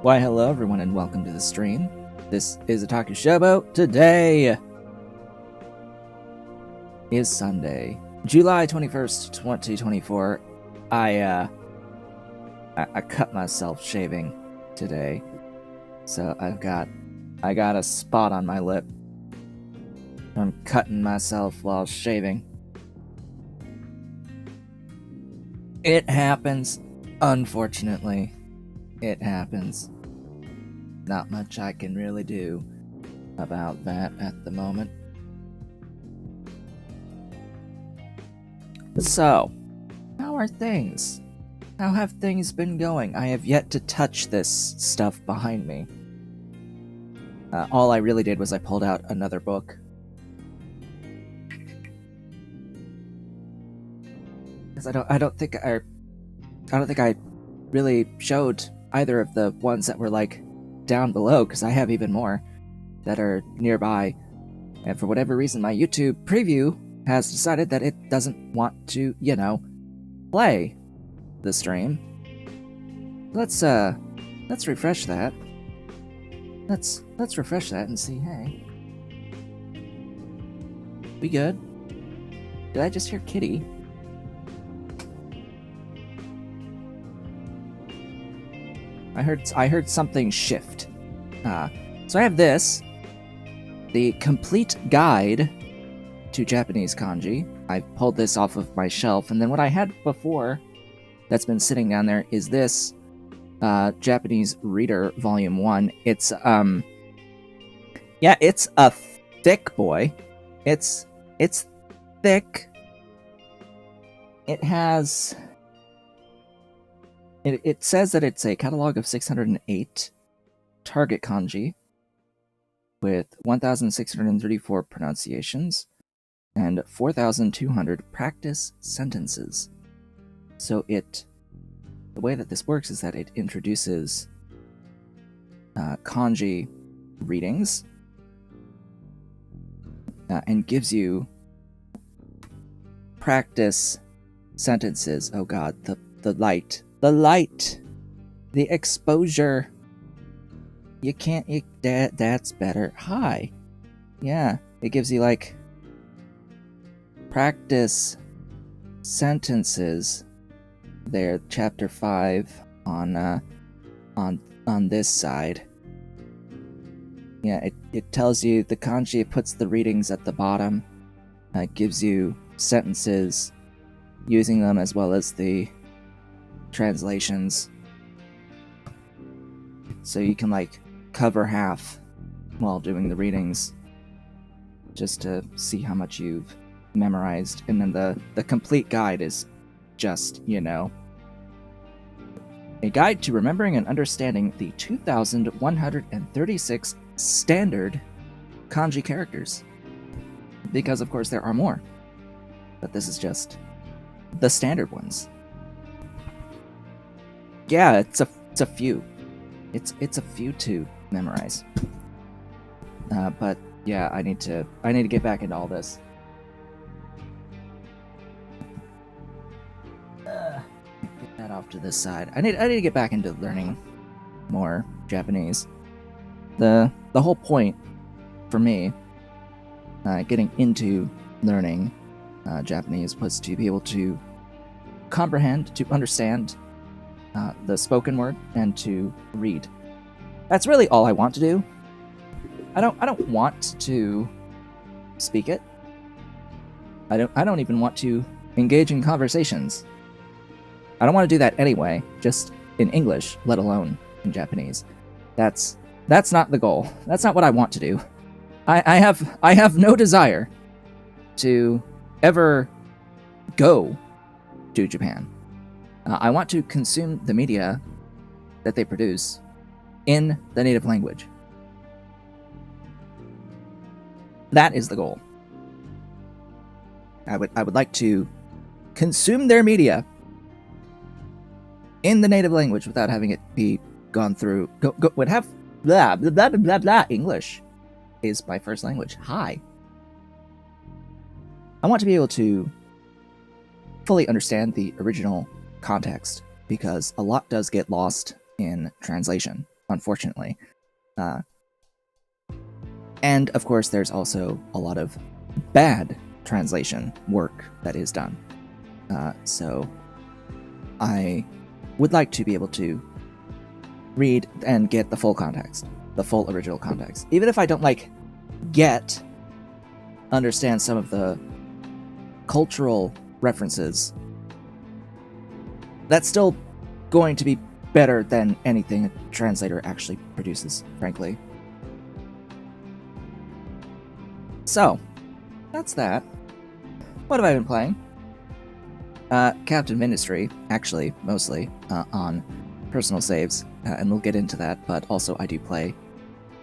Why hello everyone and welcome to the stream. This is Otaku Showboat. Today is Sunday, July 21st, 2024. I cut myself shaving today. So I got a spot on my lip. I'm cutting myself while shaving. It happens, unfortunately. It happens. Not much I can really do about that at the moment. So, how are things? How have things been going? I have yet to touch this stuff behind me. All I really did was I pulled out another book. Because I don't think I really showed either of the ones that were like down below, because I have even more that are nearby, and for whatever reason my YouTube preview has decided that it doesn't want to, you know, play the stream. Let's refresh that. Let's refresh that and see. Hey, we good? Did I just hear kitty? I heard something shift. So I have this, the complete guide to Japanese kanji. I pulled this off of my shelf, and then what I had before that's been sitting down there is this Japanese Reader Volume 1. It's yeah, it's a thick boy. It's thick. It has It says that it's a catalog of 608 target kanji with 1,634 pronunciations and 4,200 practice sentences. So the way that this works is that it introduces kanji readings and gives you practice sentences. Oh god, the light. The light, the exposure. You can't. That's better. Hi, yeah. It gives you like practice sentences. There, chapter 5 on this side. Yeah, it tells you the kanji. It puts the readings at the bottom. It gives you sentences using them as well as the translations, so you can like cover half while doing the readings just to see how much you've memorized. And then the complete guide is just, you know, a guide to remembering and understanding the 2,136 standard kanji characters, because of course there are more, but this is just the standard ones. Yeah, it's a few. It's a few to memorize. But yeah, I need to get back into all this. Get that off to this side. I need to get back into learning more Japanese. The whole point for me getting into learning Japanese was to be able to comprehend, to understand the spoken word, and to read. That's really all I want to do. I don't want to speak it. I don't even want to engage in conversations. I don't want to do that anyway, just in English, let alone in Japanese. That's not the goal. That's not what I want to do. I have no desire to ever go to Japan. I want to consume the media that they produce in the native language. That is the goal. I would like to consume their media in the native language without having it be gone through. Would have blah blah blah blah blah. English is my first language. Hi. I want to be able to fully understand the original context, because a lot does get lost in translation. unfortunately. And of course, there's also a lot of bad translation work that is done. So I would like to be able to read and get the full context, the full original context. Even if I don't understand some of the cultural references, that's still going to be better than anything a translator actually produces, frankly. So, that's that. What have I been playing? Captain Ministry, actually, mostly, on personal saves, and we'll get into that, but also I do play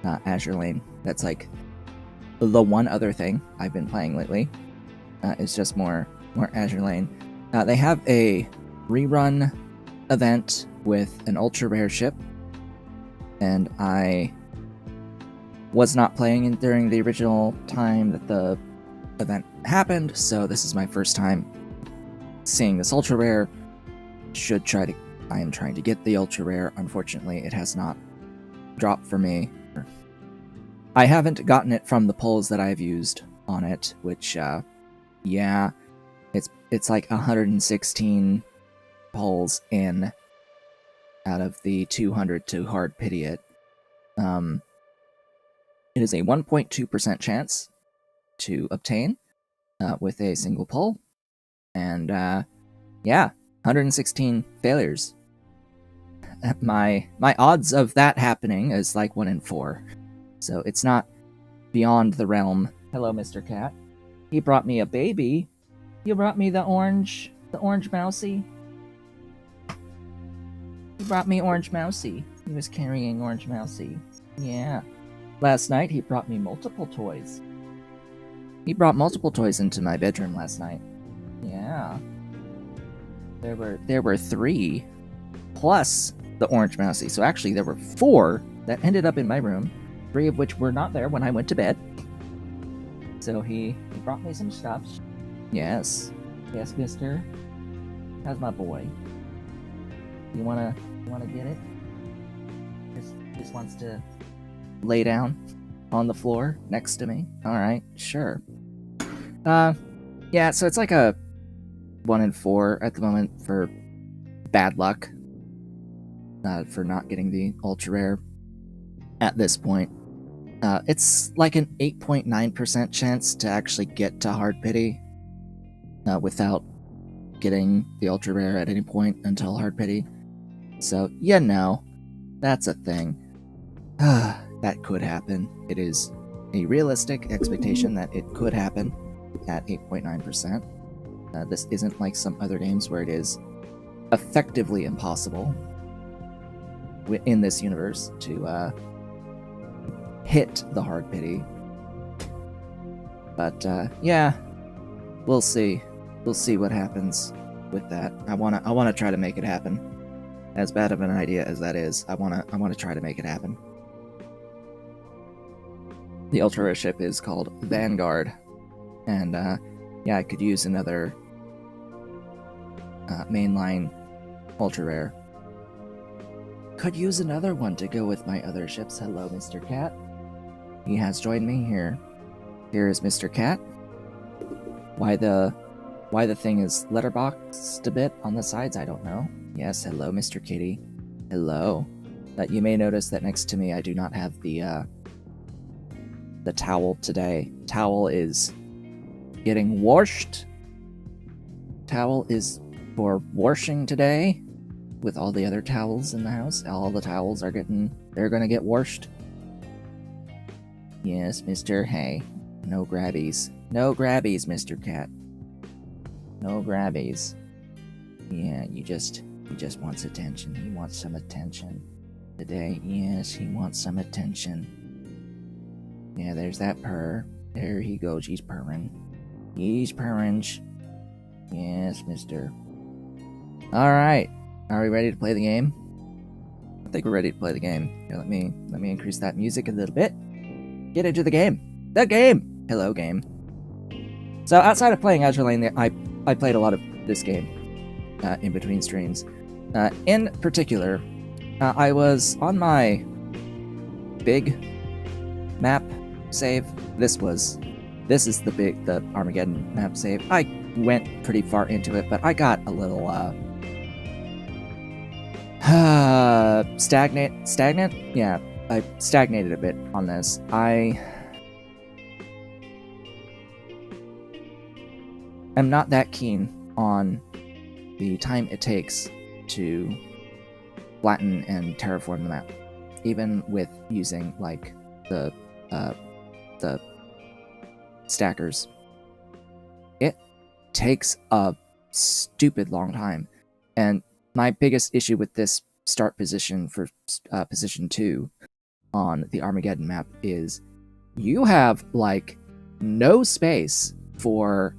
Azure Lane. That's like the one other thing I've been playing lately. It's just more Azure Lane. They have a rerun event with an ultra rare ship, and I was not playing it during the original time that the event happened, so this is my first time seeing this ultra rare. I am trying to get the ultra rare. Unfortunately, it has not dropped for me. I haven't gotten it from the polls that I've used on it, which, yeah, it's like 116 polls in out of the 200 to hard pity it. It is a 1.2% chance to obtain with a single poll, and yeah, 116 failures. My odds of that happening is like 1 in 4, so it's not beyond the realm. Hello, Mr. Cat. He brought me a baby. You brought me the orange mousey. He brought me Orange Mousey. He was carrying Orange Mousey. Yeah. Last night, he brought me multiple toys. He brought multiple toys into my bedroom last night. Yeah. There were 3, plus the Orange Mousey. So actually, there were 4 that ended up in my room, 3 of which were not there when I went to bed. So he brought me some stuff. Yes. Yes, mister. How's my boy? You wanna get it? Just wants to lay down on the floor next to me. Alright, sure. Yeah, so it's like a 1 in 4 at the moment for bad luck. For not getting the ultra rare at this point. It's like an 8.9% chance to actually get to hard pity without getting the ultra rare at any point until hard pity. So, you know, that's a thing. That could happen. It is a realistic expectation that it could happen at 8.9%. This isn't like some other games where it is effectively impossible in this universe to hit the hard pity. But yeah, we'll see. We'll see what happens with that. I wanna try to make it happen. As bad of an idea as that is, I wanna try to make it happen. The ultra rare ship is called Vanguard, and yeah, I could use another mainline ultra rare. Could use another one to go with my other ships. Hello, Mr. Cat. He has joined me here. Here is Mr. Cat. Why the thing is letterboxed a bit on the sides, I don't know. Yes, hello, Mr. Kitty. Hello. You may notice that next to me I do not have the towel today. Towel is getting washed. Towel is for washing today. With all the other towels in the house, all the towels they're gonna get washed. Yes, Mr. Hey. No grabbies. No grabbies, Mr. Cat. No grabbies. Yeah, he just wants attention. He wants some attention today. Yes, he wants some attention. Yeah, there's that purr. There he goes. He's purring. He's purring. Yes, mister. Alright. Are we ready to play the game? I think we're ready to play the game. Here, let me increase that music a little bit. Get into the game. The game! Hello, game. So outside of playing Azure Lane, I played a lot of this game in between streams. In particular, I was on my big map save. This is the Armageddon map save. I went pretty far into it, but I got a little stagnant. Yeah, I stagnated a bit on this. I am not that keen on the time it takes to flatten and terraform the map, even with using like the stackers. It takes a stupid long time, and my biggest issue with this start position for position 2 on the Armageddon map is you have like no space for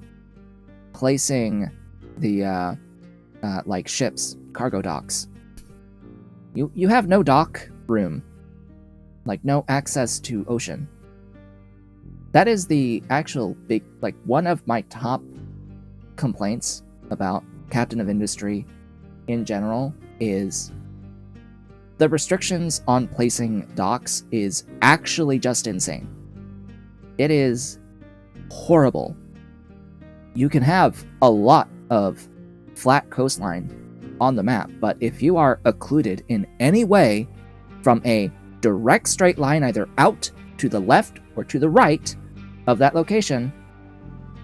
placing the like ships, cargo docks. You have no dock room, like no access to ocean. That is the actual big, like, one of my top complaints about Captain of Industry in general is the restrictions on placing docks is actually just insane. It is horrible. You can have a lot of flat coastline on the map, but if you are occluded in any way from a direct straight line either out to the left or to the right of that location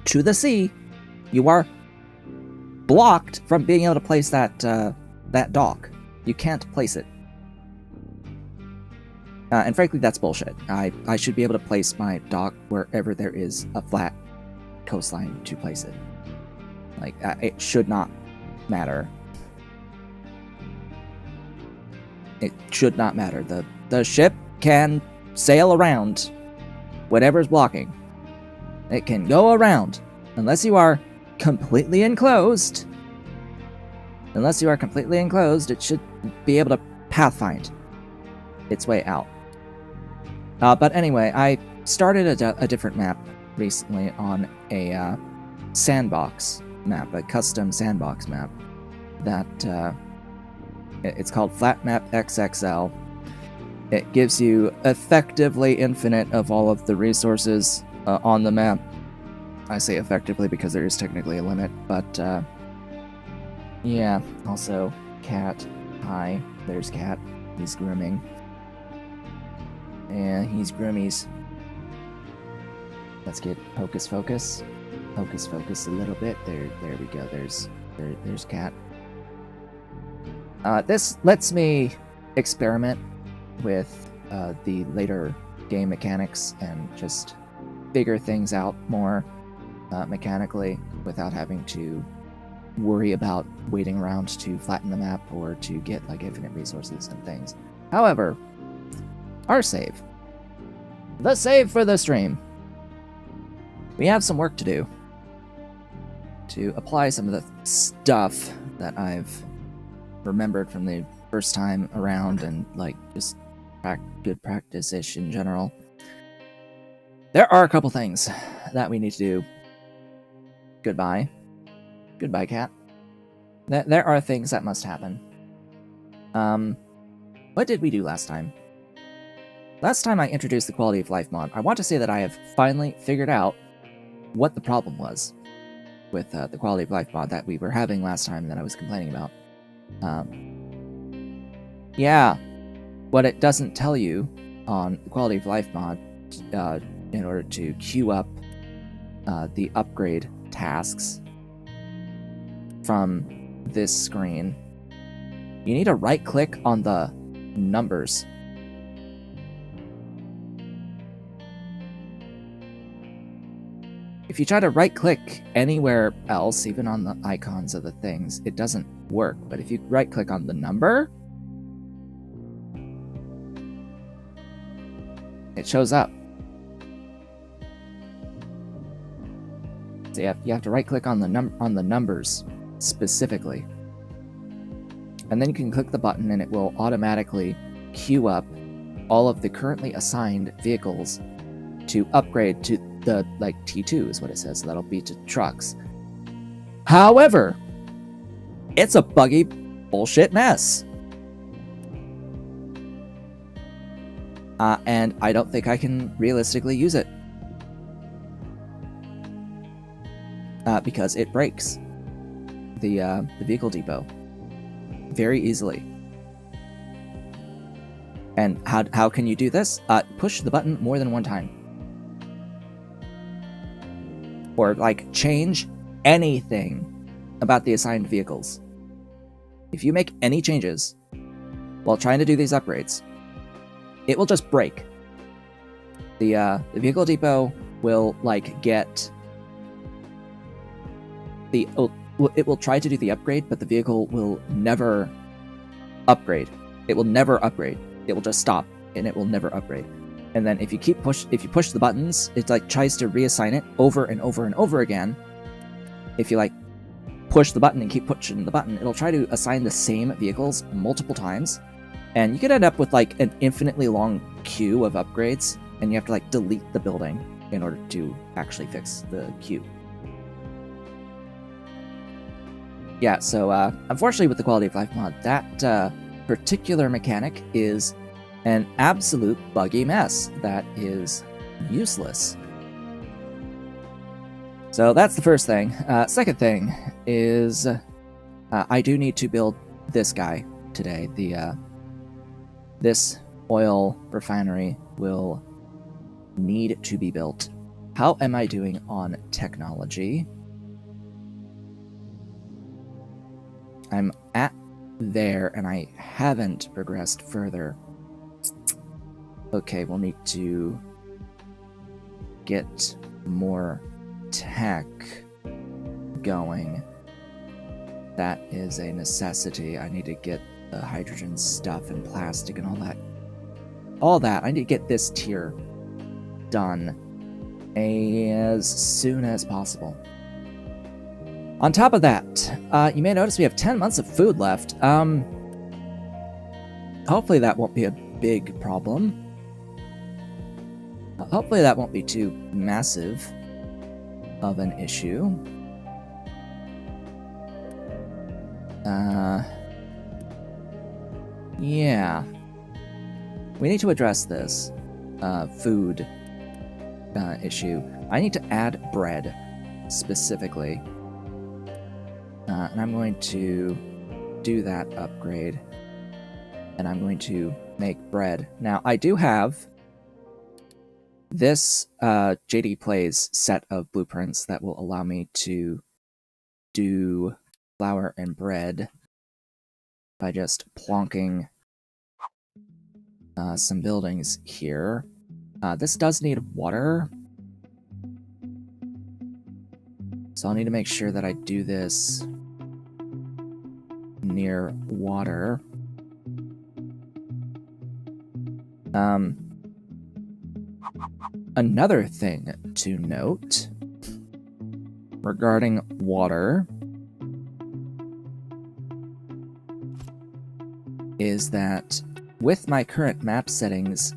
to the sea, you are blocked from being able to place that dock. You can't place it. And frankly, that's bullshit. I should be able to place my dock wherever there is a flat coastline to place it. Like, it should not matter. It should not matter. The ship can sail around whatever's blocking. It can go around unless you are completely enclosed. Unless you are completely enclosed, it should be able to pathfind its way out. But anyway, I started a different map recently on a sandbox map, a custom sandbox map that it's called Flat Map XXL. It gives you effectively infinite of all of the resources on the map. I say effectively because there is technically a limit, but yeah. Also, Cat. Hi, there's Cat. He's grooming. Yeah, he's groomies. Let's get Hocus Focus. Hocus Focus a little bit. There we go. There's Cat. This lets me experiment with the later game mechanics and just figure things out more mechanically without having to worry about waiting around to flatten the map or to get like infinite resources and things. However, our save. The save for the stream. We have some work to do to apply some of the stuff that I've remembered from the first time around and like just good practice-ish in general. There are a couple things that we need to do. Goodbye. Goodbye, Cat. There are things that must happen. What did we do last time? Last time I introduced the quality of life mod, I want to say that I have finally figured out what the problem was with the quality of life mod that we were having last time that I was complaining about. Yeah, what it doesn't tell you on the quality of life mod in order to queue up the upgrade tasks from this screen, you need to right-click on the numbers. If you try to right-click anywhere else, even on the icons of the things, it doesn't work. But if you right-click on the number, it shows up. So you have to right-click on the numbers specifically, and then you can click the button, and it will automatically queue up all of the currently assigned vehicles to upgrade to the like T2 is what it says. So that'll be to trucks. However, it's a buggy bullshit mess. and I don't think I can realistically use it. Because it breaks the vehicle depot very easily. And how can you do this? Push the button more than one time. Or, like, change anything about the assigned vehicles. If you make any changes while trying to do these upgrades, it will just break. The vehicle depot will, like, get... it will try to do the upgrade, but the vehicle will never upgrade. It will never upgrade. It will just stop, and it will never upgrade. And then if you push the buttons, it like tries to reassign it over and over and over again. If you like push the button and keep pushing the button, it'll try to assign the same vehicles multiple times, and you could end up with like an infinitely long queue of upgrades, and you have to like delete the building in order to actually fix the queue. Yeah, so unfortunately with the quality of life mod, that particular mechanic is an absolute buggy mess that is useless. So that's the first thing. Second thing is I do need to build this guy today. This oil refinery will need to be built. How am I doing on technology? I'm at there, and I haven't progressed further. Okay, we'll need to get more tech going. That is a necessity. I need to get the hydrogen stuff and plastic and all that. All that. I need to get this tier done as soon as possible. On top of that, you may notice we have 10 months of food left. Hopefully that won't be a big problem. Hopefully that won't be too massive of an issue. Yeah. We need to address this food issue. I need to add bread, specifically. And I'm going to do that upgrade. And I'm going to make bread. Now, I do have this JD Plays set of blueprints that will allow me to do flour and bread by just plonking some buildings here. This does need water, so I'll need to make sure that I do this near water. Another thing to note regarding water is that with my current map settings,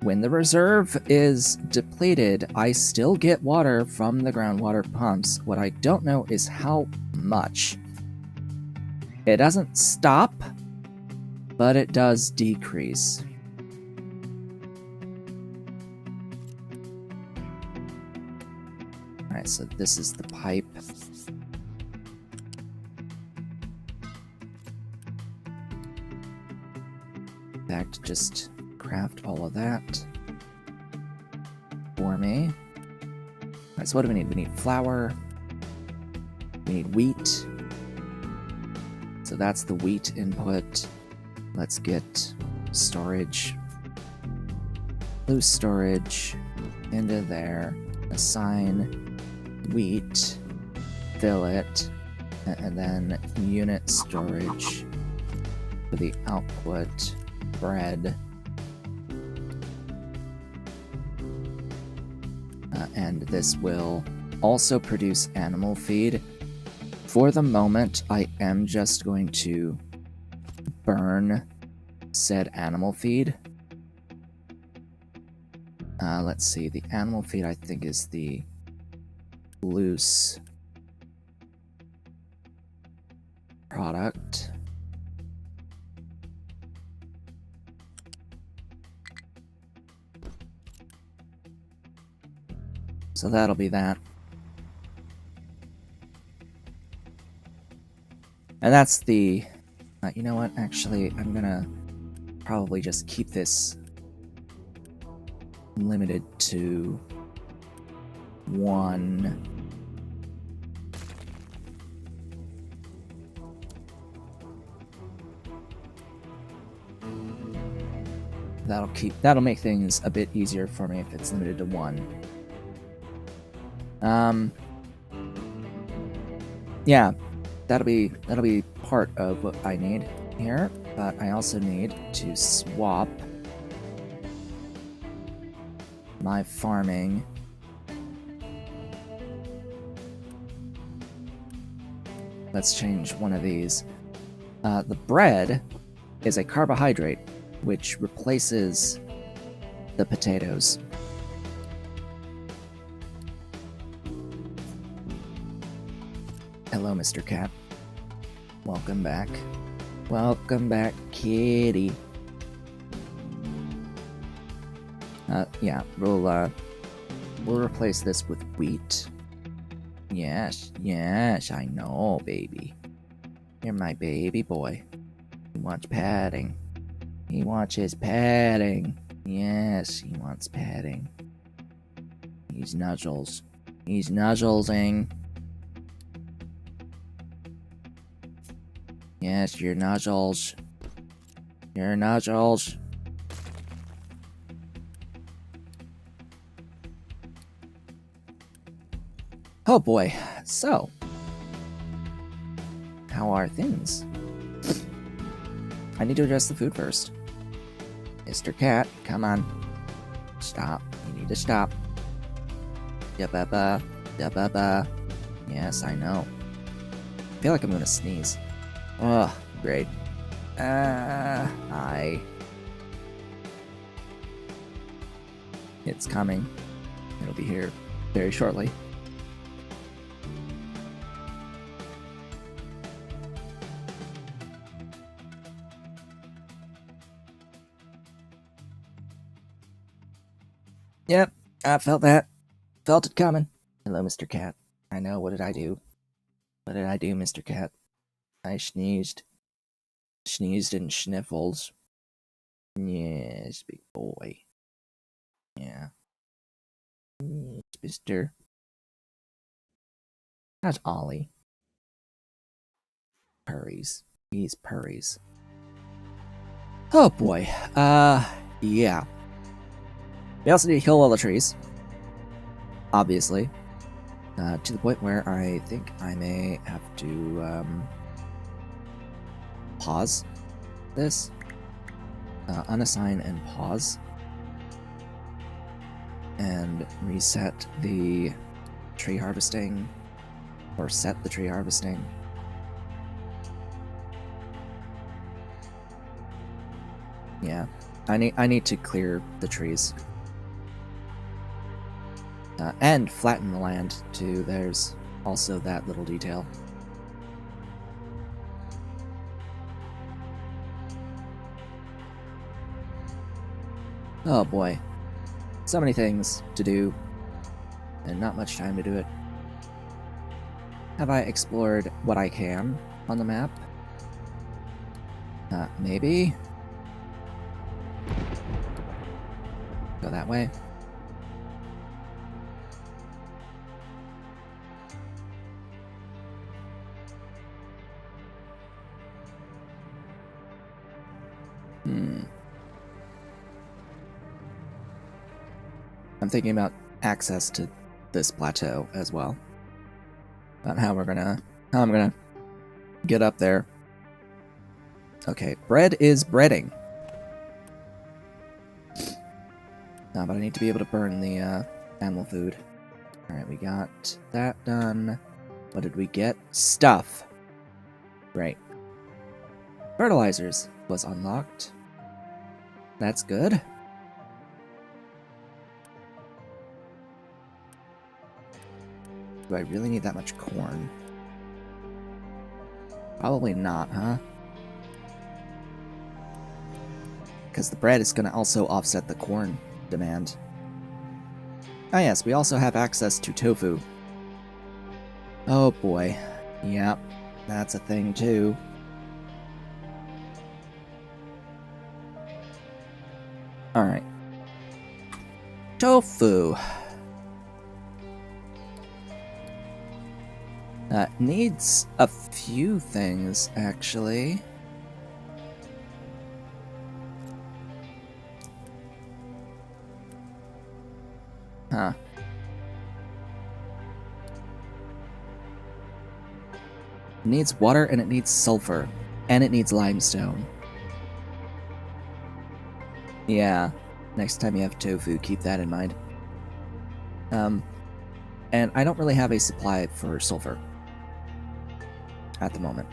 when the reserve is depleted, I still get water from the groundwater pumps. What I don't know is how much. It doesn't stop, but it does decrease. Alright, so this is the pipe. In fact, just craft all of that for me. Alright, so what do we need? We need flour. We need wheat. So that's the wheat input. Let's get storage. Loose storage into there. Assign wheat, fill it, and then unit storage for the output bread. And this will also produce animal feed. For the moment, I am just going to burn said animal feed. Let's see, the animal feed I think is the loose product. So that'll be that. And that's the... you know what? Actually, I'm gonna probably just keep this limited to 1. That'll make things a bit easier for me if it's limited to 1. Yeah, that'll be part of what I need here, but I also need to swap my farming. Let's change one of these. The bread is a carbohydrate, which replaces the potatoes. Hello, Mr. Cat. Welcome back. Welcome back, kitty. Yeah, we'll replace this with wheat. Yes, yes, I know, baby. You're my baby boy. He wants padding. He wants his padding. Yes, he wants padding. He's nuzzles. He's nuzzlesing. Yes, you're nuzzles. You're nuzzles. Oh boy, so how are things? I need to address the food first. Mr. Cat, come on. Stop. You need to stop. Da-ba-ba. Da-ba-ba. Yes, I know. I feel like I'm gonna sneeze. Oh, great. It's coming. It'll be here very shortly. Yep, I felt that. Felt it coming. Hello, Mr. Cat. I know, what did I do? What did I do, Mr. Cat? I sneezed. Sneezed and sniffles. Yes, big boy. Yeah. Yes, Mr. How's Ollie? Purries. He's purries. Oh boy. Yeah. We also need to kill all the trees. Obviously. To the point where I think I may have to, pause this. Unassign and pause. And reset the tree harvesting. Or set the tree harvesting. Yeah. I need to clear the trees. And flatten the land, too. There's also that little detail. Oh boy. So many things to do, and not much time to do it. Have I explored what I can on the map? Maybe? Go that way. I'm thinking about access to this plateau as well. About how I'm gonna get up there. Okay, bread is breading. But I need to be able to burn the animal food. Alright, we got that done. What did we get? Stuff. Great. Fertilizers was unlocked. That's good. Do I really need that much corn? Probably not, huh? Because the bread is going to also offset the corn demand. Ah yes, we also have access to tofu. Oh boy. Yep, that's a thing too. Alright. Tofu. Needs a few things, actually. Huh. It needs water, and it needs sulfur. And it needs limestone. Yeah. Next time you have tofu, keep that in mind. And I don't really have a supply for sulfur at the moment.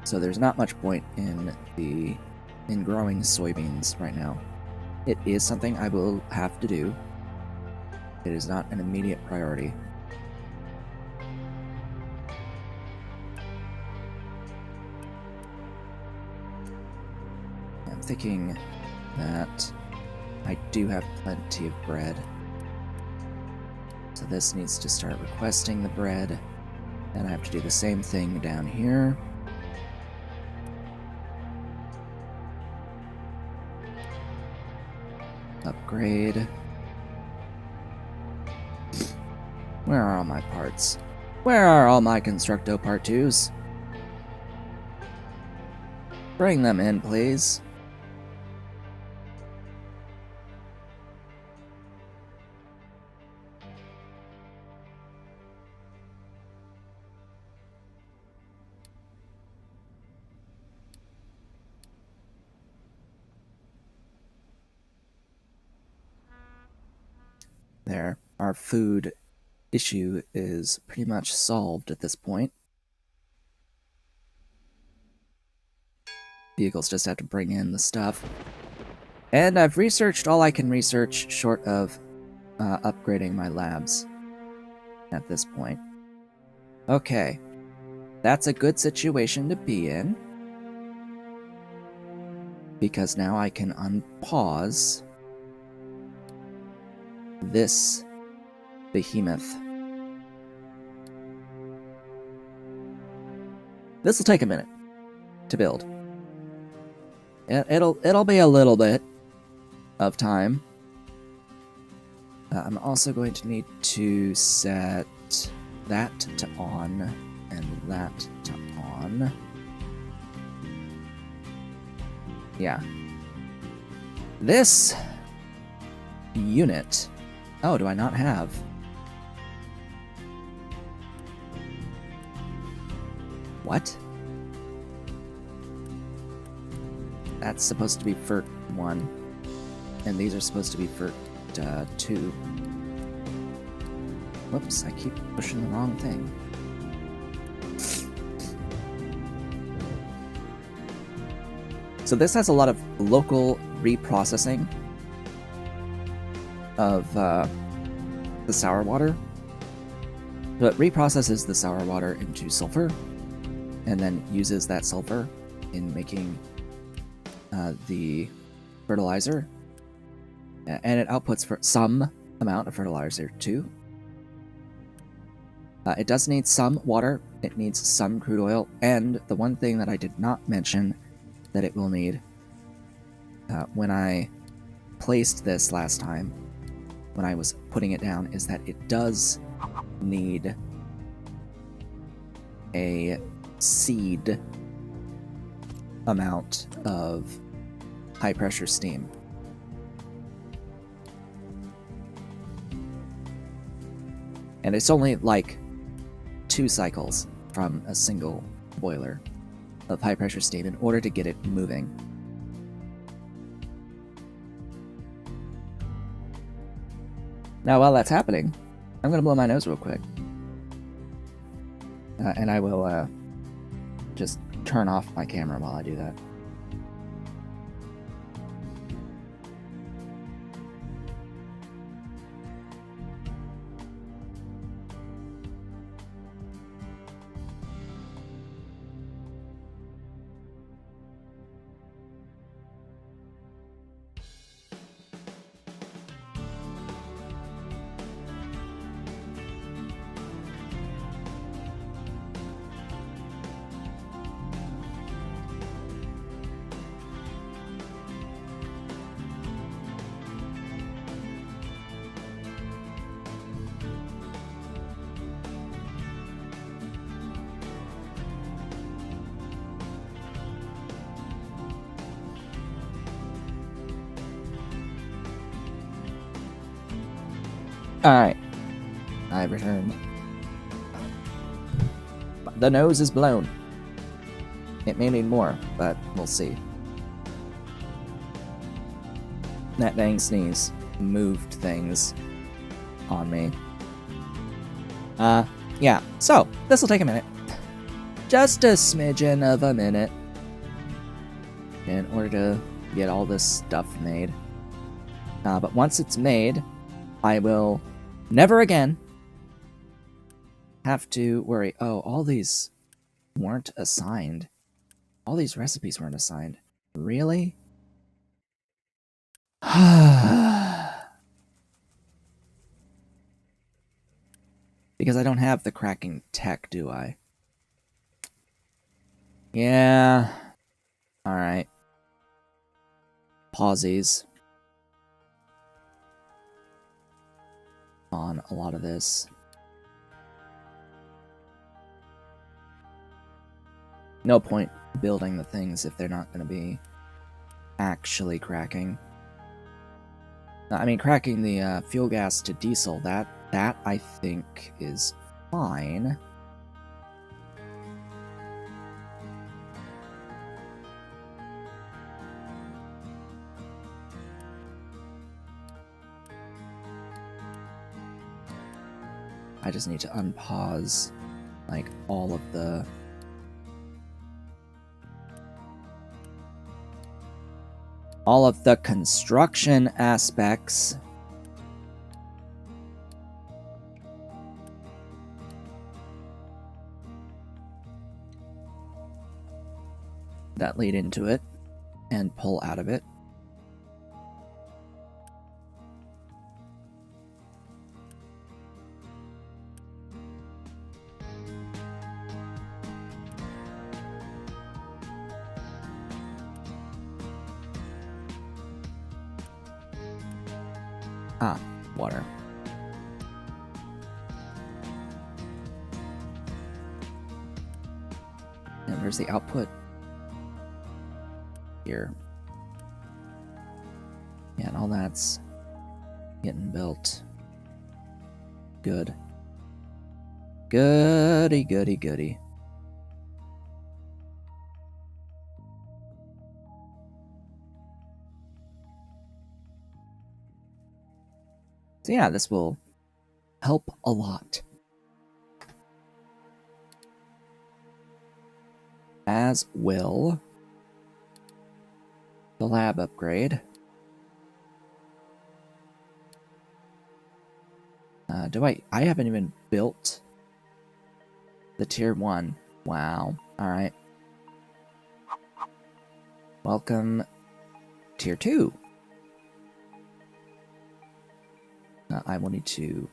So there's not much point in growing soybeans right now. It is something I will have to do. It is not an immediate priority. I'm thinking that I do have plenty of bread. So this needs to start requesting the bread. And I have to do the same thing down here. Upgrade. Where are all my parts? Where are all my Constructo Part 2s? Bring them in, please. There. Our food issue is pretty much solved at this point. Vehicles just have to bring in the stuff. And I've researched all I can research short of upgrading my labs at this point. Okay. That's a good situation to be in. Because now I can unpause this behemoth. This will take a minute to build. It'll be a little bit of time. I'm also going to need to set that to on and that to on. Yeah. This unit. Oh, do I not have? What? That's supposed to be FERT 1. And these are supposed to be FERT 2. Whoops, I keep pushing the wrong thing. So this has a lot of local reprocessing of the sour water. So it reprocesses the sour water into sulfur, and then uses that sulfur in making the fertilizer. And it outputs for some amount of fertilizer too. It does need some water, it needs some crude oil, and the one thing that I did not mention that it will need when I placed this last time, when I was putting it down, is that it does need a seed amount of high pressure steam. And it's only like 2 cycles from a single boiler of high pressure steam in order to get it moving. Now, while that's happening, I'm going to blow my nose real quick. And I will just turn off my camera while I do that. Alright, I've returned. The nose is blown. It may need more, but we'll see. That dang sneeze moved things on me. Yeah, so this will take a minute. Just a smidgen of a minute in order to get all this stuff made. But once it's made, I will never again have to worry. Oh, all these weren't assigned. All these recipes weren't assigned. Really? Because I don't have the cracking tech, do I? Yeah. Alright. Pauses on a lot of this. No point building the things if they're not going to be actually cracking. I mean, cracking the fuel gas to diesel, that I think is fine. I just need to unpause, like, all of the... construction aspects. That lead into it and pull out of it. Ah, water. And where's the output? Here. Yeah, and all that's getting built. Good. Goody, goody, goody. So yeah, this will help a lot. As will the lab upgrade. I haven't even built the tier 1. Wow. Alright. Welcome, tier 2. I will need to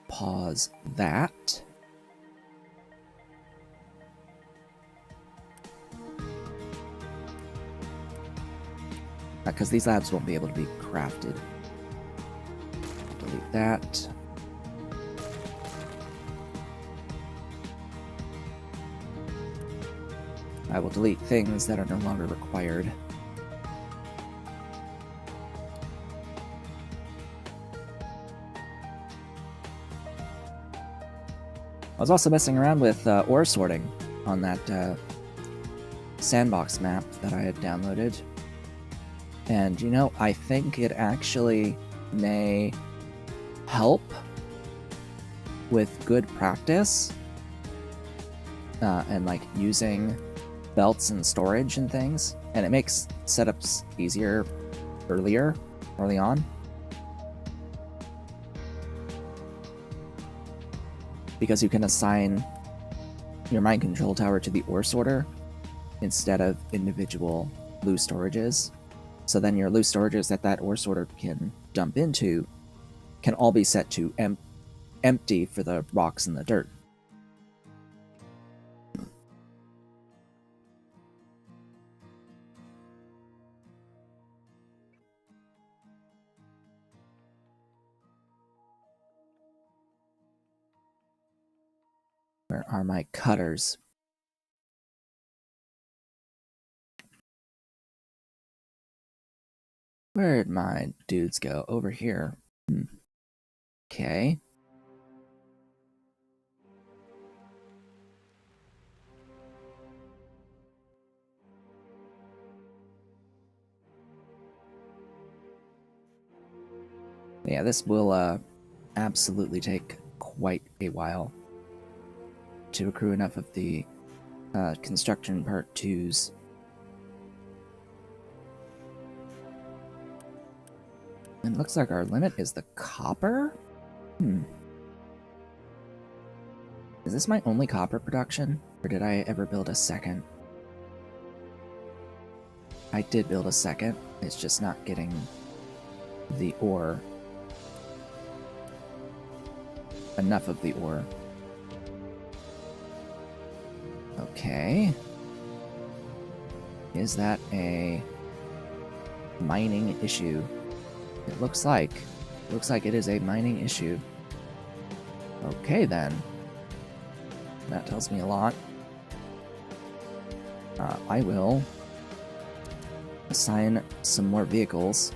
pause that. Because these labs won't be able to be crafted. Delete that. I will delete things that are no longer required. I was also messing around with ore sorting on that sandbox map that I had downloaded. And, you know, I think it actually may help with good practice and, like, using belts and storage and things. And it makes setups easier early on. Because you can assign your mind control tower to the ore sorter instead of individual loose storages. So then your loose storages that ore sorter can dump into can all be set to empty for the rocks and the dirt. Where are my cutters? Where'd my dudes go? Over here. Okay. Yeah, this will absolutely take quite a while to accrue enough of the construction part 2s. And it looks like our limit is the copper? Is this my only copper production? Or did I ever build a second? I did build a second. It's just not getting the ore. Enough of the ore. Okay. Is that a mining issue? It looks like. Looks like it is a mining issue. Okay, then. That tells me a lot. I will assign some more vehicles.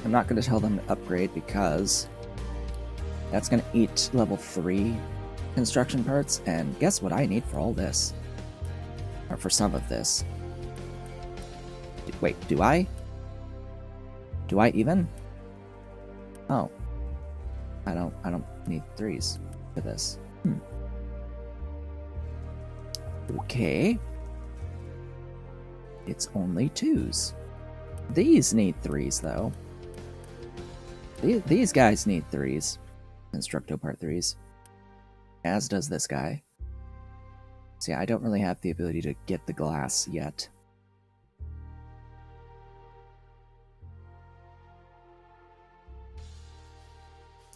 I'm not going to tell them to upgrade because that's going to eat level 3 construction parts, and guess what I need for all this? Or for some of this. Wait, do I? Do I even? Oh. I don't need 3s for this. Okay. It's only 2s. These need 3s, though. These guys need 3s. Constructo part 3s. As does this guy. See, I don't really have the ability to get the glass yet.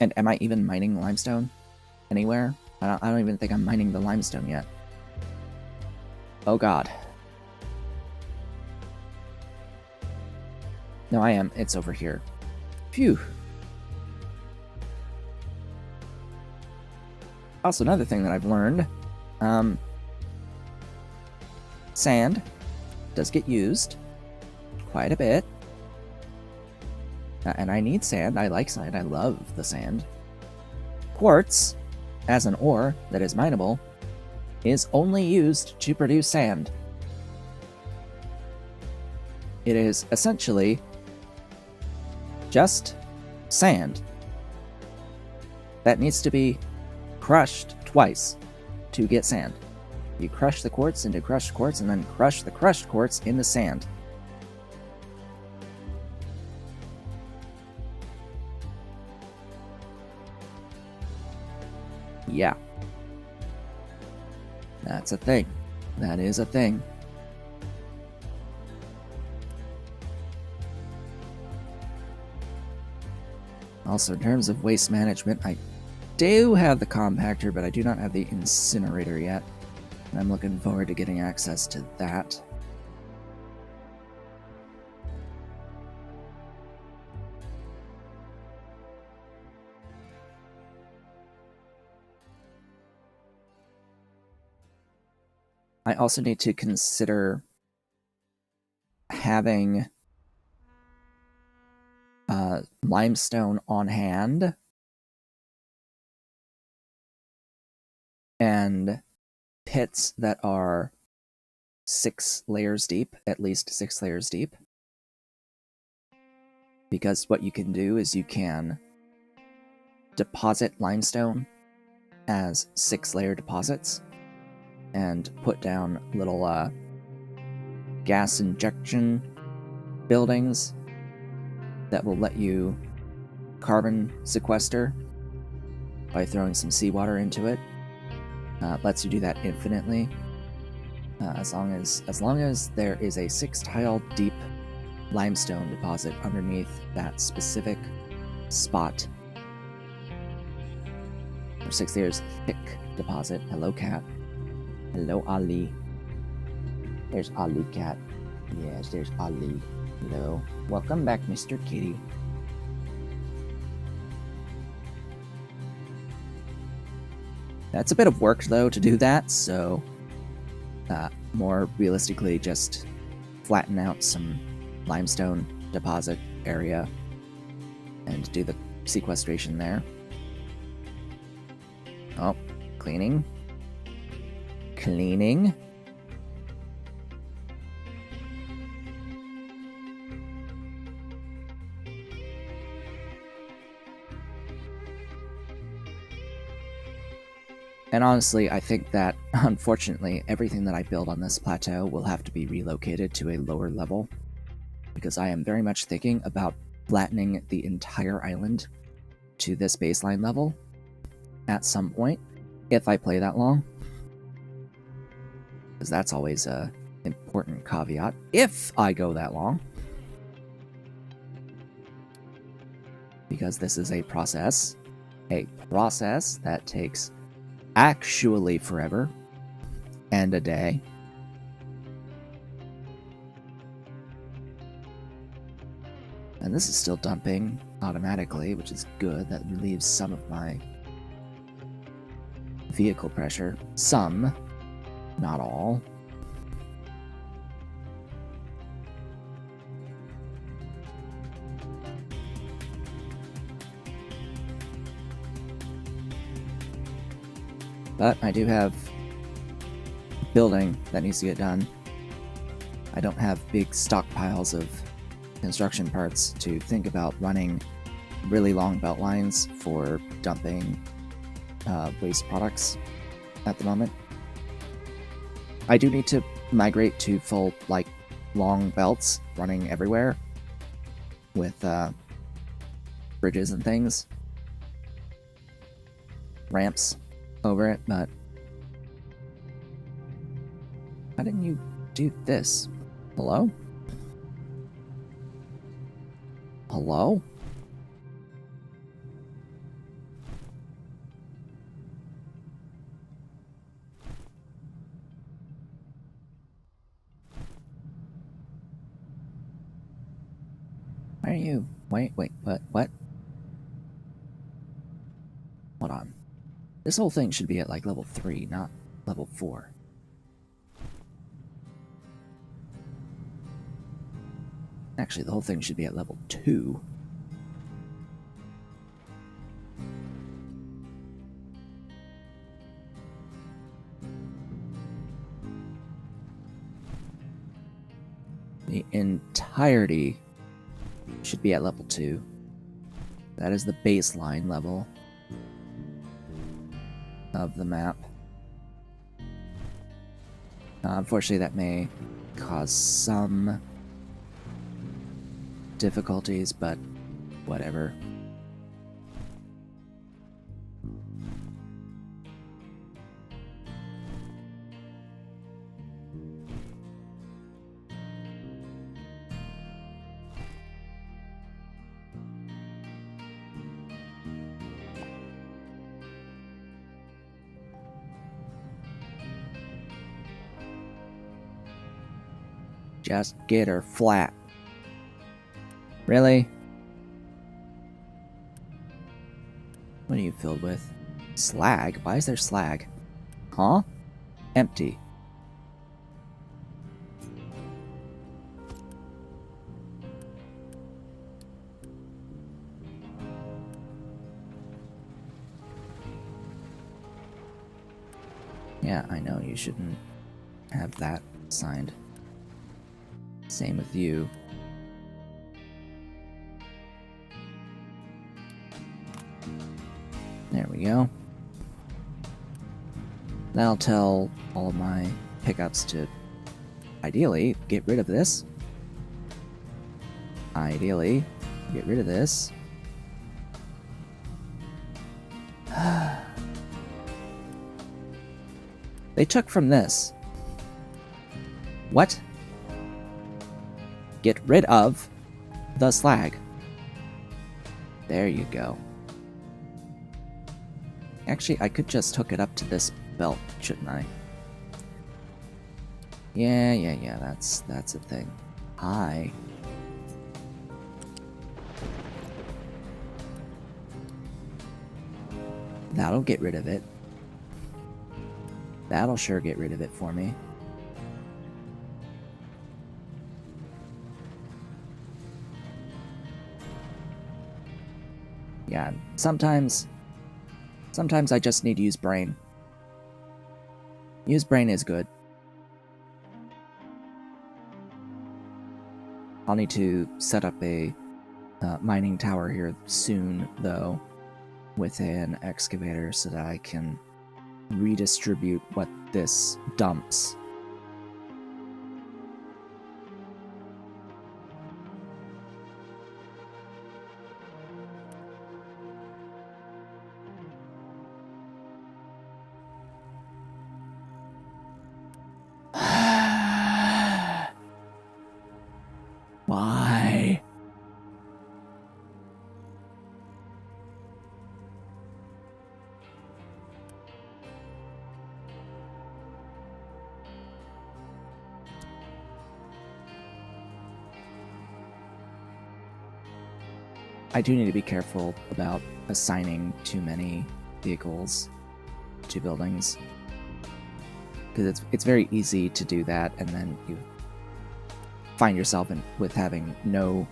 And am I even mining limestone anywhere? I don't even think I'm mining the limestone yet. Oh god. No, I am. It's over here. Phew. Also, another thing that I've learned, sand does get used quite a bit. And I need sand. I like sand. I love the sand. Quartz, as an ore that is mineable, is only used to produce sand. It is essentially just sand that needs to be crushed twice to get sand. You crush the quartz into crushed quartz and then crush the crushed quartz into sand. Yeah. That's a thing. That is a thing. Also, in terms of waste management, I do have the compactor, but I do not have the incinerator yet. And I'm looking forward to getting access to that. I also need to consider having limestone on hand and pits that are 6 layers deep, at least 6 layers deep. Because what you can do is you can deposit limestone as 6-layer deposits and put down little gas injection buildings that will let you carbon sequester by throwing some seawater into it. Lets you do that infinitely, as long as there is a 6-tile deep limestone deposit underneath that specific spot, or 6 layers thick deposit. Hello, cat. Hello, Ali. There's Ali, cat. Yes, there's Ali. Hello. Welcome back, Mr. Kitty. That's a bit of work, though, to do that, so more realistically, just flatten out some limestone deposit area and do the sequestration there. Oh, cleaning. Cleaning. And honestly, I think that, unfortunately, everything that I build on this plateau will have to be relocated to a lower level, because I am very much thinking about flattening the entire island to this baseline level at some point, if I play that long. Because that's always a important caveat, if I go that long. Because this is a process that takes actually forever and a day. And this is still dumping automatically, which is good. That relieves some of my vehicle pressure. Some, not all. But I do have building that needs to get done. I don't have big stockpiles of construction parts to think about running really long belt lines for dumping waste products at the moment. I do need to migrate to full, like, long belts running everywhere with bridges and things, ramps over it, but why didn't you do this? Hello? Hello? Why are you? Wait, what? Hold on. This whole thing should be at like level 3, not level 4. Actually, the whole thing should be at level 2. The entirety should be at level 2. That is the baseline level of the map. Unfortunately, that may cause some difficulties, but whatever. Just get her flat. Really? What are you filled with? Slag? Why is there slag? Huh? Empty. Yeah, I know you shouldn't have that signed. Same with you. There we go. That'll tell all of my pickups to ideally get rid of this. Ideally, get rid of this. They took from this. What? Get rid of the slag. There you go. Actually, I could just hook it up to this belt, shouldn't I? Yeah, that's a thing. Hi. That'll get rid of it. That'll sure get rid of it for me. Yeah, sometimes Sometimes I just need to use brain. Use brain is good. I'll need to set up a mining tower here soon, though, with an excavator so that I can redistribute what this dumps. Why? I do need to be careful about assigning too many vehicles to buildings, because it's very easy to do that, and then you find yourself with having no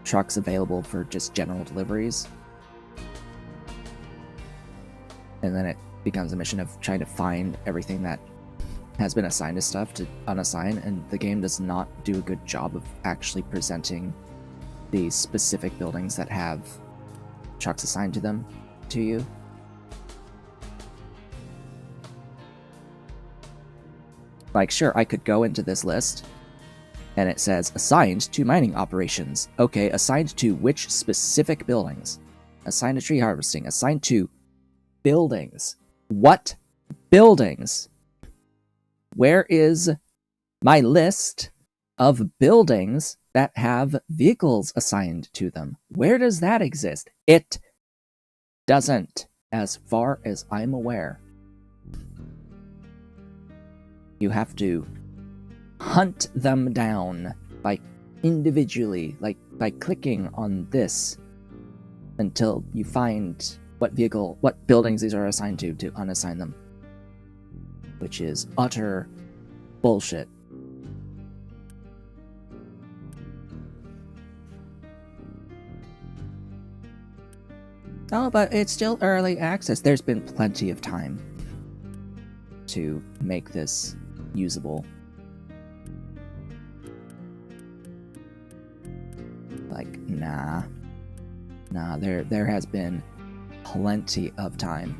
trucks available for just general deliveries, and then it becomes a mission of trying to find everything that has been assigned to stuff to unassign, and the game does not do a good job of actually presenting the specific buildings that have trucks assigned to them to you. Like, sure, I could go into this list and it says assigned to mining operations. Okay, assigned to which specific buildings? Assigned to tree harvesting, assigned to buildings. What buildings? Where is my list of buildings that have vehicles assigned to them? Where does that exist? It doesn't, as far as I'm aware. You have to hunt them down by individually, like by clicking on this until you find what buildings these are assigned to unassign them, which is utter bullshit. Oh, but it's still early access. There's been plenty of time to make this usable. Like, nah, there has been plenty of time.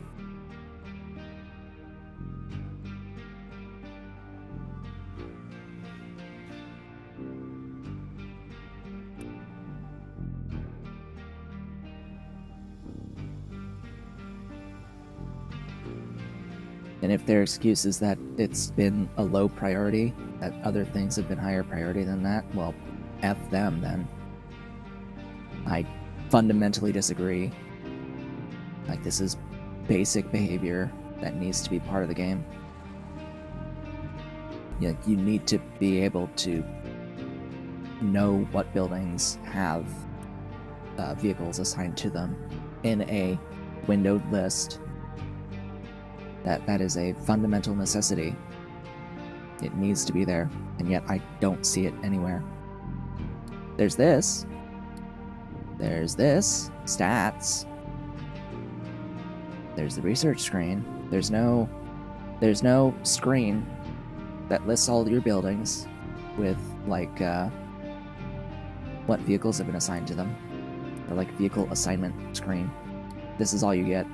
And if their excuse is that it's been a low priority, that other things have been higher priority than that, well, F them then. I fundamentally disagree. Like, this is basic behavior that needs to be part of the game. You need to be able to know what buildings have vehicles assigned to them in a windowed list. That is a fundamental necessity. It needs to be there, and yet I don't see it anywhere. There's this. There's this. Stats. There's the research screen. There's no screen that lists all your buildings with, like, what vehicles have been assigned to them. Or, like, vehicle assignment screen. This is all you get.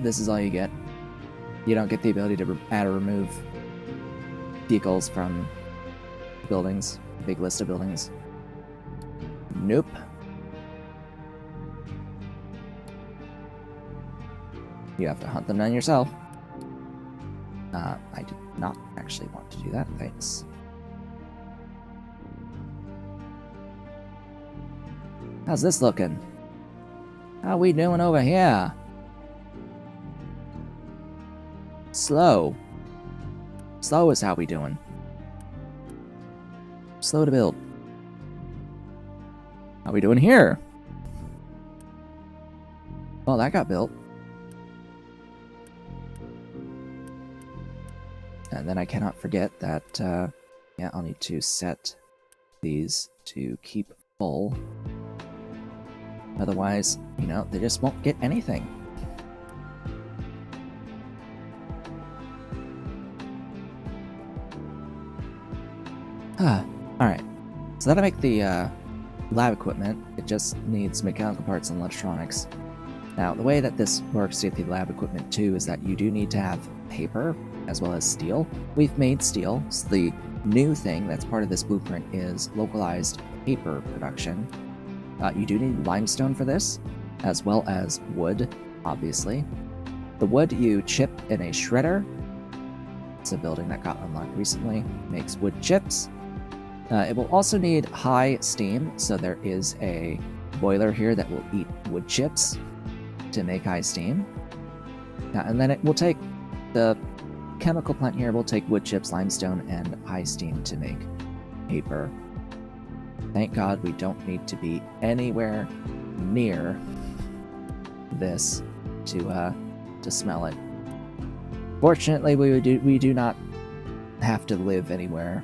This is all you get. You don't get the ability to add or remove vehicles from buildings, a big list of buildings. Nope. You have to hunt them down yourself. I did not actually want to do that, thanks. How's this looking? How we doing over here? Slow. Slow is how we doing. Slow to build. How we doing here? Well, that got built. And then I cannot forget that, yeah, I'll need to set these to keep full. Otherwise, you know, they just won't get anything. Alright. So that'll make the lab equipment. It just needs mechanical parts and electronics. Now, the way that this works with the lab equipment too is that you do need to have paper as well as steel. We've made steel, so the new thing that's part of this blueprint is localized paper production. You do need limestone for this, as well as wood, obviously. The wood you chip in a shredder. It's a building that got unlocked recently. Makes wood chips. It will also need high steam, so there is a boiler here that will eat wood chips to make high steam. And then it will take the chemical plant here will take wood chips, limestone, and high steam to make paper. Thank God we don't need to be anywhere near this to smell it. Fortunately, we do not have to live anywhere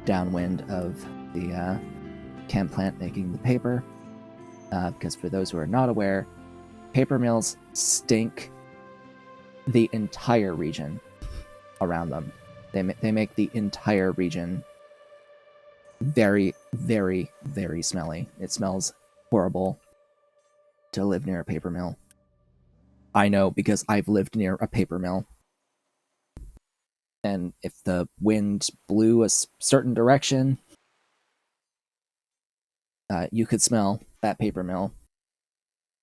downwind of the chem plant making the paper, because for those who are not aware, paper mills stink the entire region around them. They make the entire region very, very, very smelly. It smells horrible to live near a paper mill. I know because I've lived near a paper mill. And if the wind blew a certain direction, you could smell that paper mill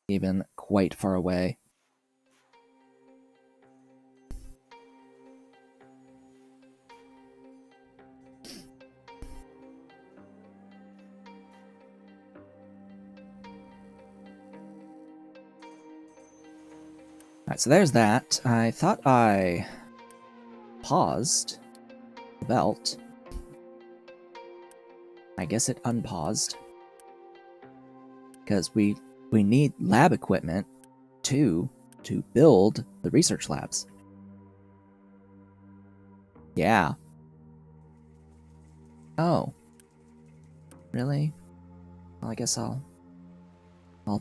even quite far away. Alright, so there's that. I thought I paused the belt. I guess it unpaused. Because we need lab equipment to build the research labs. Yeah. Oh. Really? Well, I guess I'll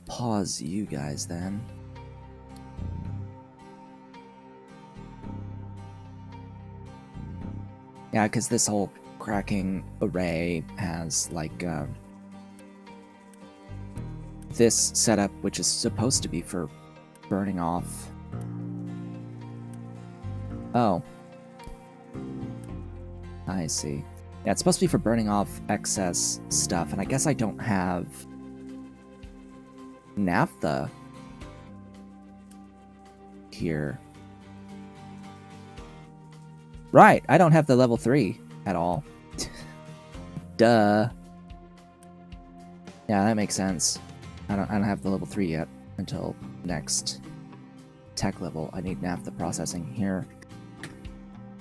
pause you guys then. Yeah, because this whole cracking array has, like, this setup, which is supposed to be for burning off. Oh. I see. Yeah, it's supposed to be for burning off excess stuff, and I guess I don't have naphtha here. Right, I don't have the level 3 at all. Duh. Yeah, that makes sense. I don't have the level 3 yet until next tech level. I need naphtha processing here.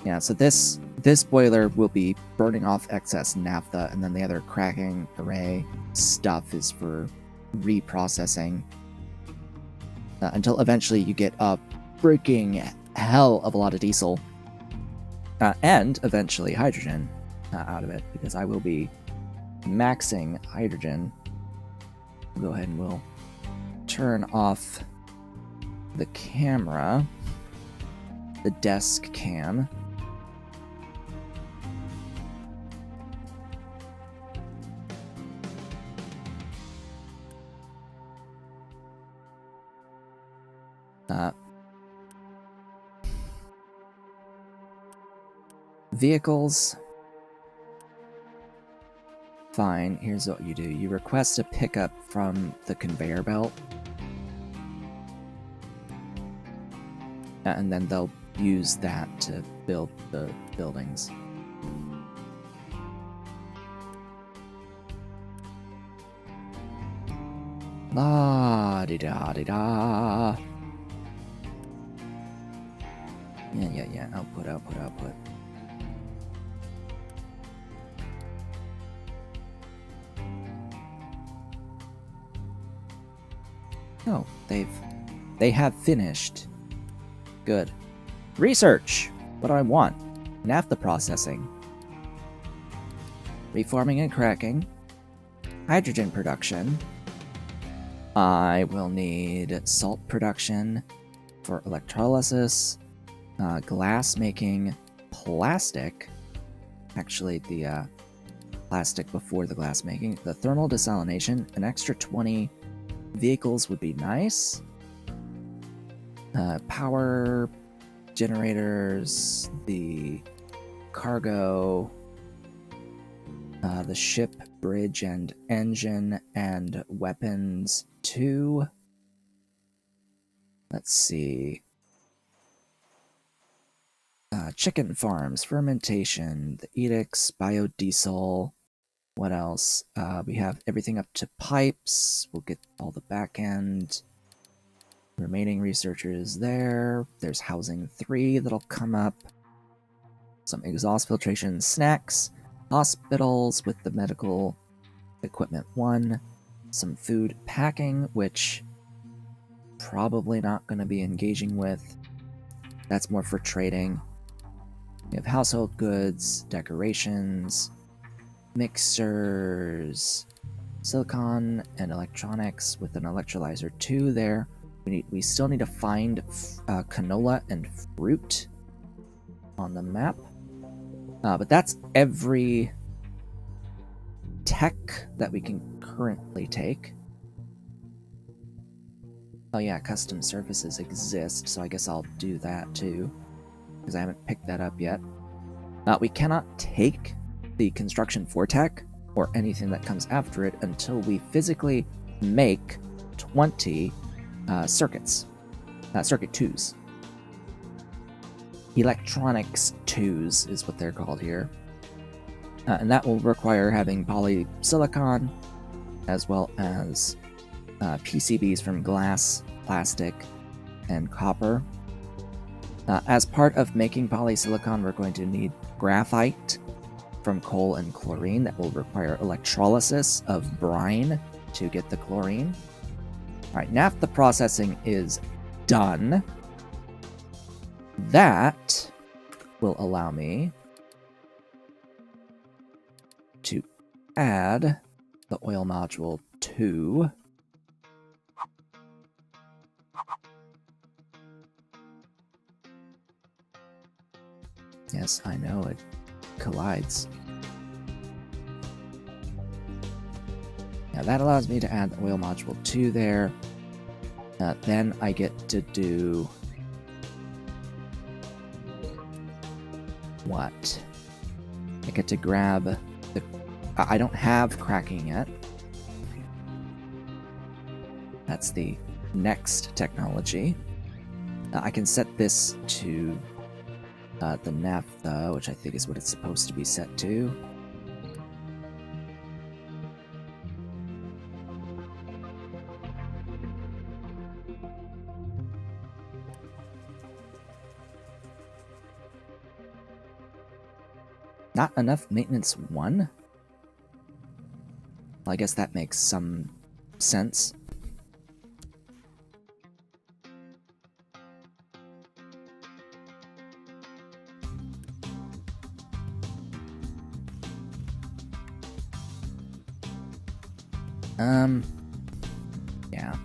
Yeah, so this boiler will be burning off excess naphtha, and then the other cracking array stuff is for reprocessing. Until eventually you get a freaking hell of a lot of diesel. And eventually hydrogen out of it, because I will be maxing hydrogen. We'll go ahead and we'll turn off the camera, the desk cam. Vehicles. Fine, here's what you do. You request a pickup from the conveyor belt. And then they'll use that to build the buildings. La-di-da-di-da. Yeah. Output. Oh, they have finished. Good. Research! What do I want? Naphtha processing. Reforming and cracking. Hydrogen production. I will need salt production for electrolysis, glass making, plastic. Actually, the plastic before the glass making. The thermal desalination, an extra 20 vehicles would be nice. Power generators, the cargo, the ship, bridge, and engine, and weapons 2. Let's see. Chicken farms, fermentation, the edicts, biodiesel. What else? We have everything up to pipes. We'll get all the back end. Remaining researchers there. There's housing 3 that'll come up. Some exhaust filtration, snacks, hospitals with the medical equipment 1. Some food packing, which probably not going to be engaging with. That's more for trading. We have household goods, decorations, mixers, silicon and electronics with an electrolyzer 2 there. We still need to find canola and fruit on the map. But that's every tech that we can currently take. Oh yeah, custom surfaces exist, so I guess I'll do that too, because I haven't picked that up yet. We cannot take the construction for tech or anything that comes after it until we physically make 20 circuits. Circuit 2s. Electronics 2s is what they're called here. And that will require having polysilicon as well as PCBs from glass, plastic, and copper. As part of making polysilicon, we're going to need graphite from coal and chlorine. That will require electrolysis of brine to get the chlorine. Alright, naphtha processing is done. That will allow me to add the oil module 2. Yes, I know, it collides. Now that allows me to add the oil module 2 there. Then I get to do... what? I get to grab the... I don't have cracking yet. That's the next technology. I can set this to the naphtha, which I think is what it's supposed to be set to. Not enough maintenance 1? Well, I guess that makes some sense. Yeah.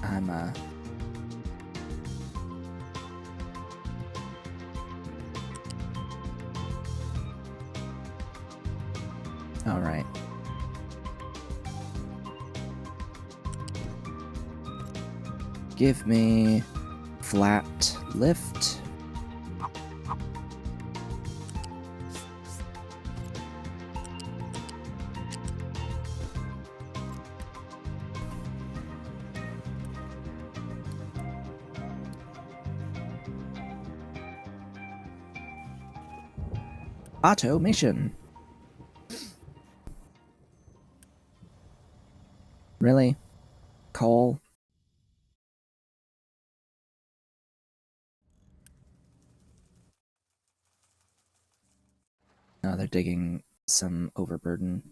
I'm, all right. Give me flat lift. Automation. Really? Coal? They're digging some overburden.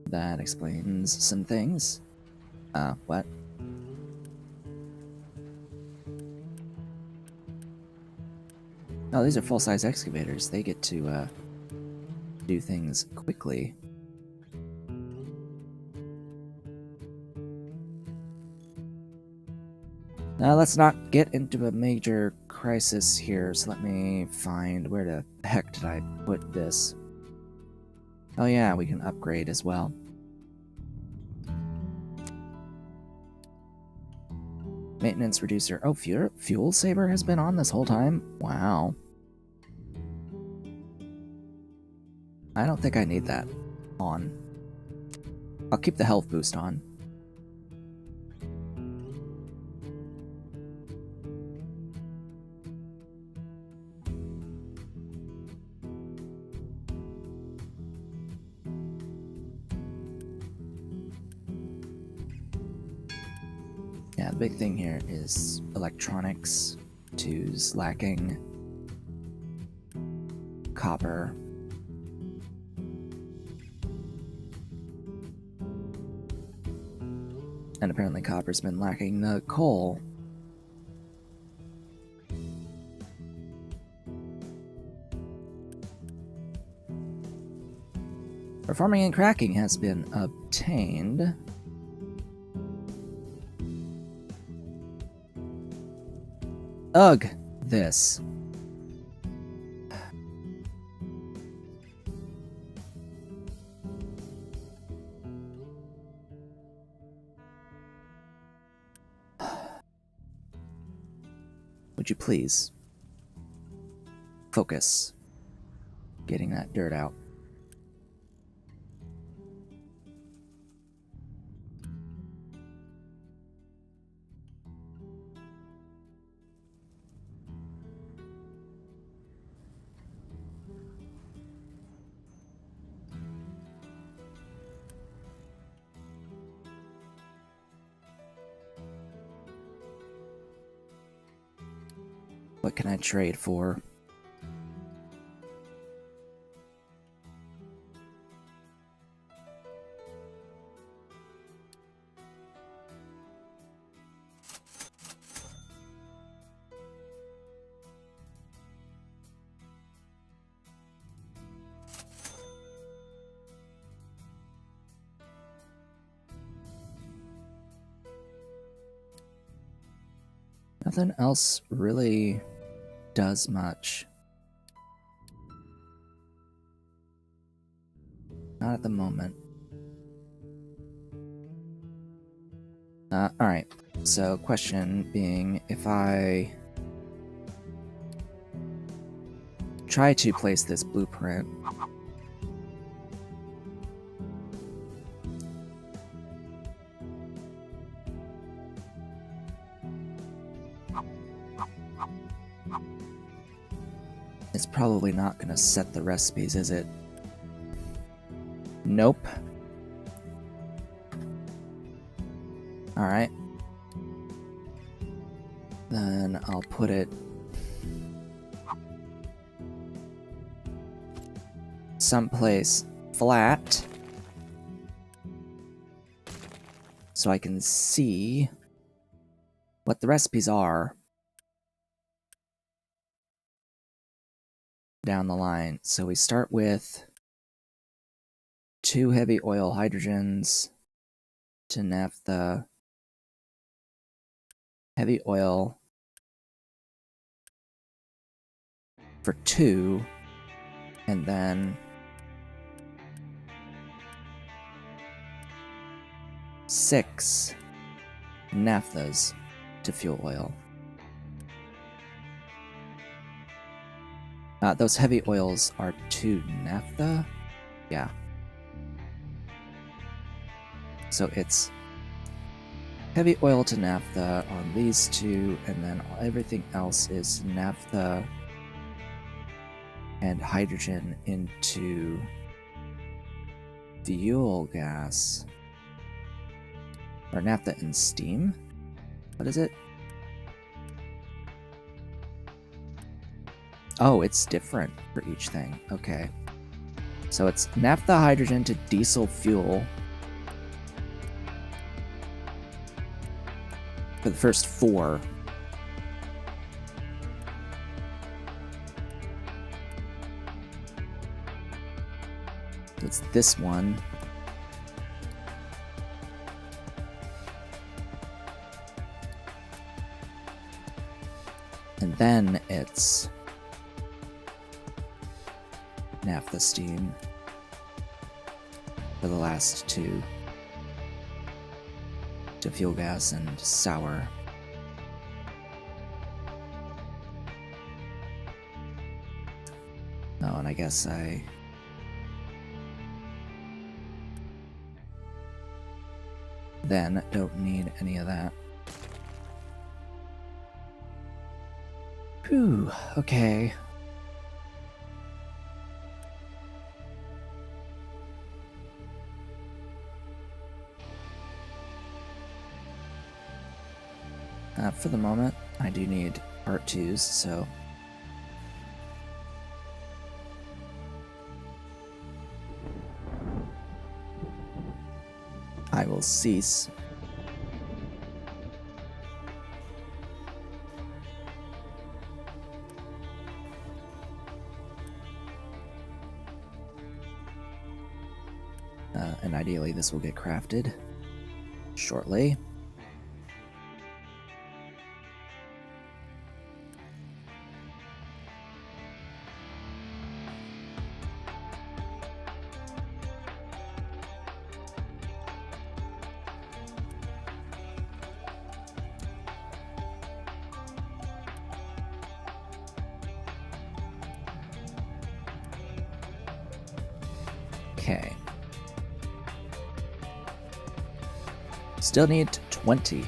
That explains some things. What? Oh, these are full-size excavators. They get to, do things quickly. Now, let's not get into a major crisis here, so let me find where the heck did I put this. Oh yeah, we can upgrade as well. Maintenance reducer. Oh, fuel saver has been on this whole time? Wow. I don't think I need that on. I'll keep the health boost on. Yeah, the big thing here is electronics. 2's lacking. Copper. And apparently copper's been lacking the coal. Reforming and cracking has been obtained. Ugh, this. Would you please focus getting that dirt out? What can I trade for? Nothing else really does much. Not at the moment. Alright, so question being, if I try to place this blueprint, it's probably not going to set the recipes, is it? Nope. Alright. Then I'll put it someplace flat so I can see what the recipes are down the line. So we start with 2 heavy oil hydrogens to naphtha, heavy oil for 2, and then 6 naphthas to fuel oil. Those heavy oils are 2 naphtha? Yeah. So it's heavy oil to naphtha on these 2, and then everything else is naphtha and hydrogen into fuel gas. Or naphtha and steam? What is it? Oh, it's different for each thing. Okay. So it's naphtha hydrogen to diesel fuel for the first 4. It's this one. And then it's naphtha steam for the last 2 to fuel gas and sour. Oh, and I guess I then don't need any of that. Whew, okay. For the moment, I do need part 2s, so I will cease. And ideally this will get crafted shortly. Okay. Still need 20.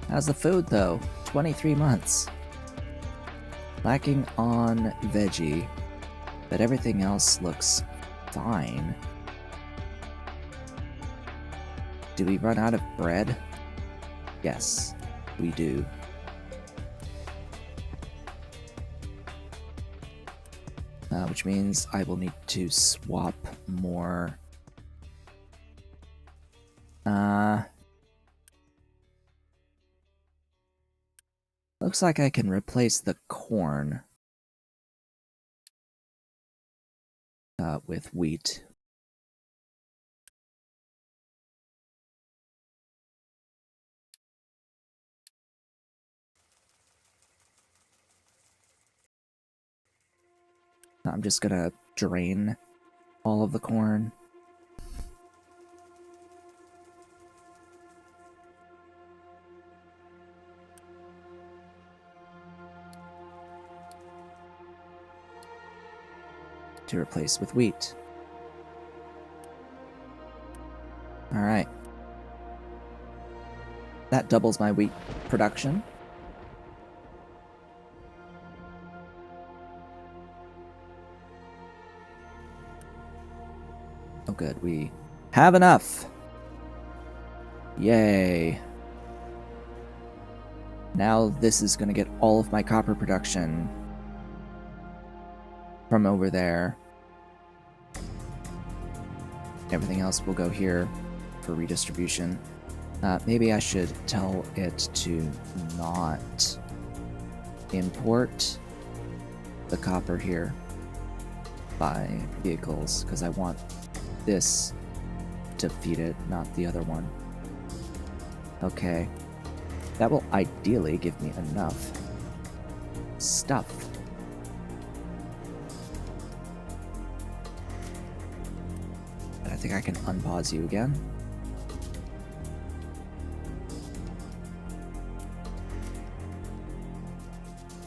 How's the food though? 23 months. Lacking on veggie, but everything else looks fine. Do we run out of bread? Yes, we do. Which means I will need to swap more. Looks like I can replace the corn with wheat. I'm just gonna drain all of the corn. To replace with wheat. Alright. That doubles my wheat production. Oh good, we have enough! Yay. Now this is gonna get all of my copper production from over there. Everything else will go here for redistribution. Maybe I should tell it to not import the copper here by vehicles, because I want this to feed it, not the other one. Okay. That will ideally give me enough stuff. But I think I can unpause you again.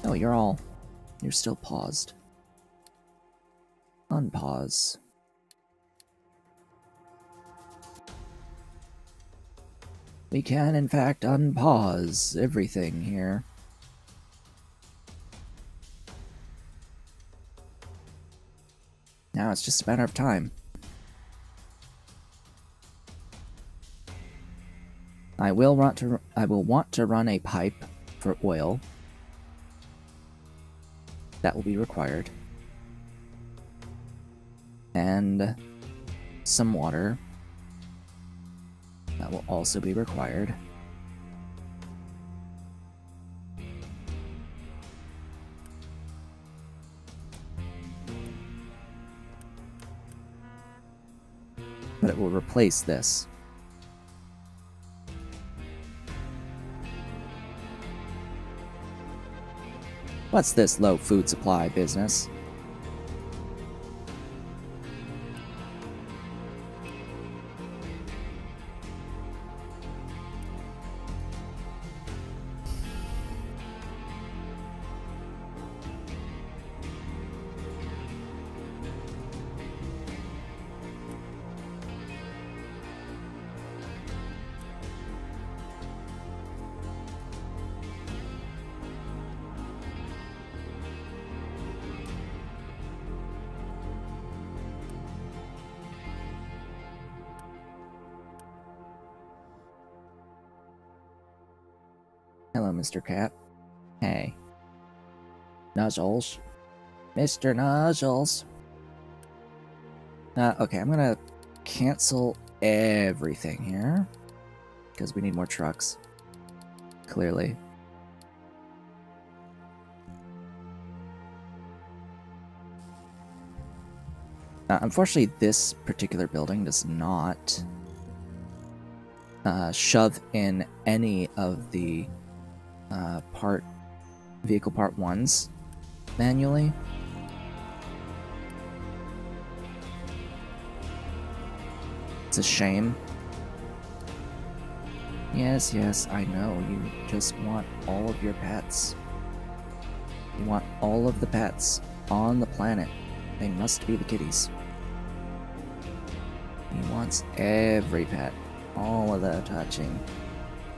Oh, you're still paused. Unpause. We can, in fact, unpause everything here. Now it's just a matter of time. I will want to run a pipe for oil. That will be required. And some water. That will also be required. But it will replace this. What's this low food supply business? Hello, Mr. Cat. Hey. Nuzzles. Mr. Nuzzles. Okay, I'm gonna cancel everything here. Because we need more trucks. Clearly. Unfortunately, this particular building does not shove in any of the vehicle part 1s manually. It's a shame. Yes, I know. You just want all of your pets. You want all of the pets on the planet. They must be the kitties. He wants every pet. All of the touching.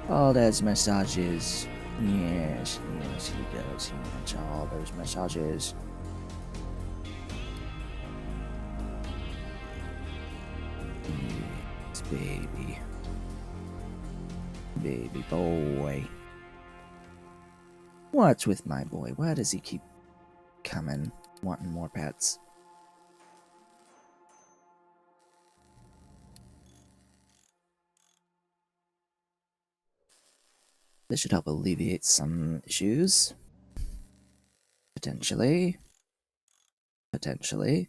All those massages. Yes, he does. He wants all those massages. Yes, baby. Baby boy. What's with my boy? Why does he keep coming, wanting more pets? This should help alleviate some issues. Potentially. Potentially.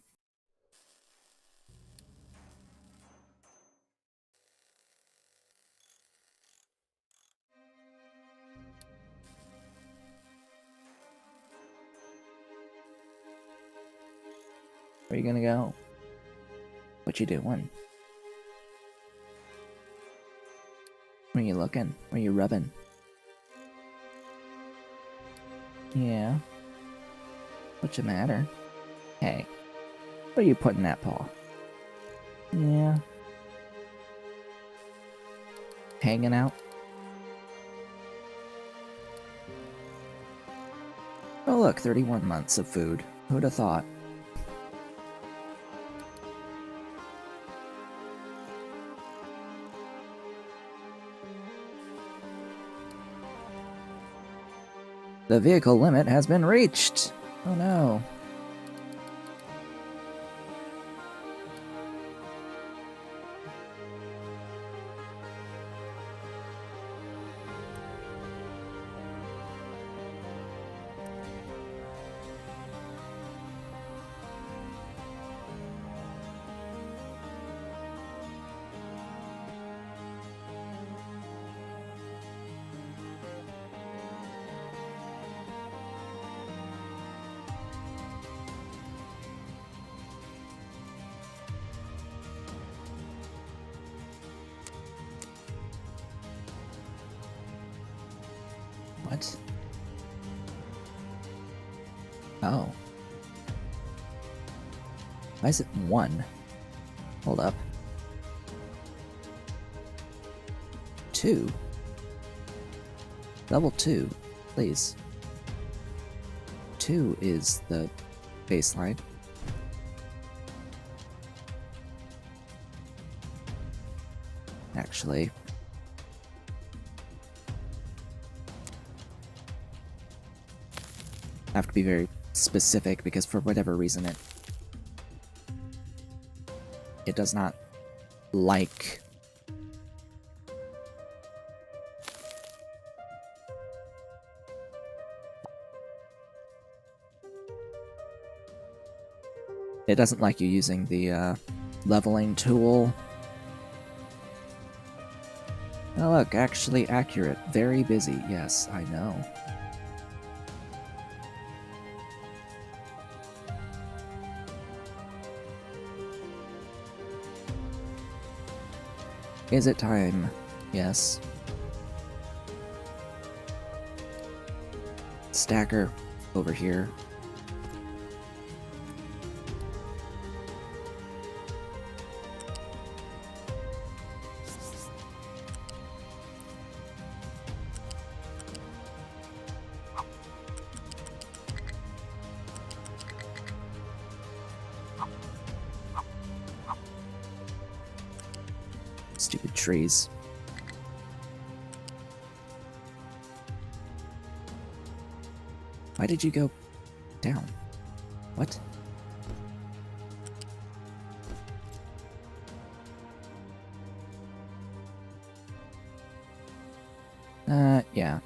Where you gonna go? What you doing? Where you looking? Where you rubbing? Yeah. What's the matter? Hey. Where you putting that paw? Yeah. Hanging out? Oh look, 31 months of food. Who'd have thought? The vehicle limit has been reached! Oh no. What? Oh. Why is it 1? Hold up. 2? Double 2, please. 2 is the baseline. Actually, have to be very specific because for whatever reason it does not like it doesn't like you using the leveling tool. Oh look, actually accurate. Very busy. Yes, I know. Is it time? Yes. Stacker over here. Stupid trees. Why did you go down? What? Yeah.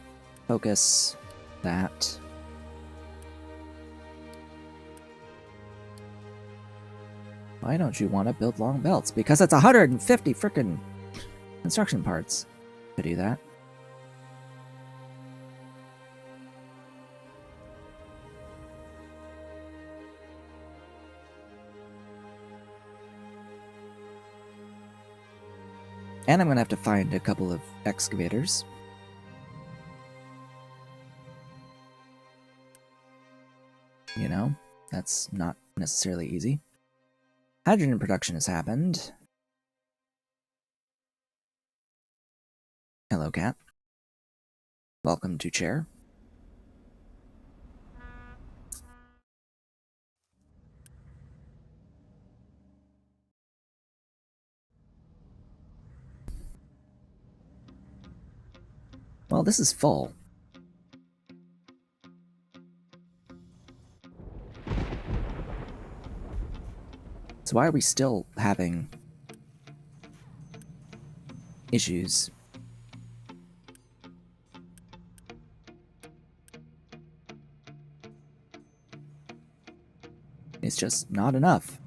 Focus that. Why don't you want to build long belts? Because it's 150 frickin' construction parts to do that. And I'm gonna have to find a couple of excavators. You know, that's not necessarily easy. Hydrogen production has happened. Hello, cat. Welcome to chair. Well, this is full. So why are we still having issues? It's just not enough.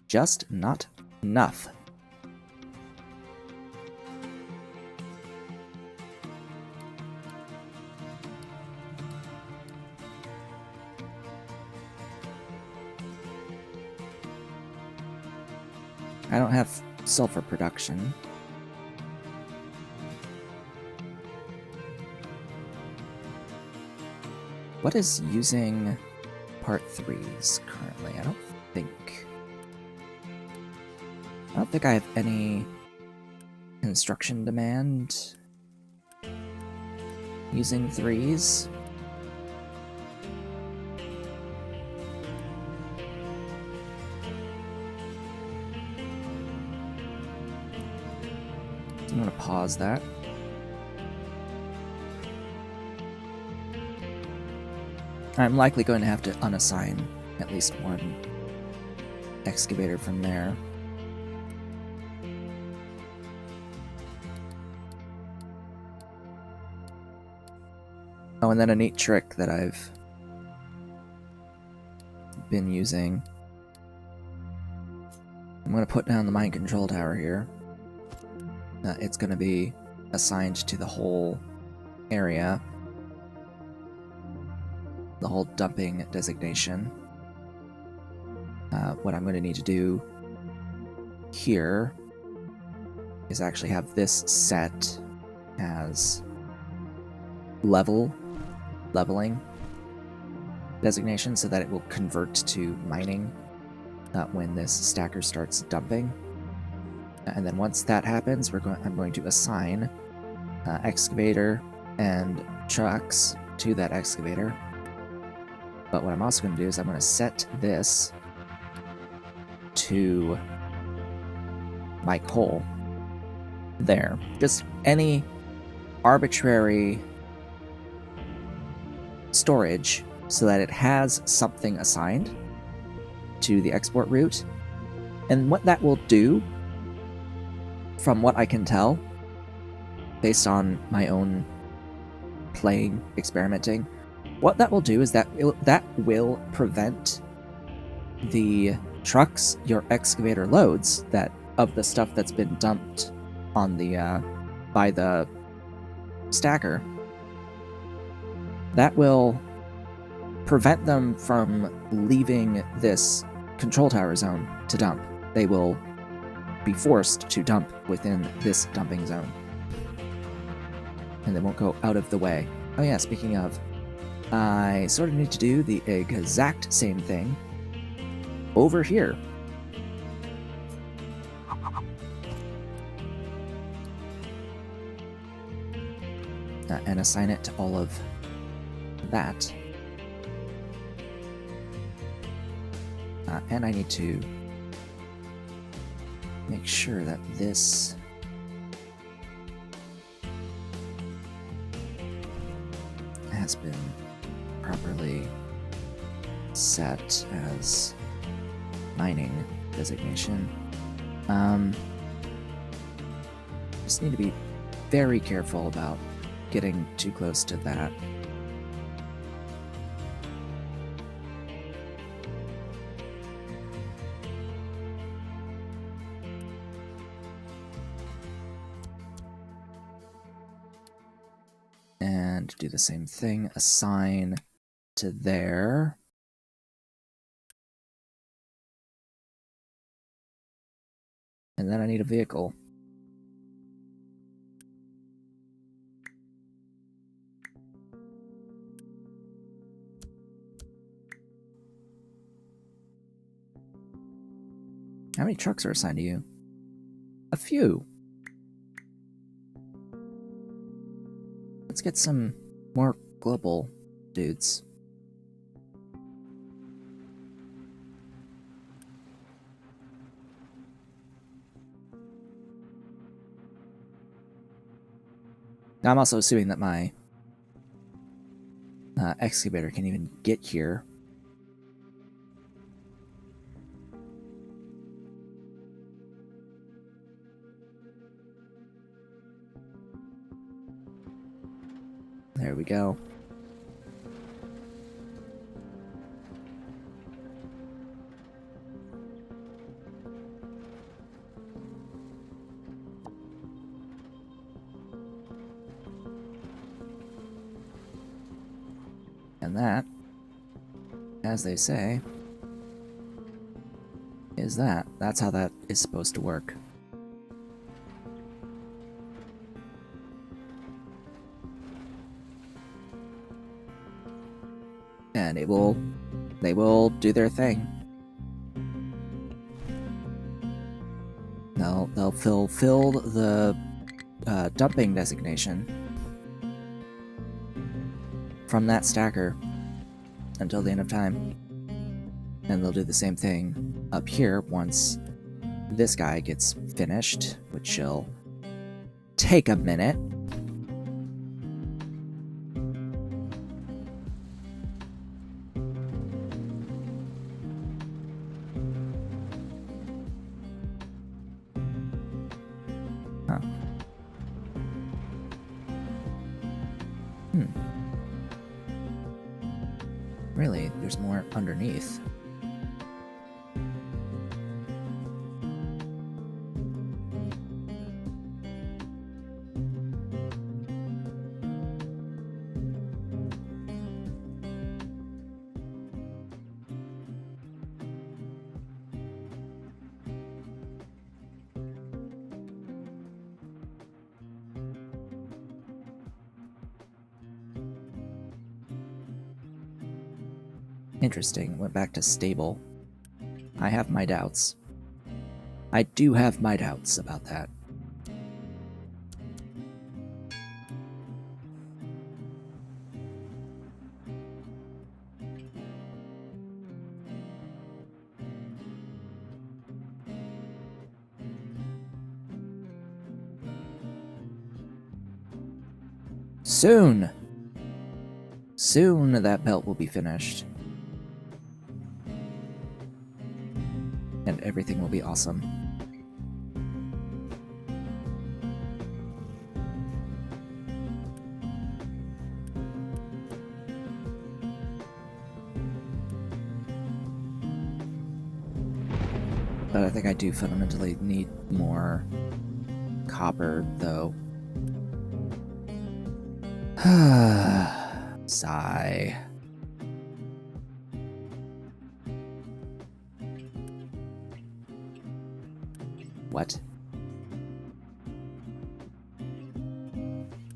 Just not enough. I don't have sulfur production. What is using part 3s currently? I don't think I have any construction demand using 3s. I'm going to pause that. I'm likely going to have to unassign at least one excavator from there. Oh, and then a neat trick that I've been using. I'm going to put down the mind control tower here. It's going to be assigned to the whole area, the whole dumping designation. What I'm going to need to do here is actually have this set as leveling designation so that it will convert to mining when this stacker starts dumping. And then once that happens, I'm going to assign excavator and trucks to that excavator. But what I'm also going to do is I'm going to set this to my coal there. Just any arbitrary storage so that it has something assigned to the export route. And what that will do, from what I can tell, based on my own playing, experimenting, what that will do is that that will prevent the trucks your excavator loads that of the stuff that's been dumped on the by the stacker. That will prevent them from leaving this control tower zone to dump. They will be forced to dump within this dumping zone. And they won't go out of the way. Oh yeah, speaking of, I sort of need to do the exact same thing over here. And assign it to all of that. And I need to make sure that this has been properly set as mining designation. Just need to be very careful about getting too close to that. And do the same thing, assign to there. And then I need a vehicle. How many trucks are assigned to you? A few. Let's get some more global dudes. Now, I'm also assuming that my excavator can even get here. There we go. And that, as they say, is that. That's how that is supposed to work. And they will do their thing. They'll fulfill the dumping designation from that stacker until the end of time. And they'll do the same thing up here once this guy gets finished, which shall take a minute. Huh. Really, there's more underneath. Interesting, went back to stable. I have my doubts. I do have my doubts about that. Soon that belt will be finished. And everything will be awesome. But I think I do fundamentally need more copper, though. Sigh. What?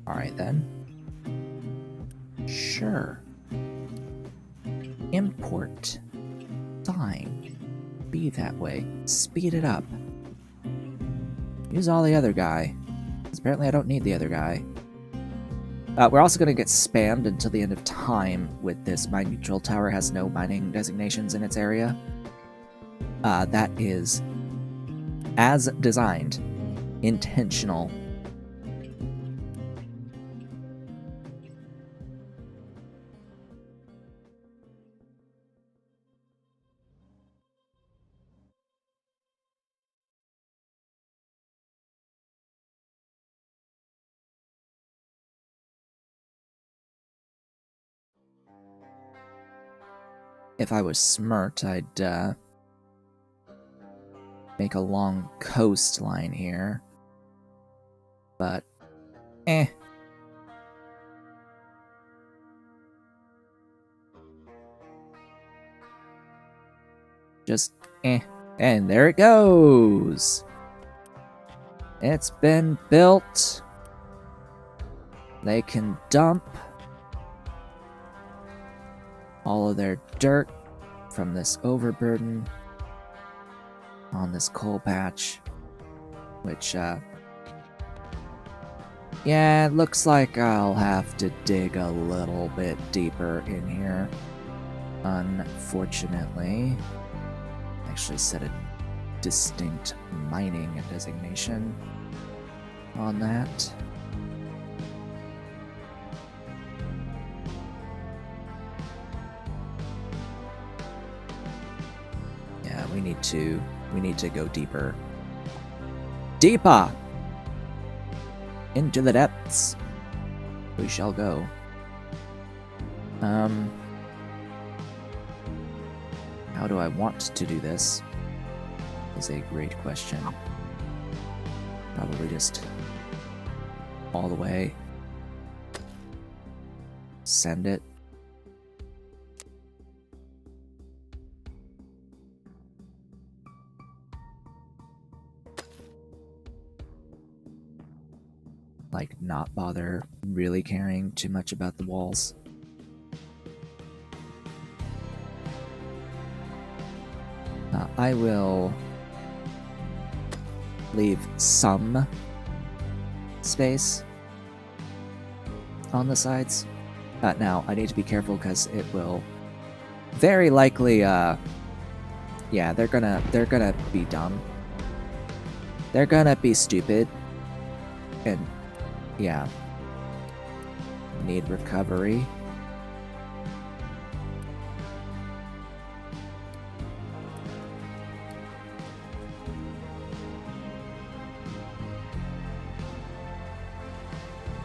Alright then. Sure. Import. Fine. Be that way. Speed it up. Use all the other guy. Because apparently I don't need the other guy. We're also going to get spammed until the end of time with this. My neutral tower has no mining designations in its area. That is, as designed, intentional. If I was smart, I'd make a long coastline here. But, eh. Just, eh. And there it goes! It's been built. They can dump all of their dirt from this overburden on this coal patch, which, yeah, it looks like I'll have to dig a little bit deeper in here, unfortunately. Actually set a distinct mining designation on that. Yeah, we need to go deeper. Deeper! Into the depths. We shall go. How do I want to do this? Is a great question. Probably just all the way. Send it. Like, not bother really caring too much about the walls. I will leave some space on the sides. Now, I need to be careful because it will very likely, yeah, they're gonna be dumb. They're gonna be stupid. And, yeah. Need recovery.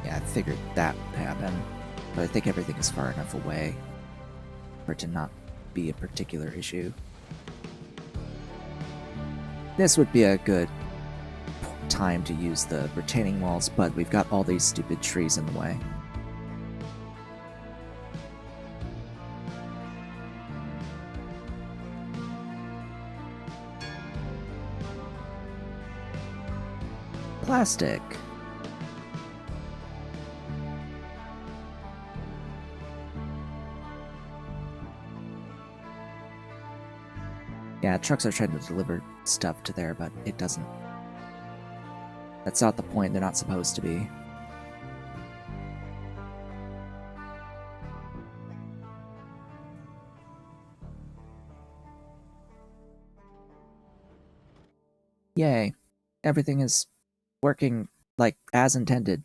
Yeah, I figured that would happen. But I think everything is far enough away for it to not be a particular issue. This would be a good time to use the retaining walls, but we've got all these stupid trees in the way. Plastic. Yeah, trucks are trying to deliver stuff to there, but it doesn't. That's not the point, they're not supposed to be. Yay. Everything is working, like, as intended.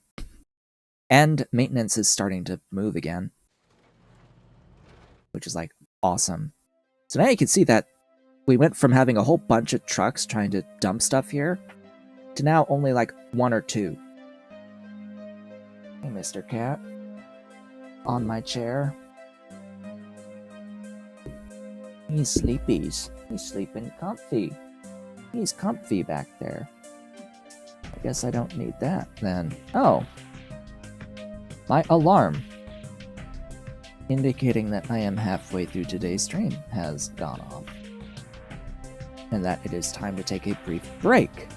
And maintenance is starting to move again. which is like awesome. So now you can see that we went from having a whole bunch of trucks trying to dump stuff here to now only like 1 or 2. Hey, Mr. Cat. On my chair. He's sleepies. He's sleeping comfy. He's comfy back there. I guess I don't need that then. Oh. My alarm, indicating that I am halfway through today's stream, has gone off. And that it is time to take a brief break.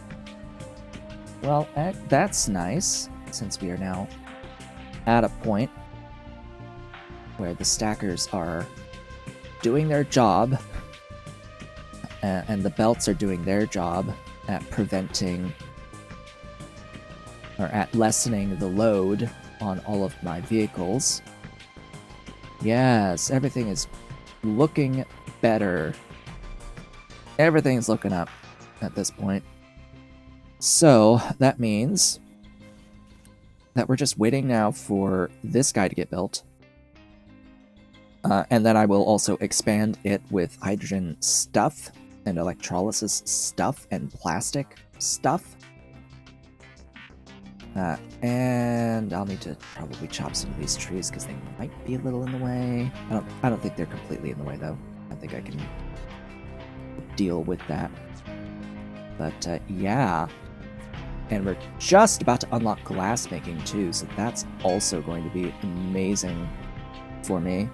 Well, that's nice, since we are now at a point where the stackers are doing their job, and the belts are doing their job at preventing, or at lessening the load on all of my vehicles. Yes, everything is looking better. Everything's looking up at this point. So that means that we're just waiting now for this guy to get built. And then I will also expand it with hydrogen stuff and electrolysis stuff and plastic stuff. And I'll need to probably chop some of these trees because they might be a little in the way. I don't think they're completely in the way though. I think I can deal with that. But yeah. And we're just about to unlock glass making too, so that's also going to be amazing for me.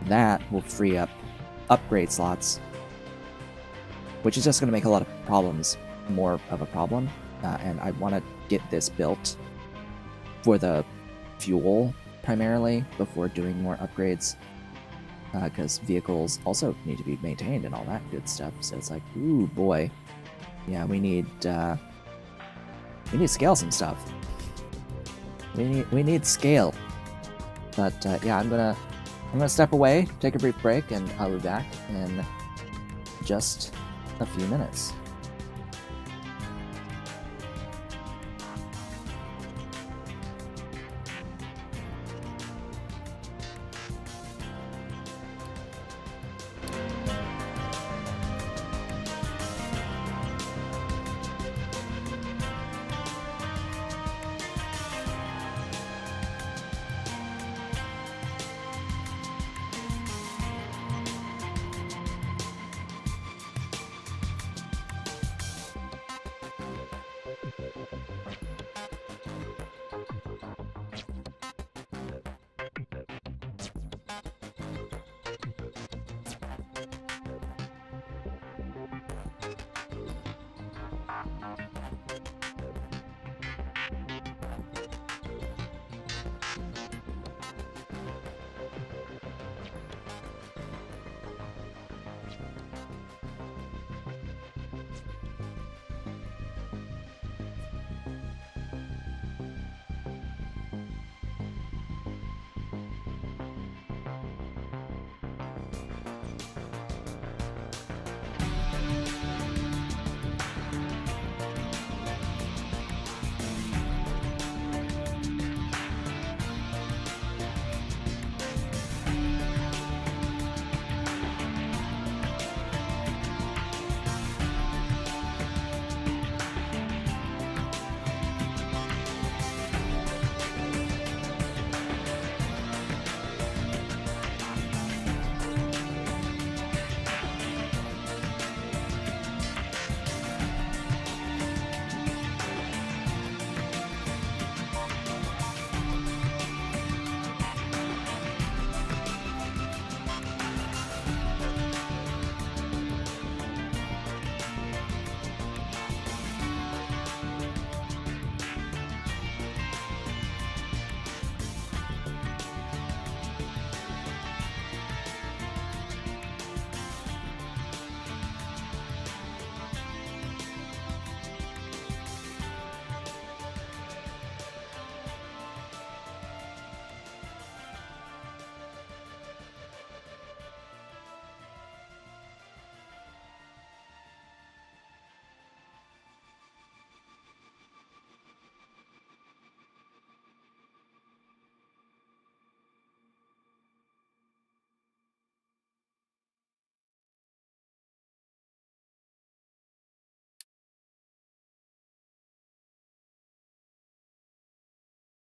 That will free up upgrade slots, which is just going to make a lot of problems more of a problem. And I want to get this built for the fuel primarily before doing more upgrades, because vehicles also need to be maintained and all that good stuff. So it's like, ooh boy, yeah, we need to scale some stuff. We need scale. But yeah, I'm gonna step away, take a brief break, and I'll be back in just a few minutes.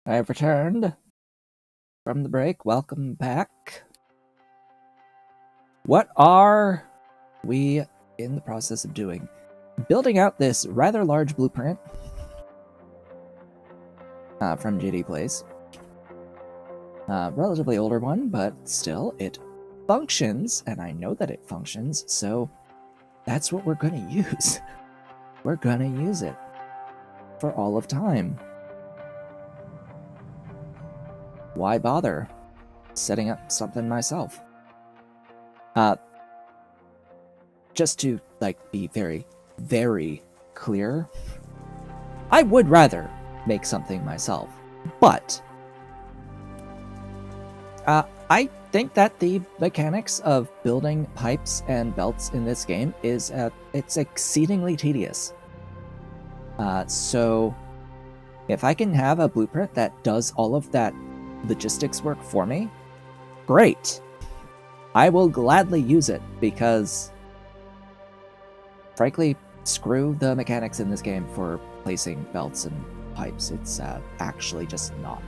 I have returned from the break. Welcome back. What are we in the process of doing? Building out this rather large blueprint from JD Plays. Relatively older one, but still, it functions, and I know that it functions, so that's what we're gonna use. We're gonna use it for all of time. Why bother setting up something myself? Just to, like, be very, very clear, I would rather make something myself, but I think that the mechanics of building pipes and belts in this game is it's exceedingly tedious. So if I can have a blueprint that does all of that logistics work for me, great. I will gladly use it because, frankly, screw the mechanics in this game for placing belts and pipes. It's actually just not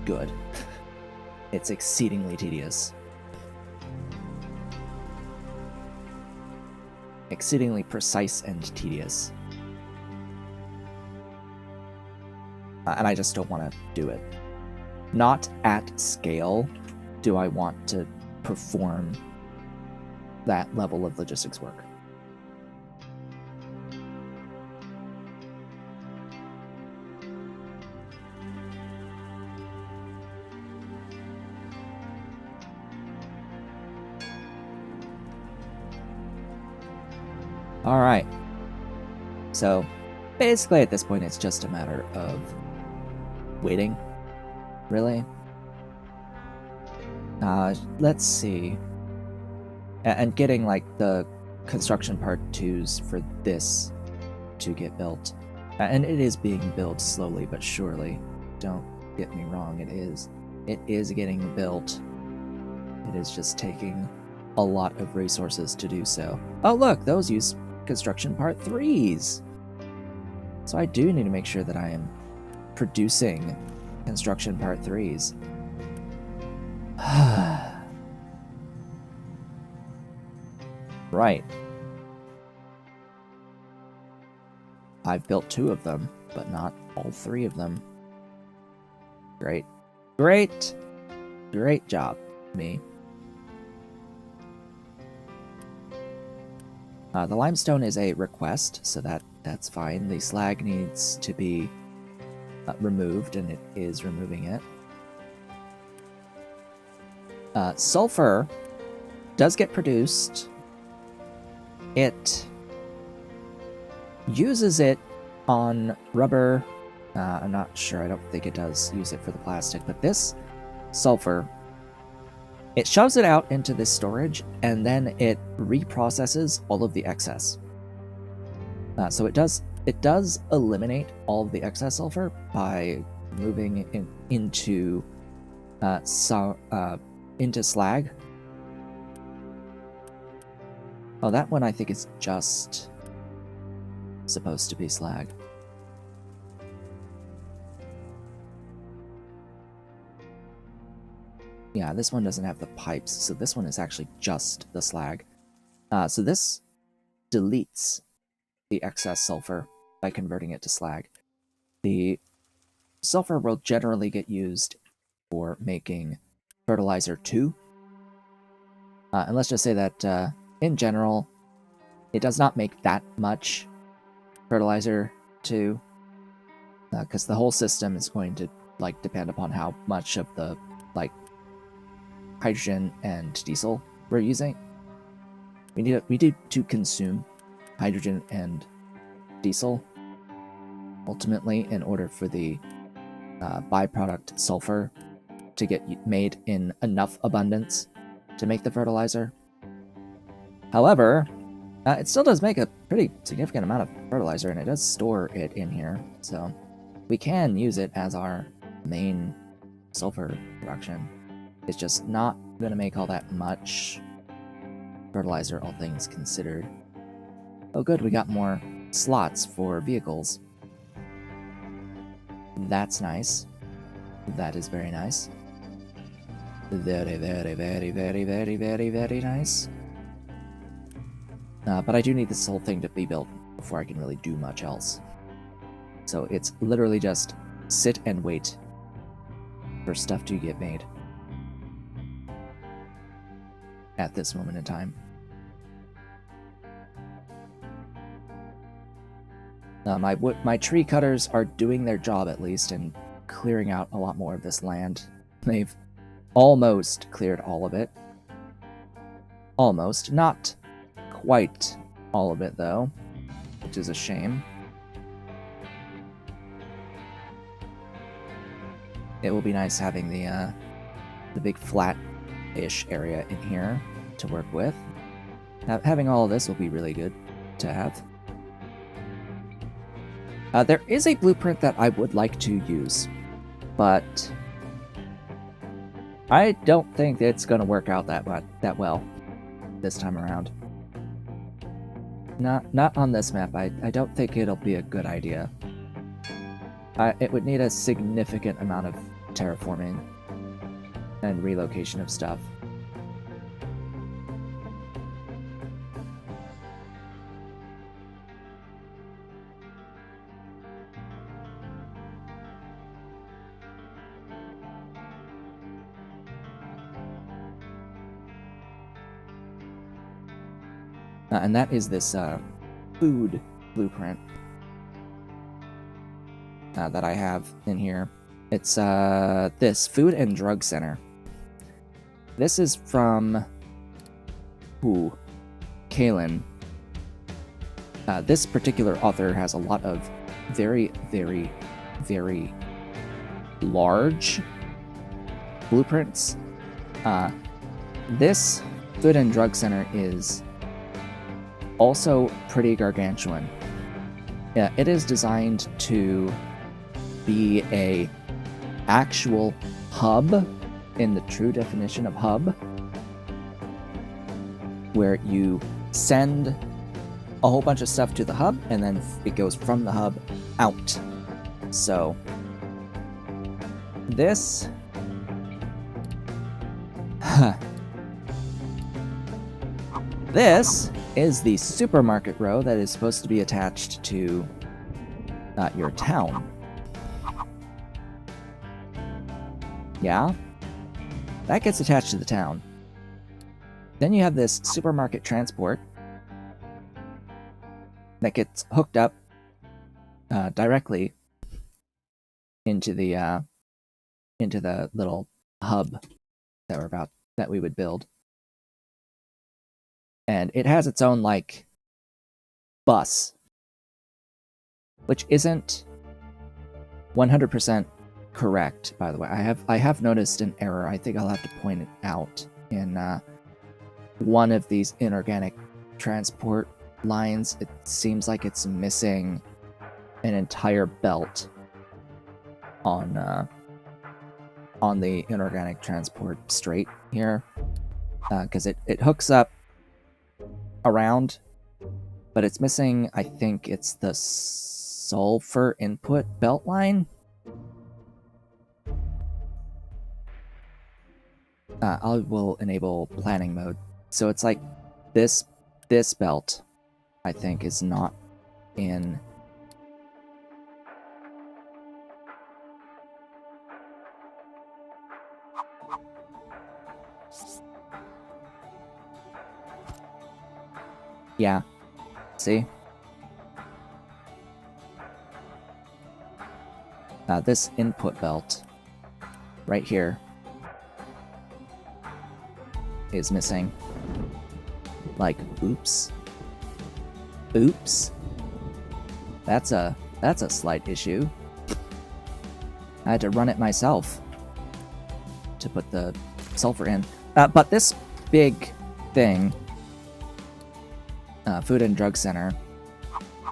good. It's exceedingly tedious. Exceedingly precise and tedious. And I just don't want to do it. Not at scale do I want to perform that level of logistics work. Alright. So, basically at this point it's just a matter of waiting, really. Let's see. And getting, like, the construction part 2s for this to get built. And it is being built slowly but surely. Don't get me wrong, it is. It is getting built. It is just taking a lot of resources to do so. Oh look, those use construction part 3s! So I do need to make sure that I am producing construction part 3s. Right. I've built 2 of them, but not all 3 of them. Great. Great! Great job, me. The limestone is a request, so that's fine. The slag needs to be removed, and it is removing it. Sulfur does get produced. It uses it on rubber. I'm not sure. I don't think it does use it for the plastic, but this sulfur, it shoves it out into this storage, and then it reprocesses all of the excess. So it does eliminate all of the excess sulfur by moving it into slag. Oh, that one I think is just supposed to be slag. Yeah, this one doesn't have the pipes, so this one is actually just the slag. So this deletes the excess sulfur by converting it to slag. The sulfur will generally get used for making fertilizer 2. And let's just say that, in general, it does not make that much fertilizer 2, because the whole system is going to, like, depend upon how much of the, like, hydrogen and diesel we're using. We need to consume hydrogen and diesel ultimately in order for the byproduct sulfur to get made in enough abundance to make the fertilizer. However, it still does make a pretty significant amount of fertilizer, and it does store it in here, so we can use it as our main sulfur production. It's just not going to make all that much fertilizer, all things considered. Oh good, we got more slots for vehicles. That's nice. That is very nice. Very, very, very, very, very, very, very nice. But I do need this whole thing to be built before I can really do much else. So it's literally just sit and wait for stuff to get made at this moment in time. My tree cutters are doing their job at least and clearing out a lot more of this land. They've almost cleared all of it. Almost. Not quite all of it, though, which is a shame. It will be nice having the big flat-ish area in here to work with. Having all of this will be really good to have. There is a blueprint that I would like to use, but I don't think it's going to work out that well this time around. Not on this map. I don't think it'll be a good idea. It would need a significant amount of terraforming and relocation of stuff. And that is this food blueprint that I have in here. It's this Food and Drug Center. This is from Kalen. This particular author has a lot of very, very, very large blueprints. This Food and Drug Center is also pretty gargantuan. Yeah, it is designed to be a actual hub in the true definition of hub, where you send a whole bunch of stuff to the hub and then it goes from the hub out. So this this is the supermarket row that is supposed to be attached to your town. Yeah? That gets attached to the town. Then you have this supermarket transport that gets hooked up directly into the little hub that we would build. And it has its own, like, bus, which isn't 100% correct, by the way. I have noticed an error. I think I'll have to point it out in one of these inorganic transport lines. It seems like it's missing an entire belt on the inorganic transport straight here, because it hooks up around, but it's missing, I think it's the sulfur input belt line. I will enable planning mode. So it's like this belt, I think, is not in. Yeah. See? This input belt right here is missing. Like, oops. Oops. That's a slight issue. I had to run it myself to put the sulfur in. But this big thing, Food and Drug Center,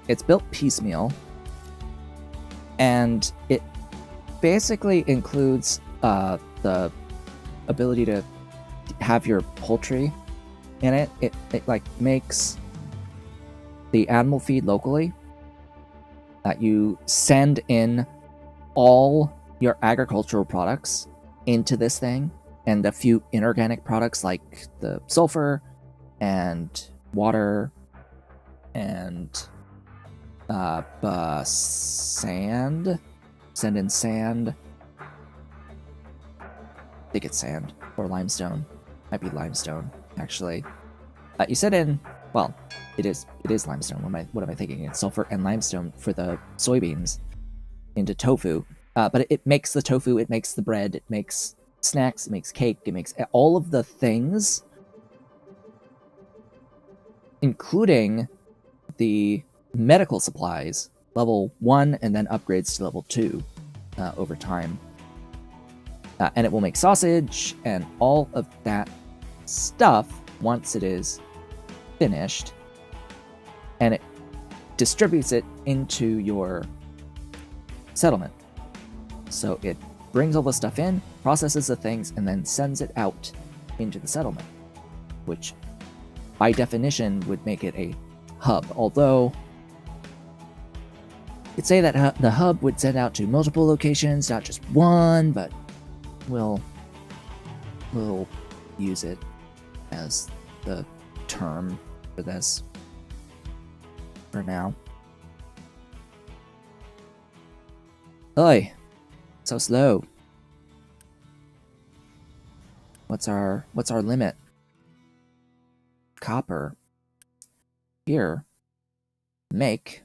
it's built piecemeal, and it basically includes the ability to have your poultry in it. It like makes the animal feed locally. You send in all your agricultural products into this thing, and a few inorganic products like the sulfur and water and sand. Send in sand. I think it's sand or limestone. Might be limestone, actually. You send in, well, it is limestone. What am I thinking? It's sulfur and limestone for the soybeans into tofu. But it makes the tofu, it makes the bread, it makes snacks, it makes cake, it makes all of the things, including the medical supplies, level 1, and then upgrades to level 2 over time. And it will make sausage and all of that stuff once it is finished. And it distributes it into your settlement. So it brings all the stuff in, processes the things, and then sends it out into the settlement, which by definition would make it a hub. Although you'd say that the hub would send out to multiple locations, not just one, but we'll use it as the term for this for now. Oi, so slow. What's our limit? Copper. Here, make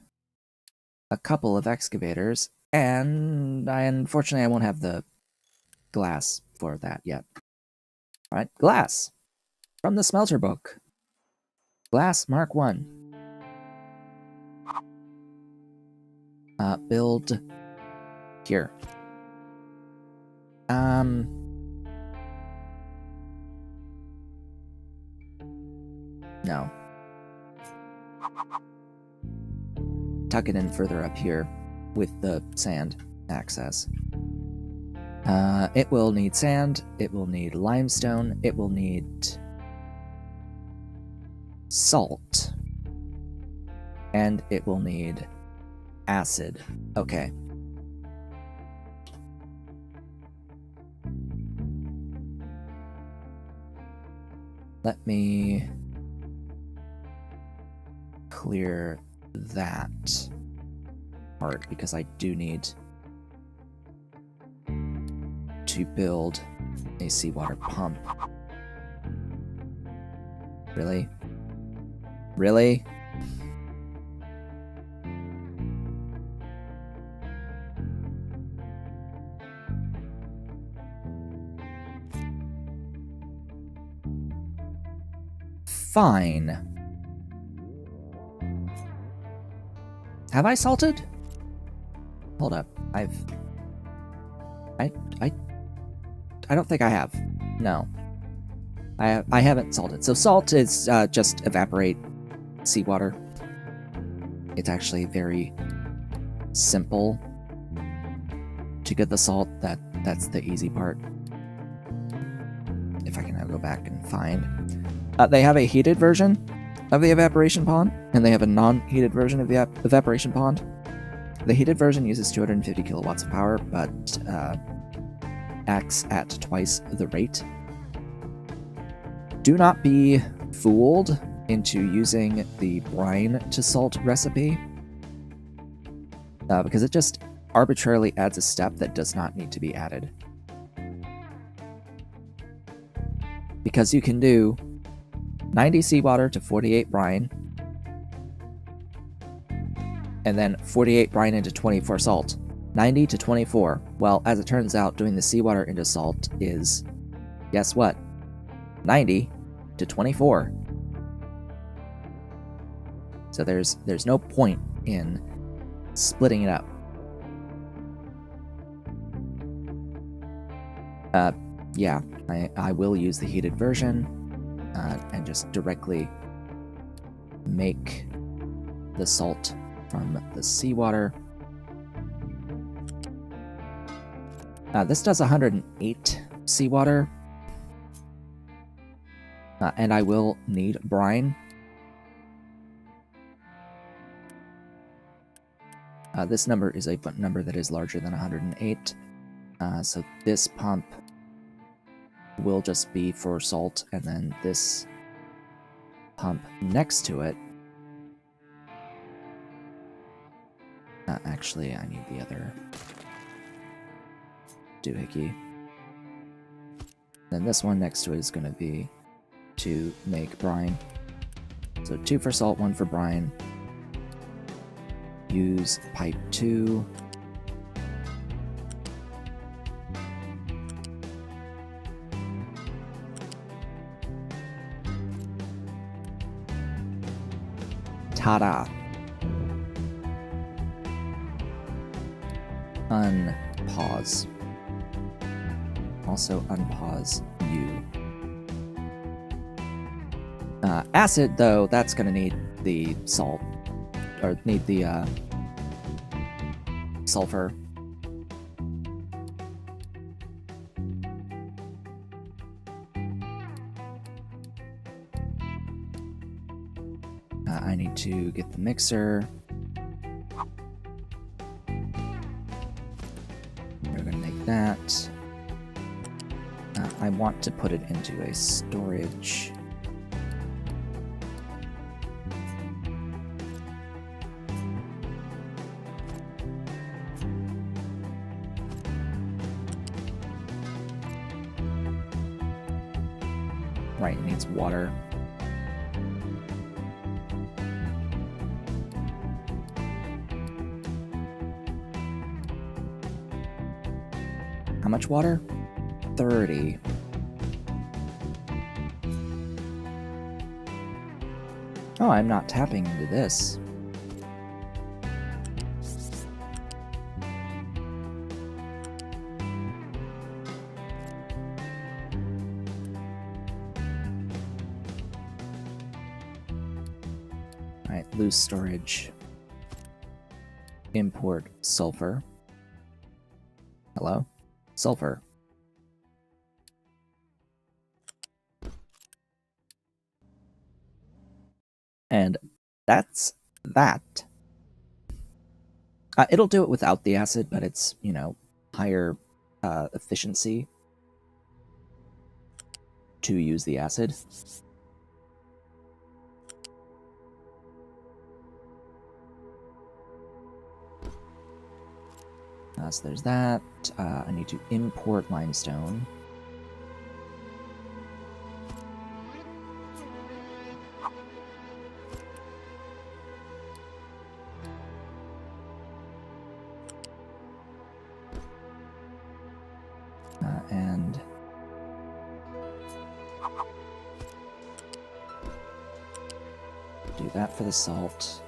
a couple of excavators, and unfortunately I won't have the glass for that yet. All right, glass from the smelter book. Glass Mark 1. Build here. No. Tuck it in further up here with the sand access. It will need sand, it will need limestone, it will need salt, and it will need acid. Okay. Let me clear that part because I do need to build a seawater pump. Really? Really? Fine. Have I salted? Hold up. I don't think I have. No. I haven't salted. So salt is just evaporate seawater. It's actually very simple to get the salt. That's the easy part. If I can now go back and find. They have a heated version of the evaporation pond, and they have a non-heated version of the evaporation pond. The heated version uses 250 kilowatts of power, but acts at twice the rate. Do not be fooled into using the brine to salt recipe, because it just arbitrarily adds a step that does not need to be added. Because you can do 90 seawater to 48 brine, and then 48 brine into 24 salt. 90 to 24. Well, as it turns out, doing the seawater into salt is, guess what? 90 to 24. So there's no point in splitting it up. Yeah, I will use the heated version. And just directly make the salt from the seawater. This does 108 seawater, and I will need brine. This number is a number that is larger than 108, So this pump will just be for salt, and then this pump next to it. Actually, I need the other doohickey. Then this one next to it is going to be to make brine. So 2 for salt, 1 for brine. Use pipe 2. Ta-da! Unpause. Also unpause you. Acid, though, that's gonna need the salt. Or need the sulfur. I need to get the mixer. We're gonna make that. I want to put it into a storage. Right, it needs water. How much water? 30. Oh, I'm not tapping into this. Alright, loose storage. Import sulfur. Hello? Sulfur. And that's that. It'll do it without the acid, but it's, you know, higher efficiency to use the acid. So there's that. I need to import limestone. And do that for the salt.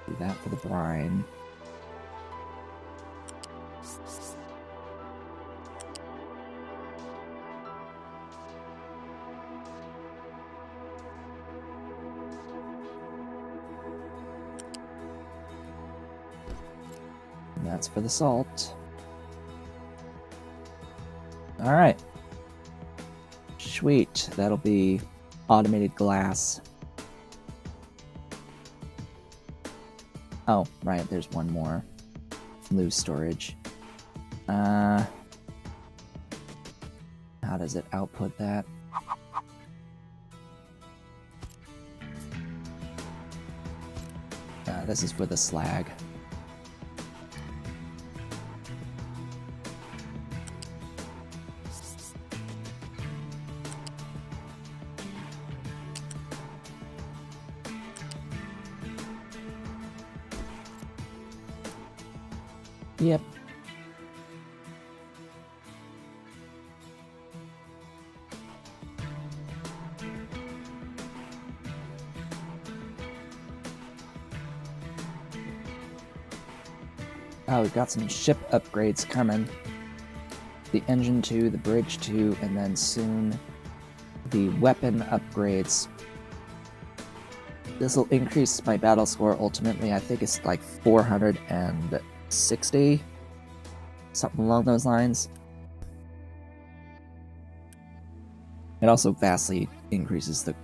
Do that for the brine. And that's for the salt. Alright. Sweet. That'll be automated glass. Oh, right, there's one more. Loose storage. How does it output that? This is for the slag. Yep. Oh, we've got some ship upgrades coming. The engine 2, the bridge 2, and then soon the weapon upgrades. This will increase my battle score ultimately. I think it's like 460, something along those lines. It also vastly increases the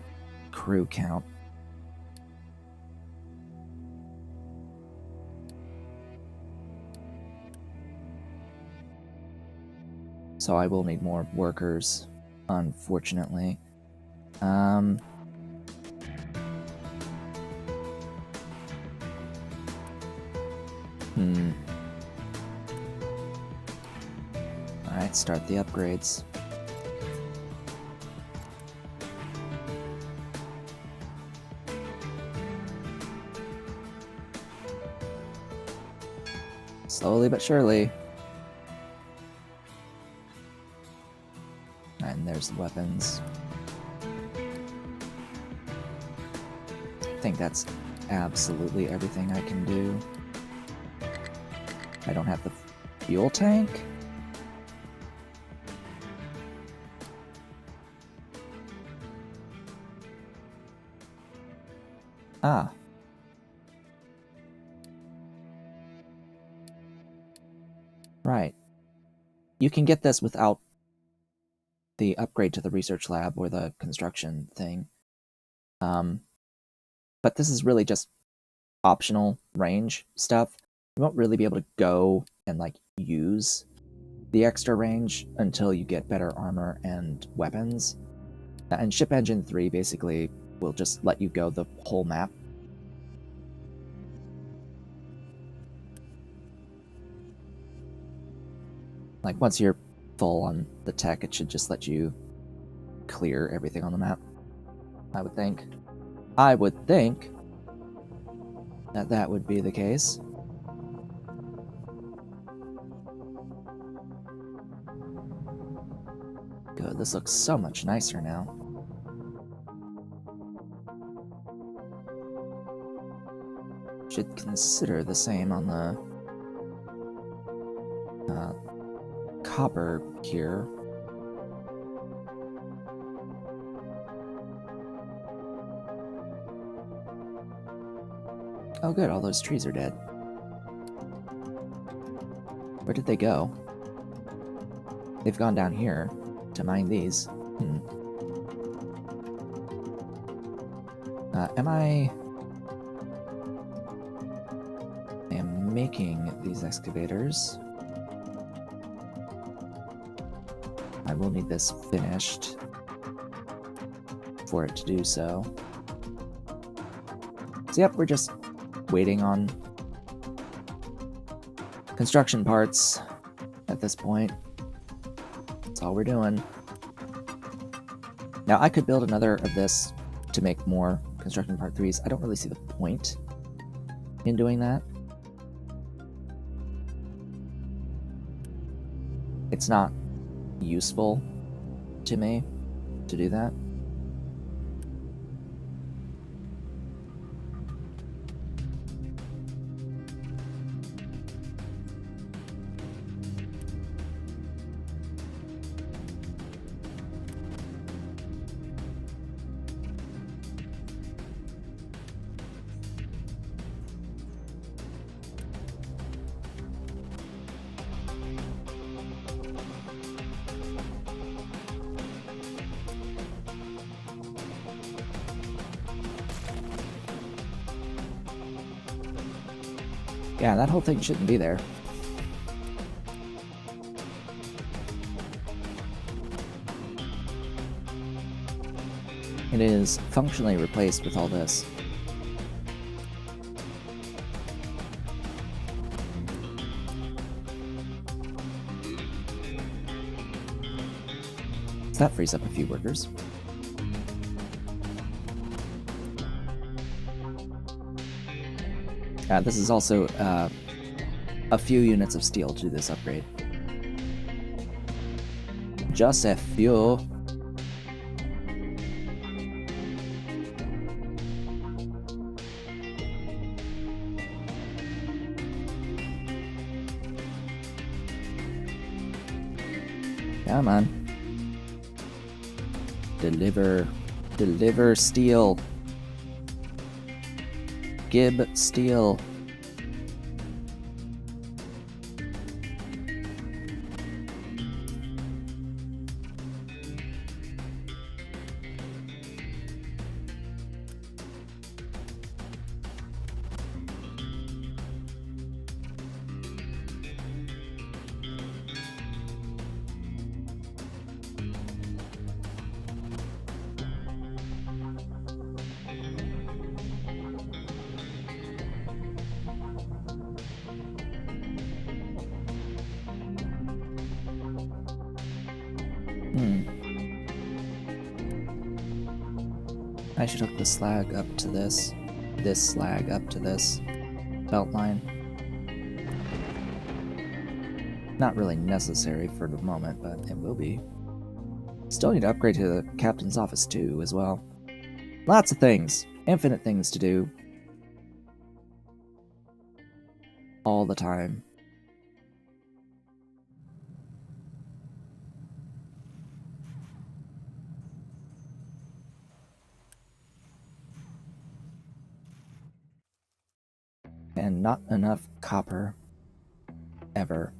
crew count. So I will need more workers, unfortunately. Alright, start the upgrades. Slowly but surely. And there's the weapons. I think that's absolutely everything I can do. I don't have the fuel tank. Ah. Right. You can get this without the upgrade to the research lab or the construction thing. But this is really just optional range stuff. You won't really be able to go and like use the extra range until you get better armor and weapons. And Ship Engine 3 basically will just let you go the whole map. Like once you're full on the tech, it should just let you clear everything on the map. I would think. I would think that that would be the case. Good, this looks so much nicer now. Should consider the same on the copper here. Oh good, all those trees are dead. Where did they go? They've gone down here to mine these. Am I am making these excavators. I will need this finished for it to do so. So yep, we're just waiting on construction parts at this point. That's all we're doing. Now I could build another of this to make more construction part 3s. I don't really see the point in doing that. It's not useful to me to do that. Yeah, that whole thing shouldn't be there. It is functionally replaced with all this. So that frees up a few workers. This is also a few units of steel to do this upgrade. Just a few. Come on. Deliver. Deliver steel. Gib steel. I should hook the slag up to this slag up to this belt line. Not really necessary for the moment, but it will be. Still need to upgrade to the captain's office too, as well. Lots of things. Infinite things to do. All the time. And not enough copper. Ever.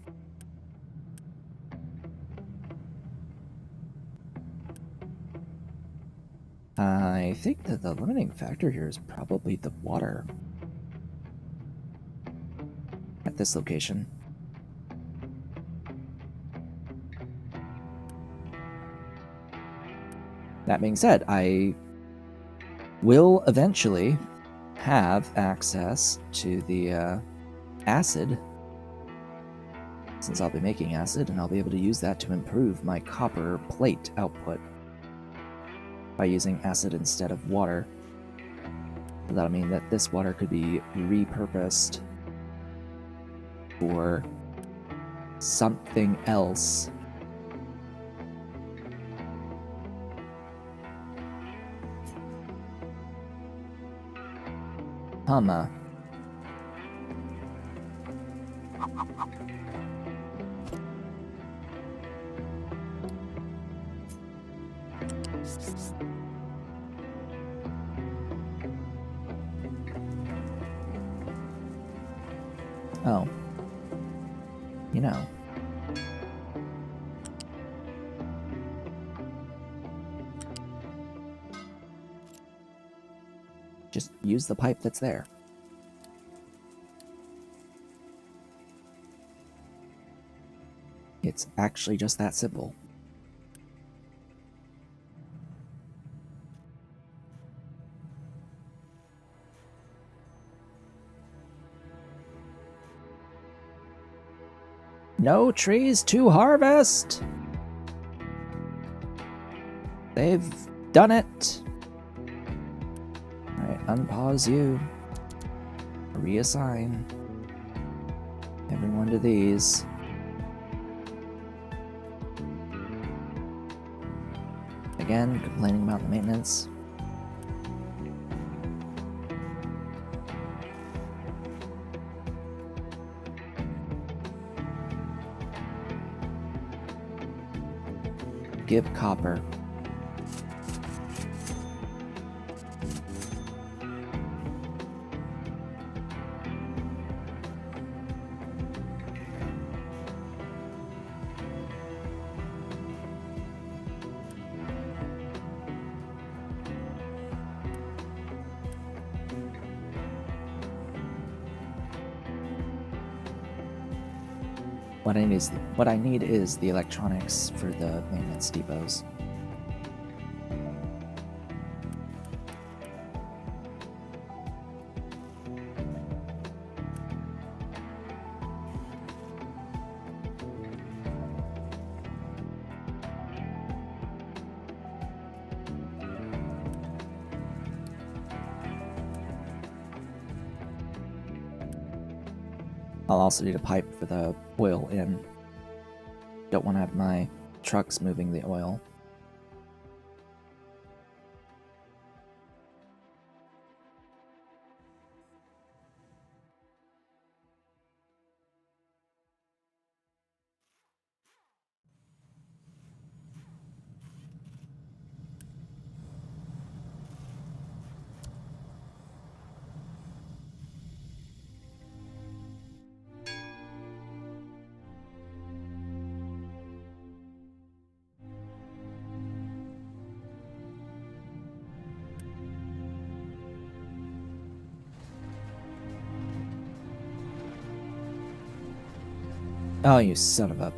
I think that the limiting factor here is probably the water. At this location. That being said, I will eventually have access to the acid, since I'll be making acid, and I'll be able to use that to improve my copper plate output by using acid instead of water. So that'll mean that this water could be repurposed for something else. Humma. Oh. You know. Just use the pipe that's there. It's actually just that simple. No trees to harvest! They've done it! Alright, unpause you. Reassign everyone to these. Again, complaining about the maintenance. Give copper. What I need is the electronics for the maintenance depots. I'll also need a pipe for the oil in. Don't want to have my trucks moving the oil. Oh, you son of a...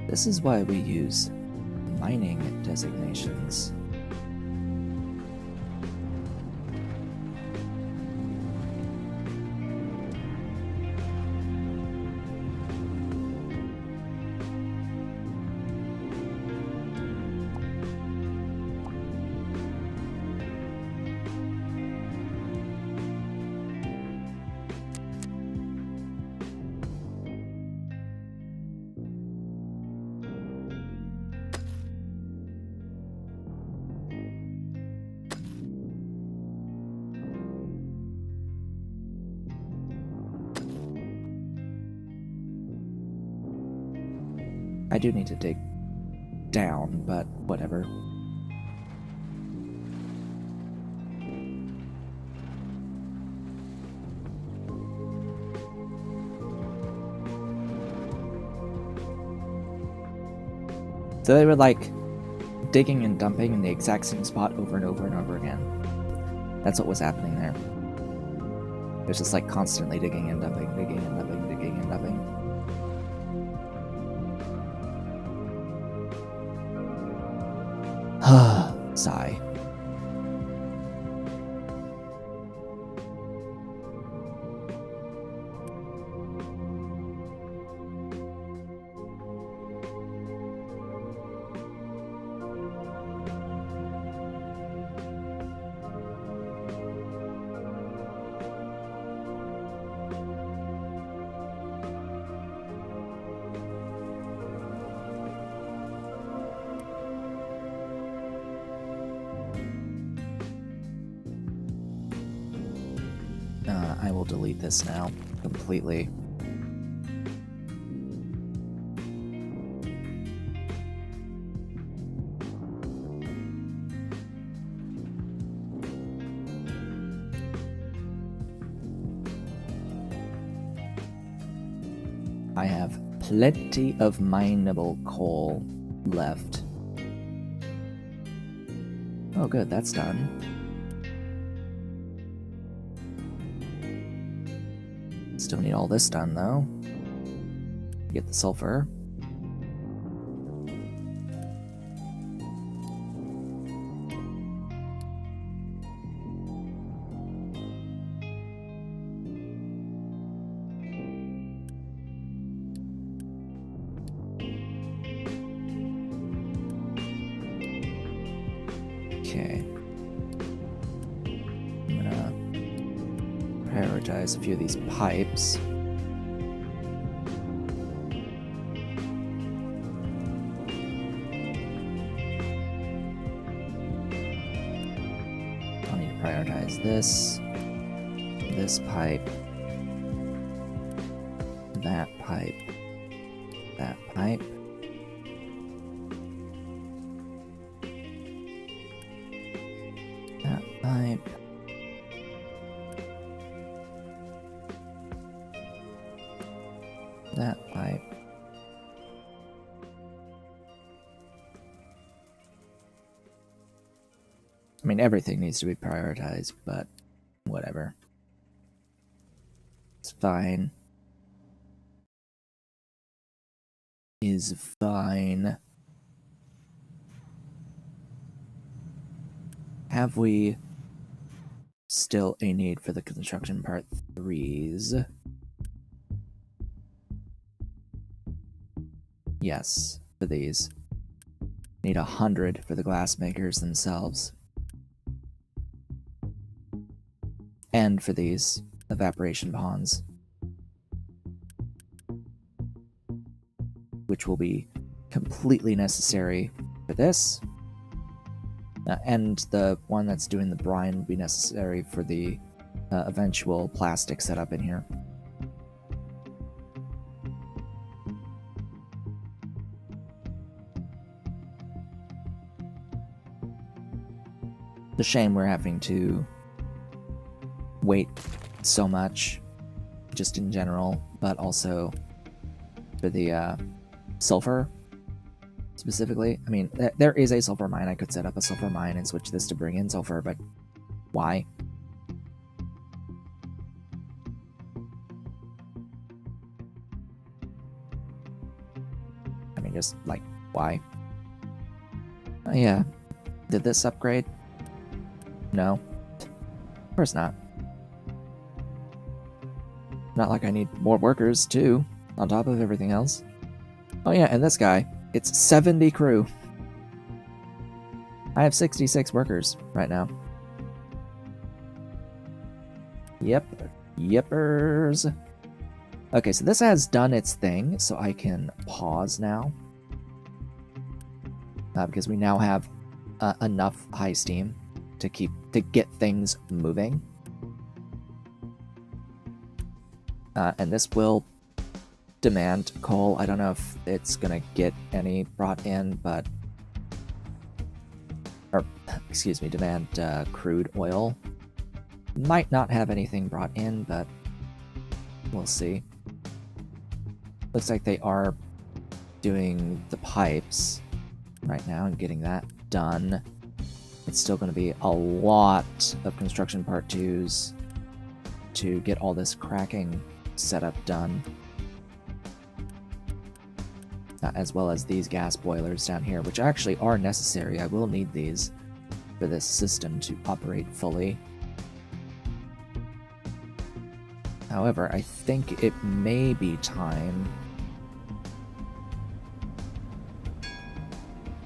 This is why we use mining designations. I do need to dig down, but whatever. So they were like digging and dumping in the exact same spot over and over and over again. That's what was happening there. It was just like constantly digging and dumping, digging and dumping, digging and dumping. Sigh. I will delete this now completely. I have plenty of mineable coal left. Oh good, that's done. Still need all this done, though. Get the sulfur. Okay. Prioritize a few of these pipes. I'll need to prioritize this pipe, that pipe, that pipe. That pipe. That pipe. I mean, everything needs to be prioritized, but whatever. It's fine. Is fine. Have we still a need for the construction part 3s? Yes, for these. Need 100 for the glass makers themselves. And for these evaporation ponds. Which will be completely necessary for this. And the one that's doing the brine will be necessary for the eventual plastic setup in here. It's a shame we're having to wait so much, just in general, but also for the sulfur specifically. I mean, there is a sulfur mine. I could set up a sulfur mine and switch this to bring in sulfur, but why? I mean, just like, why? Oh yeah, did this upgrade? No. Of course not. Not like I need more workers, too, on top of everything else. Oh yeah, and this guy, it's 70 crew. I have 66 workers right now. Yep. Yippers. Okay, so this has done its thing, so I can pause now. Because we now have enough high steam to get things moving. And this will demand coal. I don't know if it's gonna get any brought in, but... Or, excuse me, demand crude oil. Might not have anything brought in, but we'll see. Looks like they are doing the pipes right now and getting that done. It's still going to be a lot of construction part 2s to get all this cracking setup done. As well as these gas boilers down here, which actually are necessary. I will need these for this system to operate fully. However, I think it may be time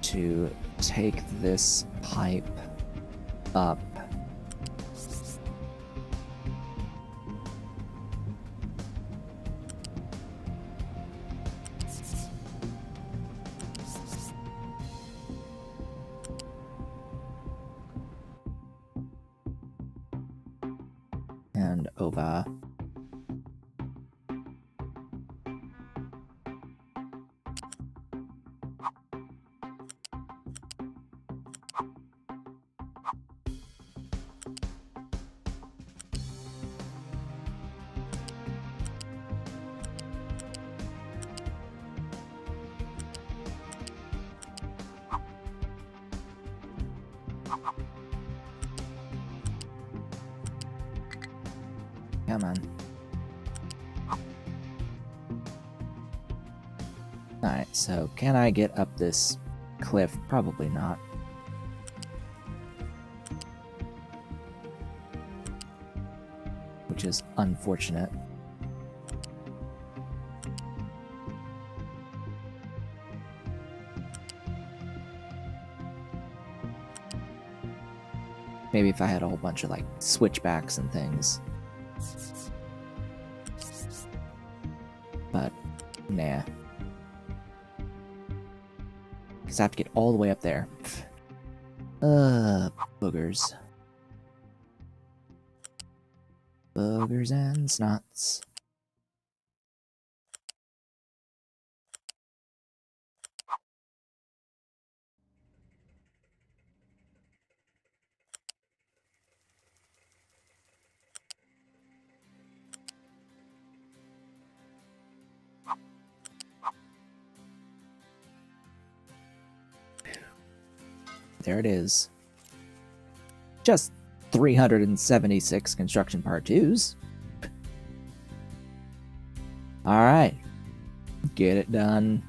to take this pipe up. And over. Come on. Alright, so can I get up this cliff? Probably not. Which is unfortunate. Maybe if I had a whole bunch of like switchbacks and things. But, nah. Because I have to get all the way up there. Boogers. Boogers and snots. There it is. Just 376 construction part 2s. Alright. Get it done.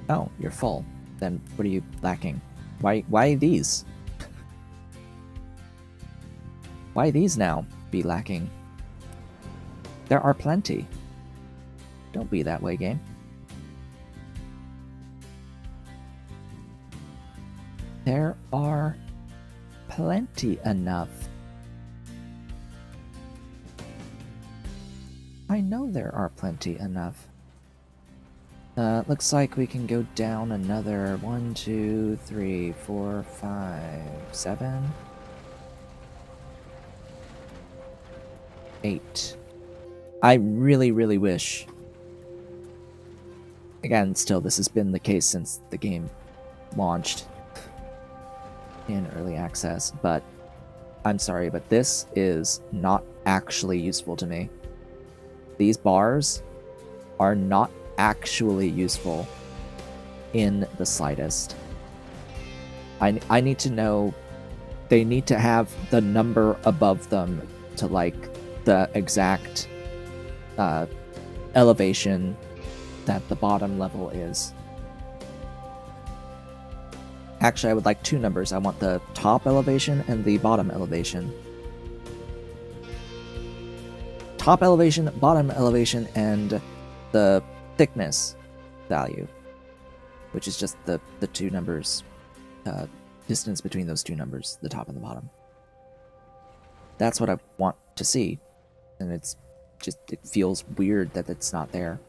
Oh, you're full. Then what are you lacking? Why these? Why these now be lacking? There are plenty. Don't be that way, game. There are plenty enough. I know there are plenty enough. Looks like we can go down another 1, 2, 3, 4, 5, 7, 8. I really, really wish... Again, still, this has been the case since the game launched in early access, but I'm sorry, but this is not actually useful to me. These bars are not actually useful in the slightest. I need to know... They need to have the number above them to, like, the exact... elevation that the bottom level is. Actually, I would like 2 numbers. I want the top elevation and the bottom elevation. Top elevation, bottom elevation, and the thickness value, which is just the 2 numbers, distance between those 2 numbers, the top and the bottom. That's what I want to see, and it's just, it feels weird that it's not there.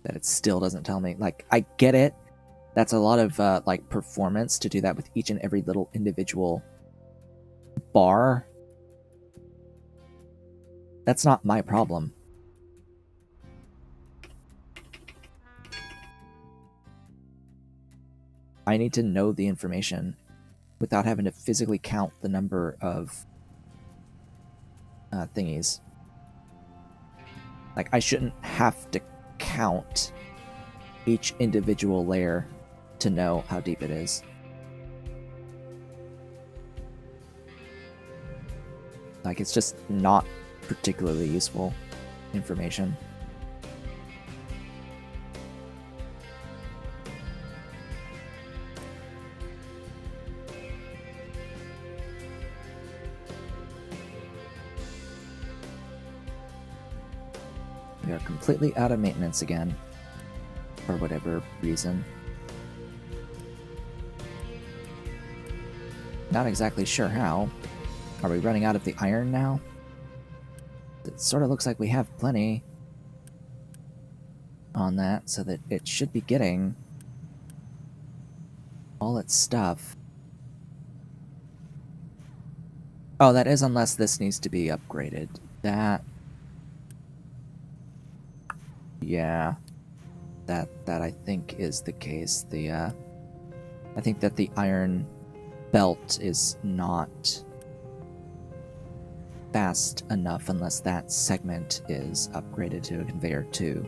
that it still doesn't tell me. Like, I get it. That's a lot of like performance to do that with each and every little individual bar. That's not my problem. I need to know the information without having to physically count the number of thingies. Like, I shouldn't have to count each individual layer to know how deep it is. Like, it's just not particularly useful information. We are completely out of maintenance again, for whatever reason. Not exactly sure how. Are we running out of the iron now? It sort of looks like we have plenty on that, so that it should be getting all its stuff. Oh, that is unless this needs to be upgraded. That... yeah. That I think is the case. I think that the iron belt is not fast enough unless that segment is upgraded to a conveyor 2.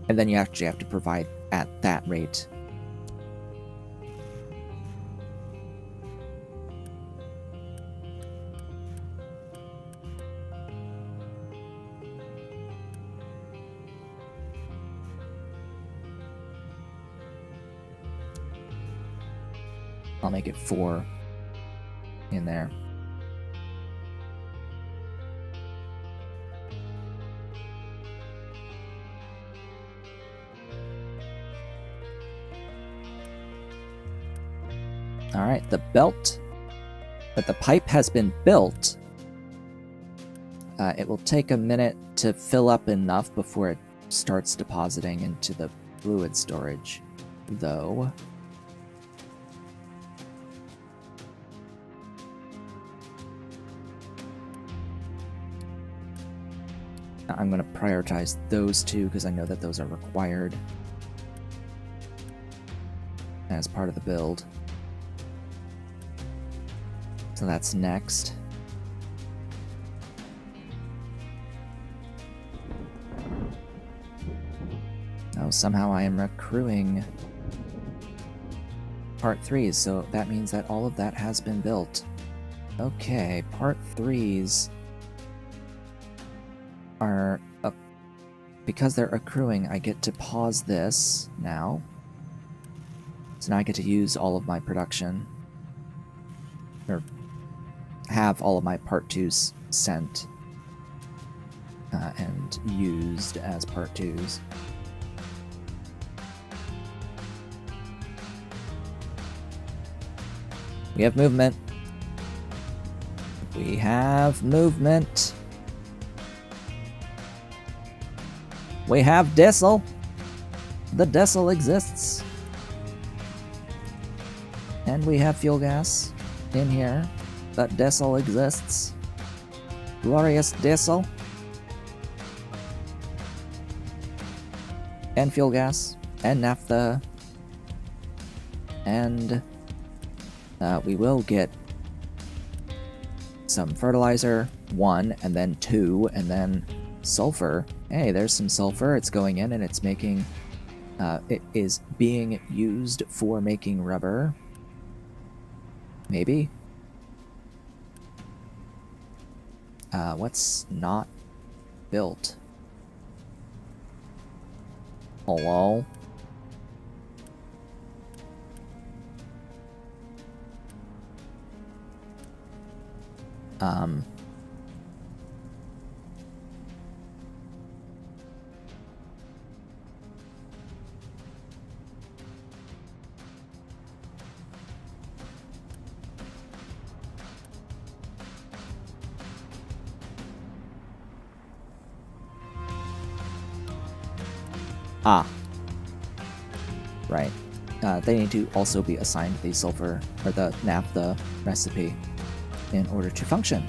And then you actually have to provide at that rate. I'll make it 4 in there. Alright, the belt, but the pipe has been built. It will take a minute to fill up enough before it starts depositing into the fluid storage, though. I'm going to prioritize those two because I know that those are required as part of the build. So that's next. Oh, somehow I am accruing part 3s, so that means that all of that has been built. Okay, part 3s are up. Because they're accruing, I get to pause this now. So now I get to use all of my production. Or have all of my part 2s sent and used as part 2s. We have movement. We have movement. We have diesel. The diesel exists. And we have fuel gas in here. But diesel exists. Glorious diesel. And fuel gas. And naphtha. And we will get some fertilizer, 1, and then 2, and then sulfur. Hey, there's some sulfur. It's going in and it's making... it is being used for making rubber. Maybe? What's not built? Hello? Ah. Right. They need to also be assigned the sulfur, or the naphtha recipe in order to function.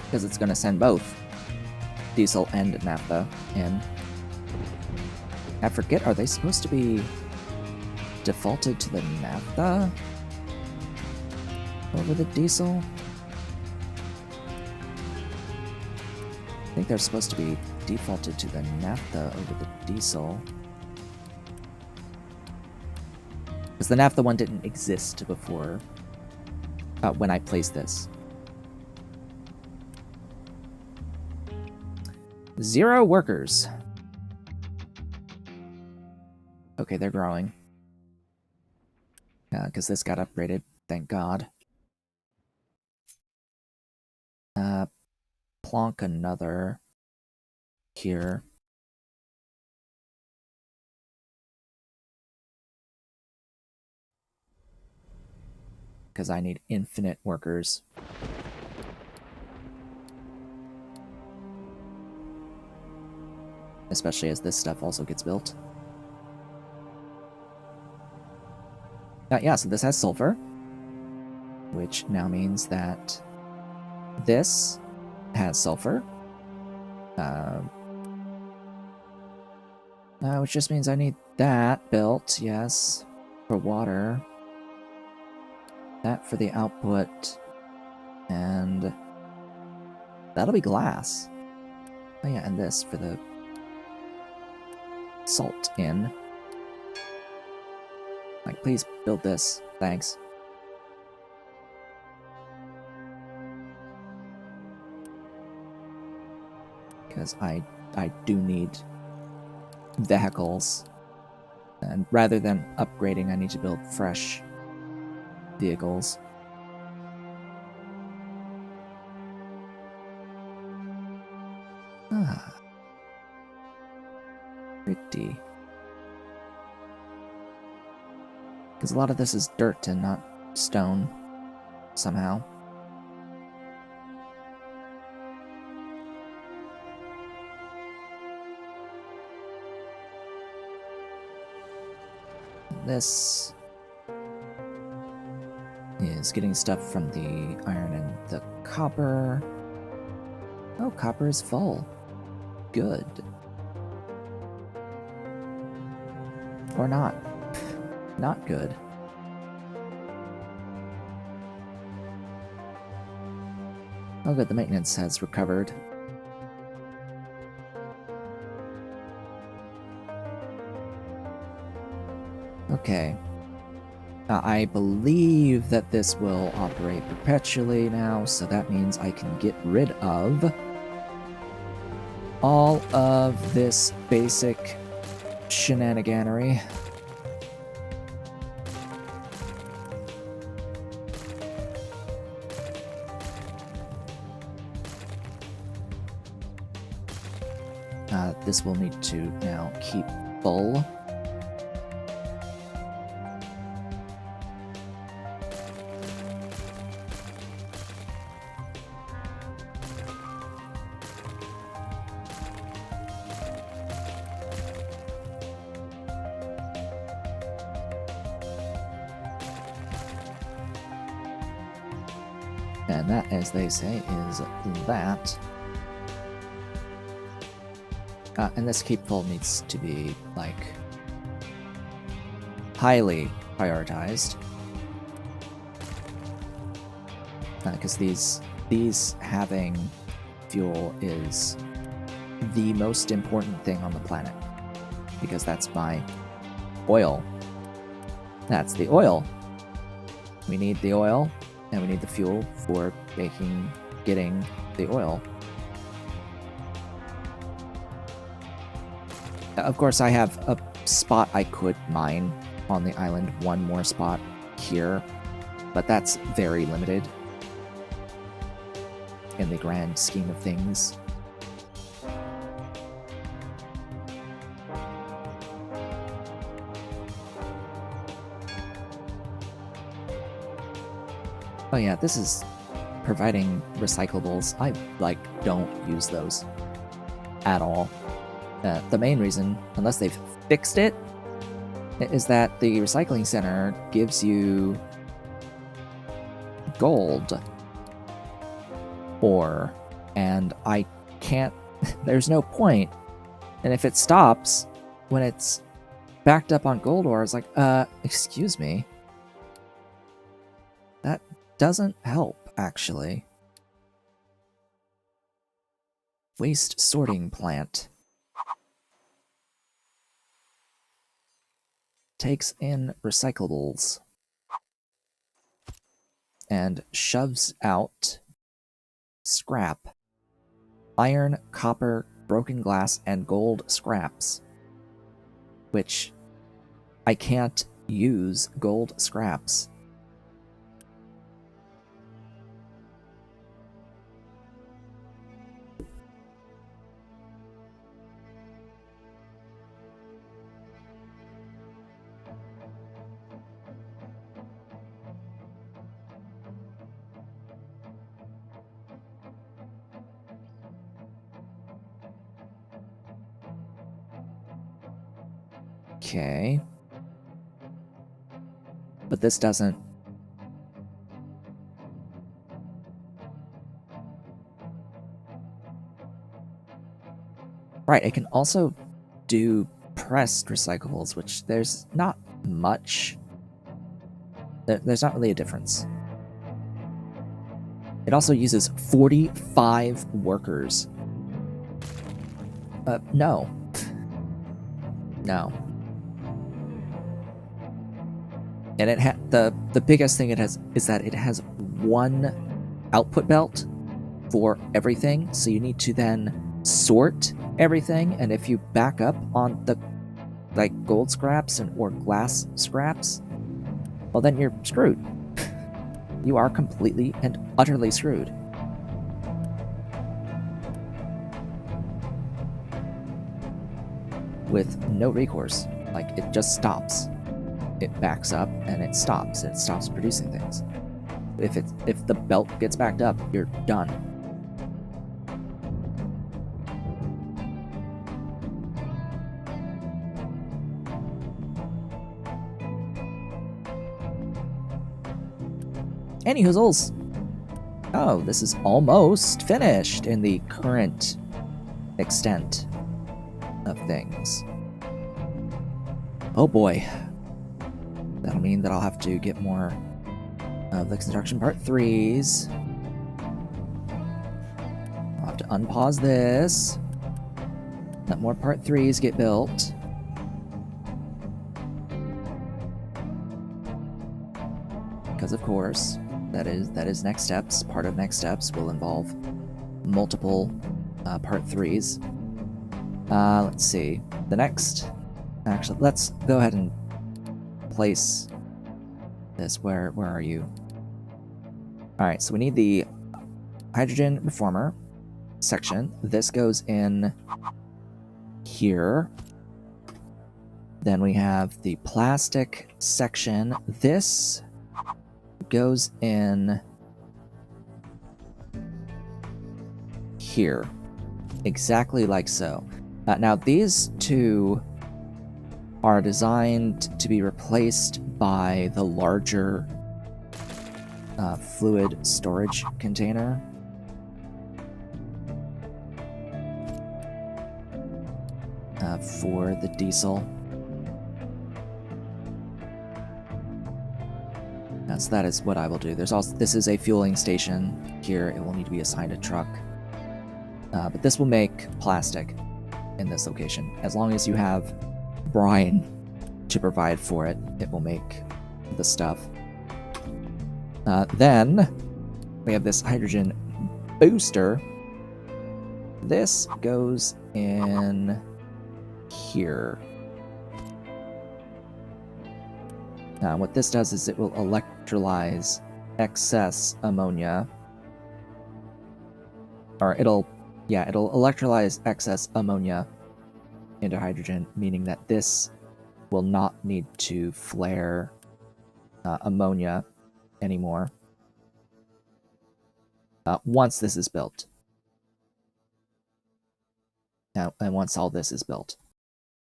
Because it's going to send both diesel and naphtha in. I forget, are they supposed to be defaulted to the naphtha over the diesel? I think they're supposed to be defaulted to the naphtha over the diesel. Because the naphtha one didn't exist before when I placed this. 0 workers. Okay, they're growing. Because this got upgraded, thank God. Plonk another here. Because I need infinite workers. Especially as this stuff also gets built. Yeah, so this has sulfur. Which now means that this has sulfur. Which just means I need that built, yes, for water. That for the output. And that'll be glass. Oh yeah, and this for the salt in. Like, please build this. Thanks. Because I do need vehicles. And rather than upgrading, I need to build fresh vehicles. Ah. Pretty. Because a lot of this is dirt and not stone, somehow. This is getting stuff from the iron and the copper. Oh, copper is full. Good. Or not. Not good. Oh good, the maintenance has recovered. Okay. I believe that this will operate perpetually now, so that means I can get rid of all of this basic shenaniganery. This will need to now keep full. And that, as they say, is that. And this keep full needs to be, like, highly prioritized. Because these having fuel is the most important thing on the planet. Because that's my oil. That's the oil. We need the oil, and we need the fuel for getting the oil. Of course, I have a spot I could mine on the island, one more spot here, but that's very limited in the grand scheme of things. Oh yeah, this is providing recyclables. I, don't use those at all. The main reason, unless they've fixed it, is that the recycling center gives you gold ore, and I can't, there's no point. And if it stops when it's backed up on gold ore, it's like, excuse me. That doesn't help, actually. Waste sorting plant. Takes in recyclables and shoves out scrap. Iron, copper, broken glass, and gold scraps. Which I can't use gold scraps. Okay. But this doesn't... Right, it can also do pressed recyclables, which there's not much. There's not really a difference. It also uses 45 workers. No. No. And the biggest thing it has is that it has one output belt for everything, so you need to then sort everything, and if you back up on the gold scraps or glass scraps, well then you're screwed. You are completely and utterly screwed. With no recourse. Like, it just stops. It backs up and it stops. It stops producing things. If the belt gets backed up, you're done. Any hoozles. Oh, this is almost finished in the current extent of things. Oh boy. That'll mean that I'll have to get more of the construction part 3s. I'll have to unpause this. Let more part 3s get built. Because of course, that is next steps. Part of next steps will involve multiple part 3s. Let's see. The next... Actually, let's go ahead and place this. Where are you? Alright, so we need the hydrogen reformer section. This goes in here. Then we have the plastic section. This goes in here. Exactly like so. Now, these two are designed to be replaced by the larger fluid storage container. For the diesel. So that is what I will do. There's also, this is a fueling station here. It will need to be assigned a truck. But this will make plastic in this location. As long as you have brine to provide for it, it will make the stuff. Then we have this hydrogen booster. This goes in here. Now what this does is it will electrolyze excess ammonia. Or it'll electrolyze excess ammonia into hydrogen, meaning that this will not need to flare ammonia anymore once this is built. Now, and once all this is built.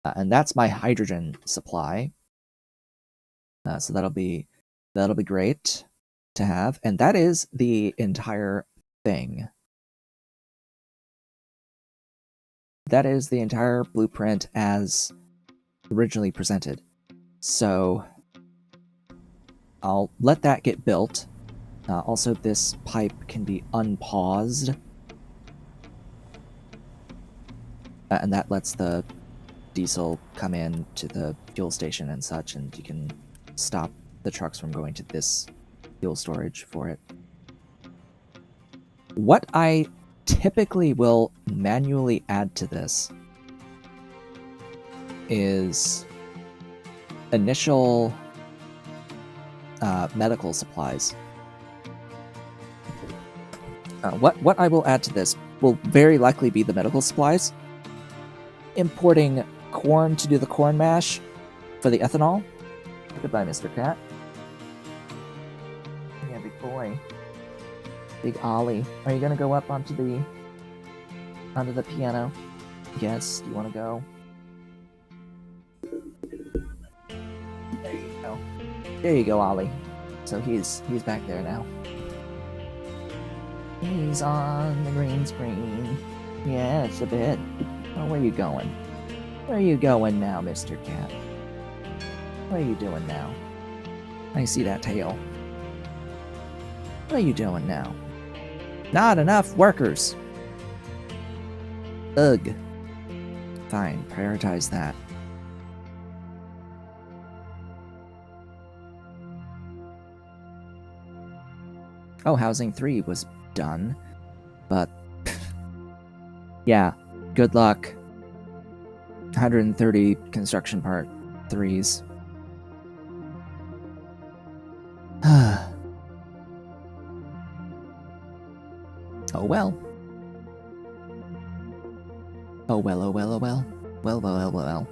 And that's my hydrogen supply. So that'll be great to have. And that is the entire thing. That is the entire blueprint as originally presented. So I'll let that get built. Also, this pipe can be unpaused. And that lets the diesel come in to the fuel station and such, and you can stop the trucks from going to this fuel storage for it. What I typically will manually add to this is initial medical supplies. What I will add to this will very likely be the medical supplies. Importing corn to do the corn mash for the ethanol. Goodbye, Mr. Cat. Yeah, big boy. Big Ollie. Are you gonna go up onto the piano? Yes, you wanna go? There you go. There you go, Ollie. So he's back there now. He's on the green screen. Yes, a bit. Oh, where you going? Where are you going now, Mr. Cat? What are you doing now? I see that tail. What are you doing now? Not enough workers! Ugh. Fine, prioritize that. Oh, Housing 3 was done, but... yeah, good luck. 130 construction part 3s. Oh well. Oh well, oh well, oh well. Well, well, well, well.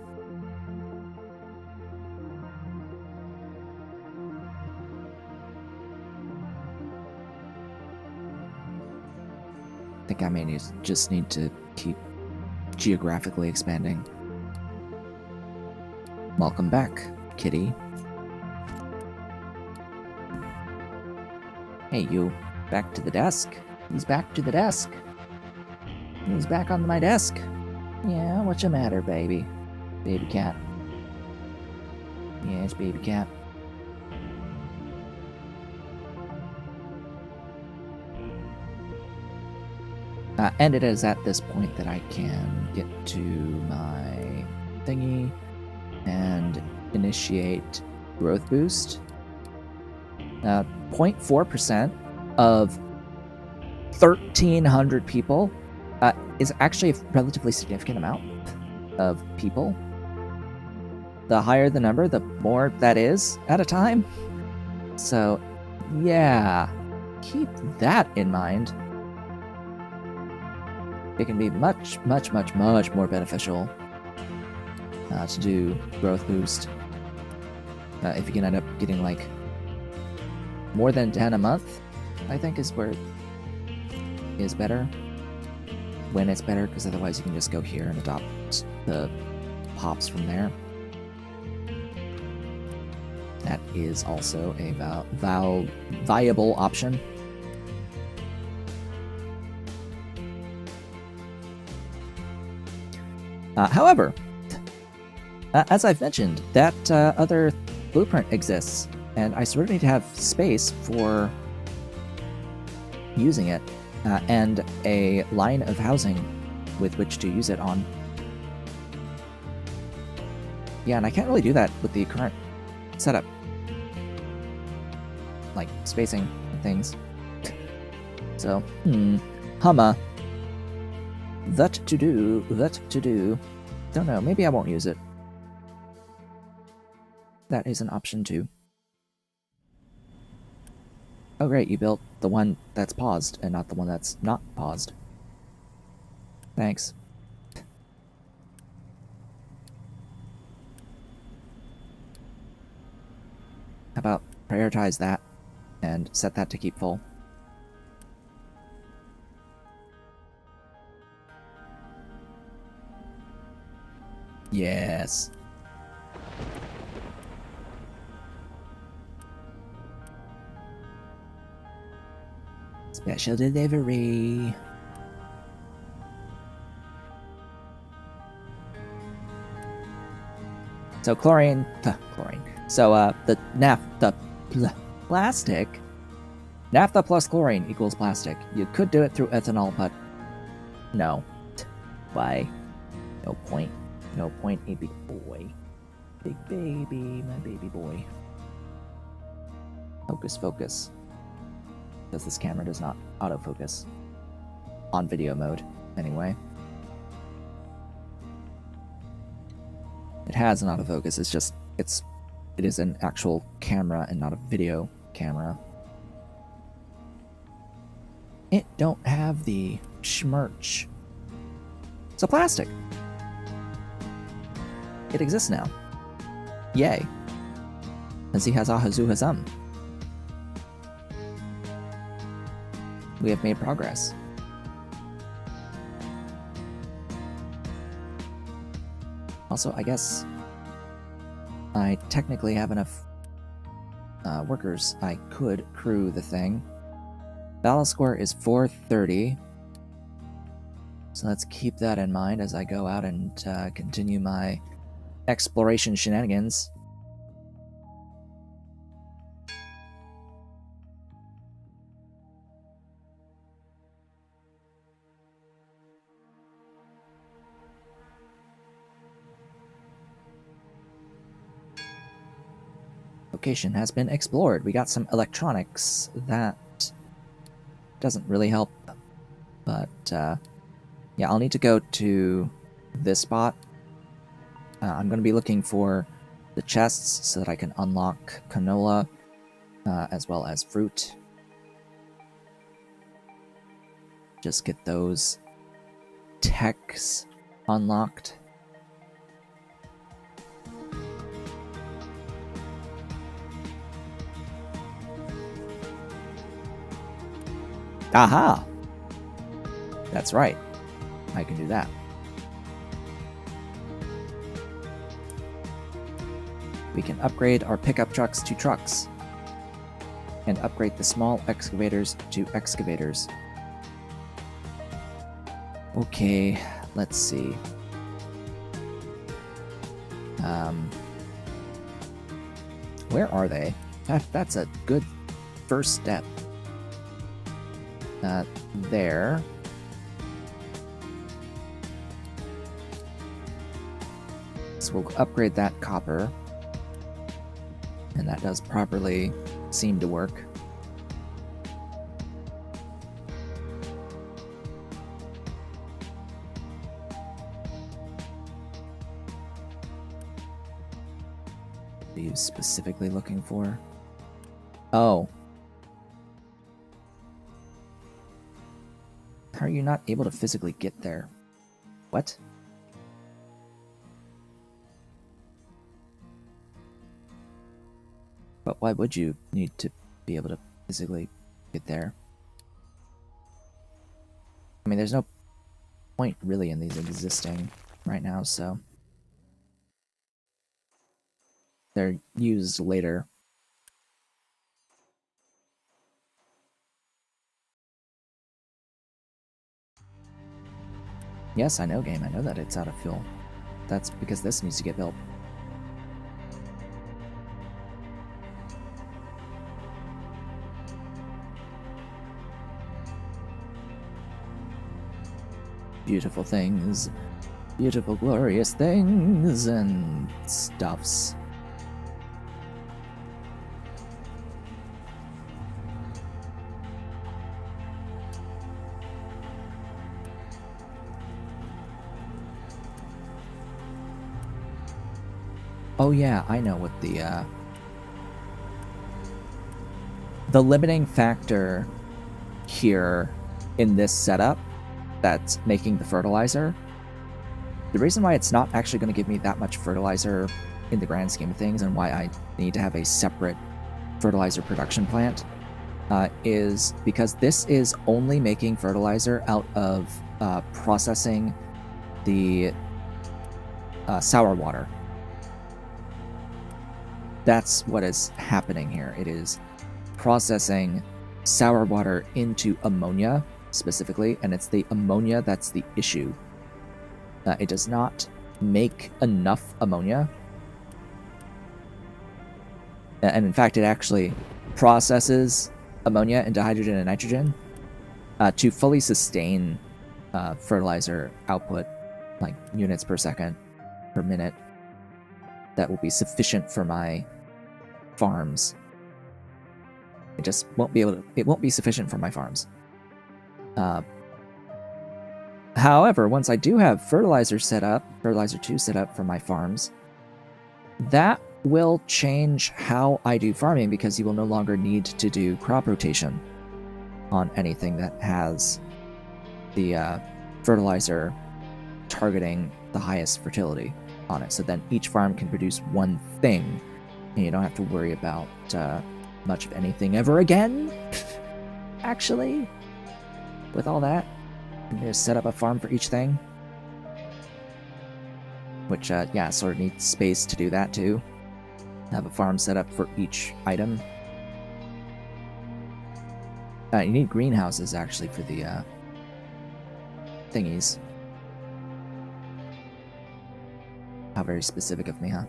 I think I may just need to keep geographically expanding. Welcome back, kitty. Hey, you. Back to the desk? He's back to the desk. He's back on my desk. Yeah, what's the matter, baby? Baby cat. Yes, baby cat. And it is at this point that I can get to my thingy and initiate growth boost. 0.4% of 1,300 people is actually a relatively significant amount of people. The higher the number, the more that is at a time. So, yeah, keep that in mind. It can be much, much, much, much more beneficial to do growth boost. If you can end up getting like more than 10 a month, I think is where it is better. When it's better, because otherwise you can just go here and adopt the pops from there. That is also a viable option. However, as I've mentioned, that other blueprint exists, and I sort of need to have space for using it, and a line of housing with which to use it on. Yeah, and I can't really do that with the current setup. Like, spacing and things. So, Humma. That to do. Don't know, maybe I won't use it. That is an option too. Oh great, you built the one that's paused and not the one that's not paused. Thanks. How about prioritize that and set that to keep full? Yes. Special delivery. So chlorine. So the plastic. Naphtha plus chlorine equals plastic. You could do it through ethanol, but no. Why? No point. No point, a big boy. Big baby, my baby boy. Focus, focus. Because this camera does not autofocus. On video mode, anyway. It has an autofocus, it's just, it is an actual camera and not a video camera. It don't have the schmerch. It's a plastic. It exists now. Yay. And he has Ahazu Hazam. We have made progress. Also, I guess I technically have enough workers. I could crew the thing. Battle score is 430. So let's keep that in mind as I go out and continue my exploration shenanigans. Location has been explored. We got some electronics. That doesn't really help, but yeah, I'll need to go to this spot. I'm going to be looking for the chests so that I can unlock canola as well as fruit. Just get those techs unlocked. Aha! That's right. I can do that. We can upgrade our pickup trucks to trucks. And upgrade the small excavators to excavators. Okay, let's see. Where are they? That's a good first step. There. So we'll upgrade that copper. And that does properly seem to work. What are you specifically looking for? Oh. How are you not able to physically get there? What? But why would you need to be able to physically get there? I mean, there's no point really in these existing right now, so they're used later. Yes, I know, game. I know that it's out of fuel. That's because this needs to get built. Beautiful things. Beautiful, glorious things and stuffs. Oh yeah, I know what the limiting factor here in this setup that's making the fertilizer. The reason why it's not actually going to give me that much fertilizer in the grand scheme of things and why I need to have a separate fertilizer production plant is because this is only making fertilizer out of processing the sour water. That's what is happening here. It is processing sour water into ammonia specifically, and it's the ammonia that's the issue. It does not make enough ammonia. And in fact, it actually processes ammonia into hydrogen and nitrogen to fully sustain fertilizer output, like units per second, per minute, that will be sufficient for my farms. It just won't be able to, it won't be sufficient for my farms. However, once I do have fertilizer 2 set up for my farms, that will change how I do farming, because you will no longer need to do crop rotation on anything that has the fertilizer targeting the highest fertility on it. So then each farm can produce one thing, and you don't have to worry about much of anything ever again. Actually, with all that, you can just set up a farm for each thing. Which, yeah, sort of needs space to do that too. Have a farm set up for each item. You need greenhouses, actually, for the thingies. How very specific of me, huh?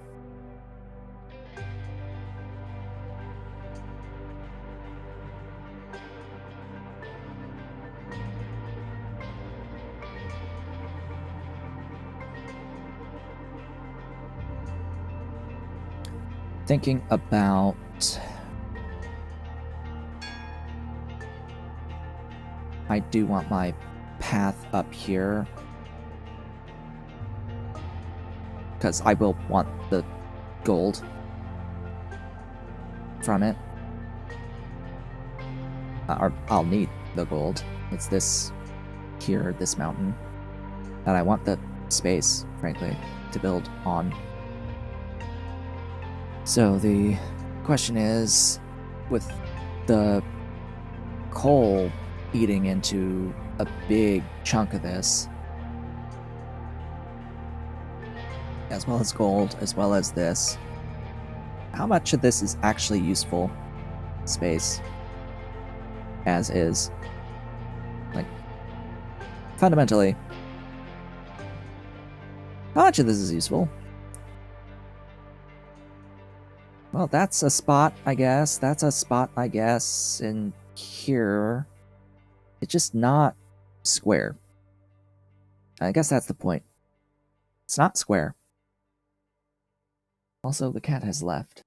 Thinking about I do want my path up here, because I will want the gold from it. Or I'll need the gold. It's this here, this mountain. And I want the space, frankly, to build on. So the question is, with the coal eating into a big chunk of this, as well as gold, as well as this, how much of this is actually useful space as is? Like, fundamentally, how much of this is useful? Well, that's a spot, I guess. That's a spot, I guess, in here. It's just not square. I guess that's the point. It's not square. Also, the cat has left.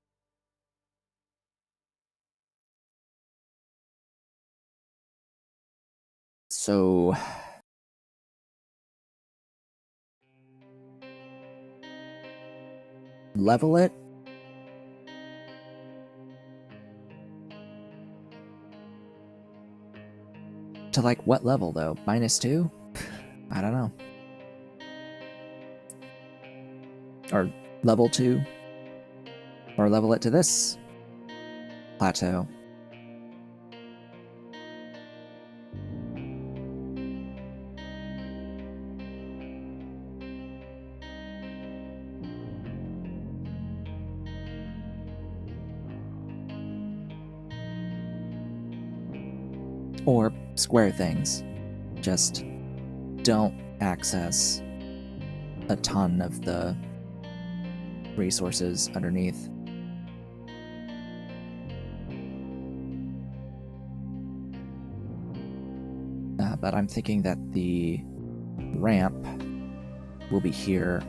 So... level it? To, like, what level, though? -2? I don't know. Or level 2? Or level it to this plateau? Or square things. Just don't access a ton of the resources underneath. But I'm thinking that the ramp will be here.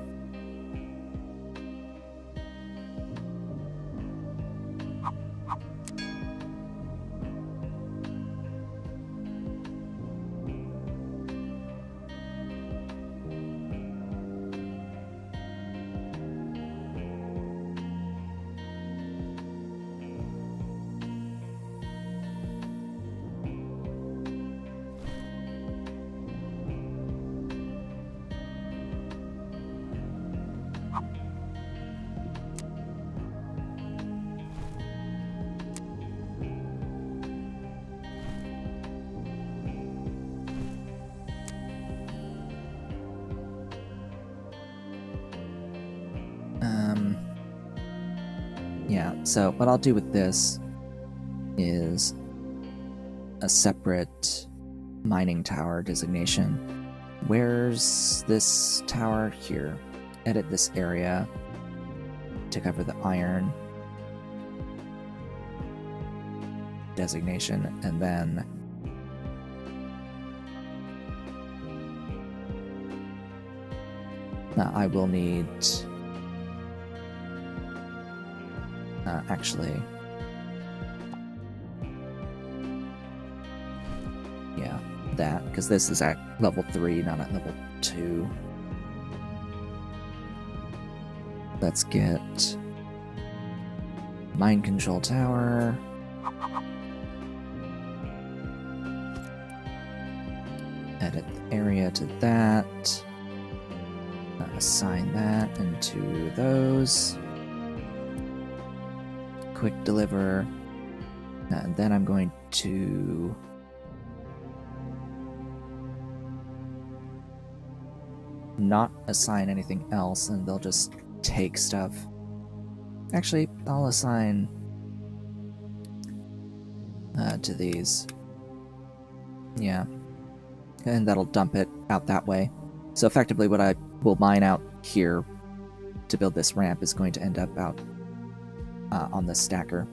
So what I'll do with this is a separate mining tower designation. Where's this tower? Here. Edit this area to cover the iron designation, and then I will need actually, yeah, that, because this is at level 3, not at level 2. Let's get mind control tower. Edit the area to that. Assign that into those. Quick deliver. And then I'm going to not assign anything else, and they'll just take stuff. Actually, I'll assign to these. Yeah. And that'll dump it out that way. So effectively what I will mine out here to build this ramp is going to end up out on the stacker.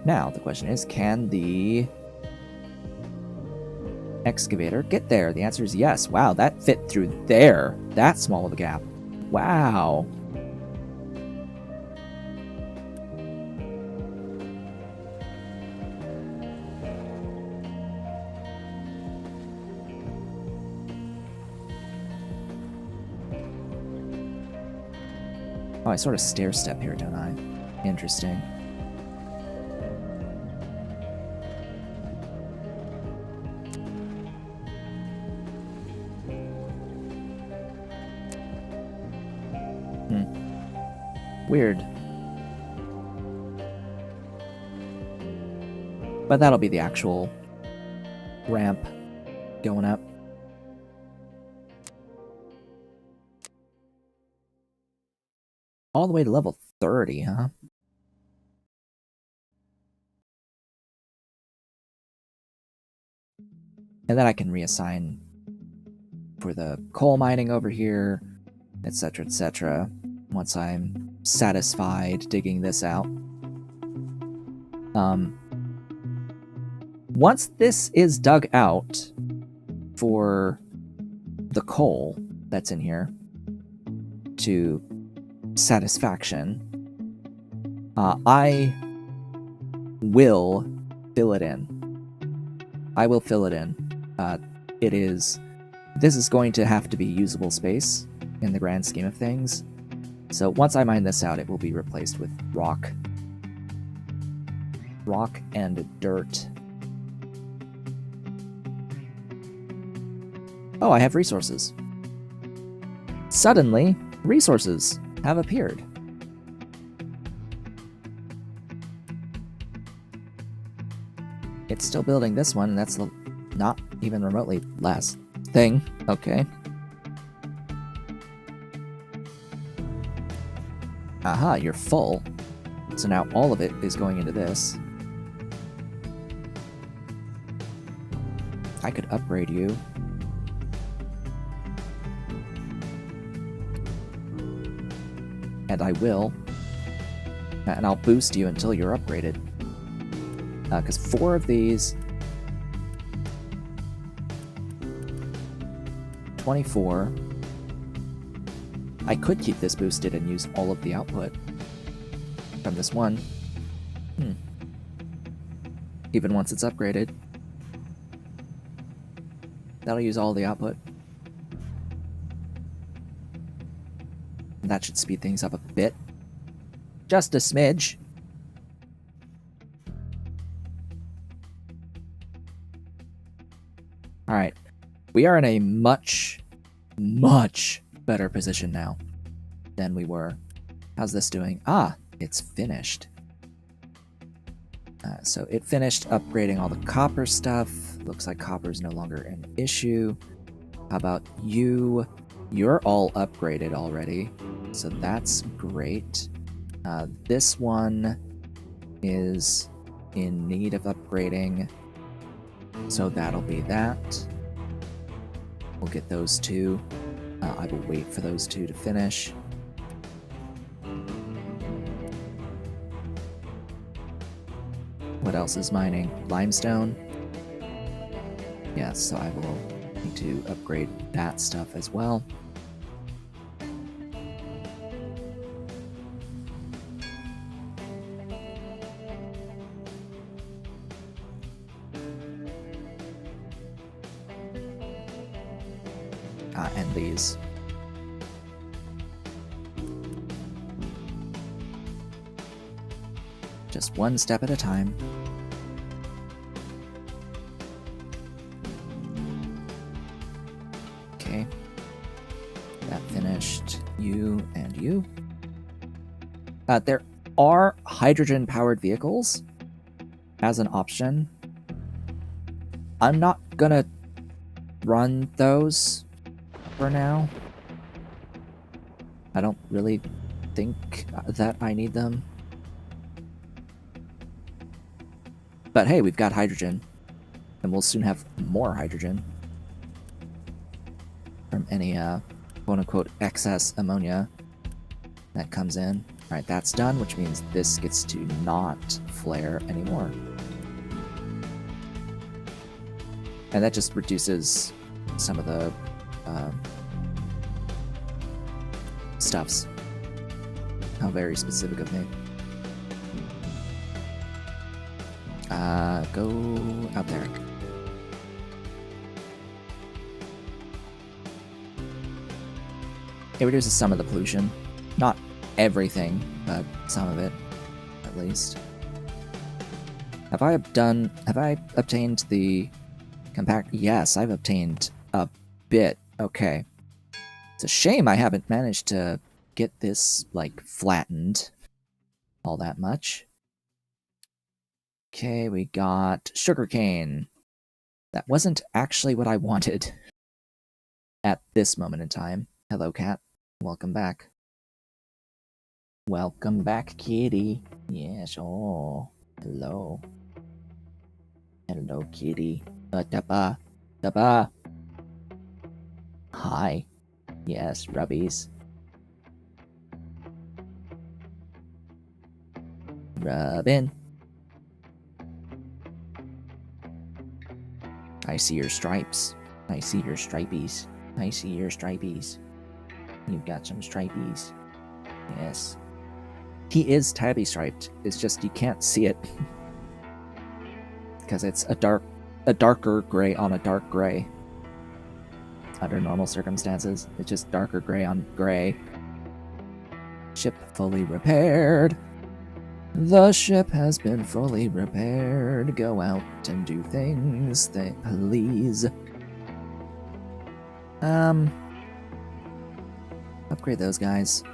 Now, the question is, can the excavator get there? The answer is yes. Wow, that fit through there. That small of a gap. Wow. Oh, I sort of stair-step here, don't I? Interesting. Weird. But that'll be the actual ramp going up. All the way to level 30, huh? And then I can reassign for the coal mining over here, etc., etc., once I'm satisfied digging this out. Once this is dug out for the coal that's in here to satisfaction, I will fill it in. I will fill it in. This is going to have to be usable space in the grand scheme of things. So once I mine this out, it will be replaced with rock. Rock and dirt. Oh, I have resources. Suddenly, resources have appeared. It's still building this one, and that's not even remotely last thing. Okay. Aha, you're full. So now all of it is going into this. I could upgrade you. And I will. And I'll boost you until you're upgraded. Because 4 of these... 24... I could keep this boosted and use all of the output from this one. Even once it's upgraded. That'll use all the output. That should speed things up a bit. Just a smidge. Alright. We are in a much better position now than we were. How's this doing? Ah, it's finished. So it finished upgrading all the copper stuff. Looks like copper is no longer an issue. How about you? You're all upgraded already, so that's great. This one is in need of upgrading, so that'll be that. We'll get those two. I will wait for those two to finish. What else is mining? Limestone? Yes, so I will need to upgrade that stuff as well. And these. Just one step at a time. Okay. That finished. You and you. There are hydrogen-powered vehicles as an option. I'm not gonna run those for now. I don't really think that I need them. But hey, we've got hydrogen. And we'll soon have more hydrogen from any quote-unquote excess ammonia that comes in. Alright, that's done, which means this gets to not flare anymore. And that just reduces some of the stuffs. How very specific of me. Go out there. It reduces some of the pollution. Not everything, but some of it, at least. Have I obtained the compact? Yes, I've obtained a bit. Okay. It's a shame I haven't managed to get this, like, flattened all that much. Okay, we got sugarcane. That wasn't actually what I wanted at this moment in time. Hello, cat. Welcome back. Welcome back, kitty. Yes, oh. Hello. Hello, kitty. Dappa. Dappa. Hi. Yes, rubbies. Robin. I see your stripes. I see your stripies. I see your stripies. You've got some stripies. Yes. He is tabby striped. It's just you can't see it. Because it's a darker gray on a dark gray. Under normal circumstances, it's just darker gray on gray. Ship fully repaired. The ship has been fully repaired. Go out and do things, please. Upgrade those guys.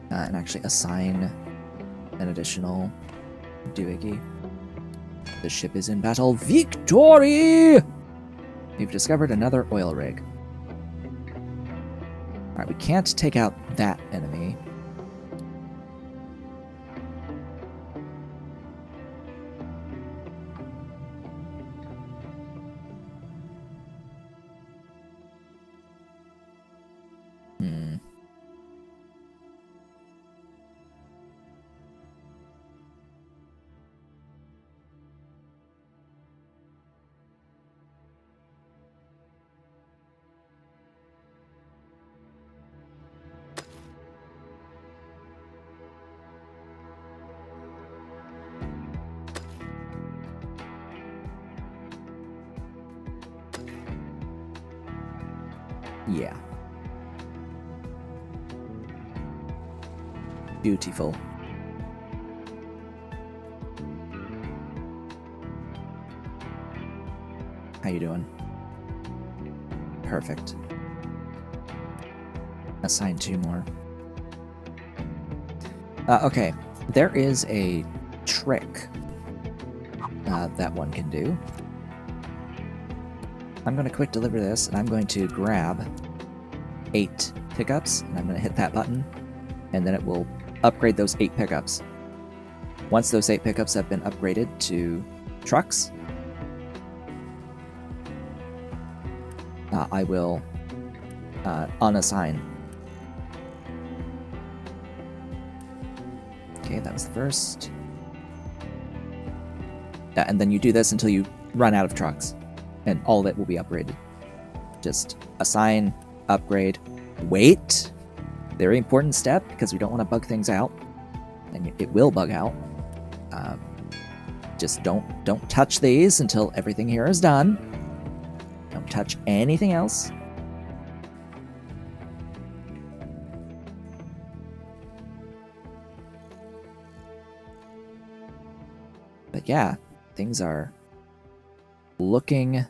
And actually assign an additional doohickey. The ship is in battle. Victory! We've discovered another oil rig. Alright, we can't take out that enemy. Yeah. Beautiful. How you doing? Perfect. Assign 2 more. Okay, there is a trick that one can do. I'm going to quick deliver this, and I'm going to grab 8 pickups, and I'm going to hit that button, and then it will upgrade those 8 pickups. Once those 8 pickups have been upgraded to trucks, I will unassign. Okay, that was the first. Yeah, and then you do this until you run out of trucks, and all of it will be upgraded. Just assign, upgrade, wait. Very important step, because we don't want to bug things out, and it will bug out. Just don't touch these until everything here is done. Don't touch anything else. But yeah, things are looking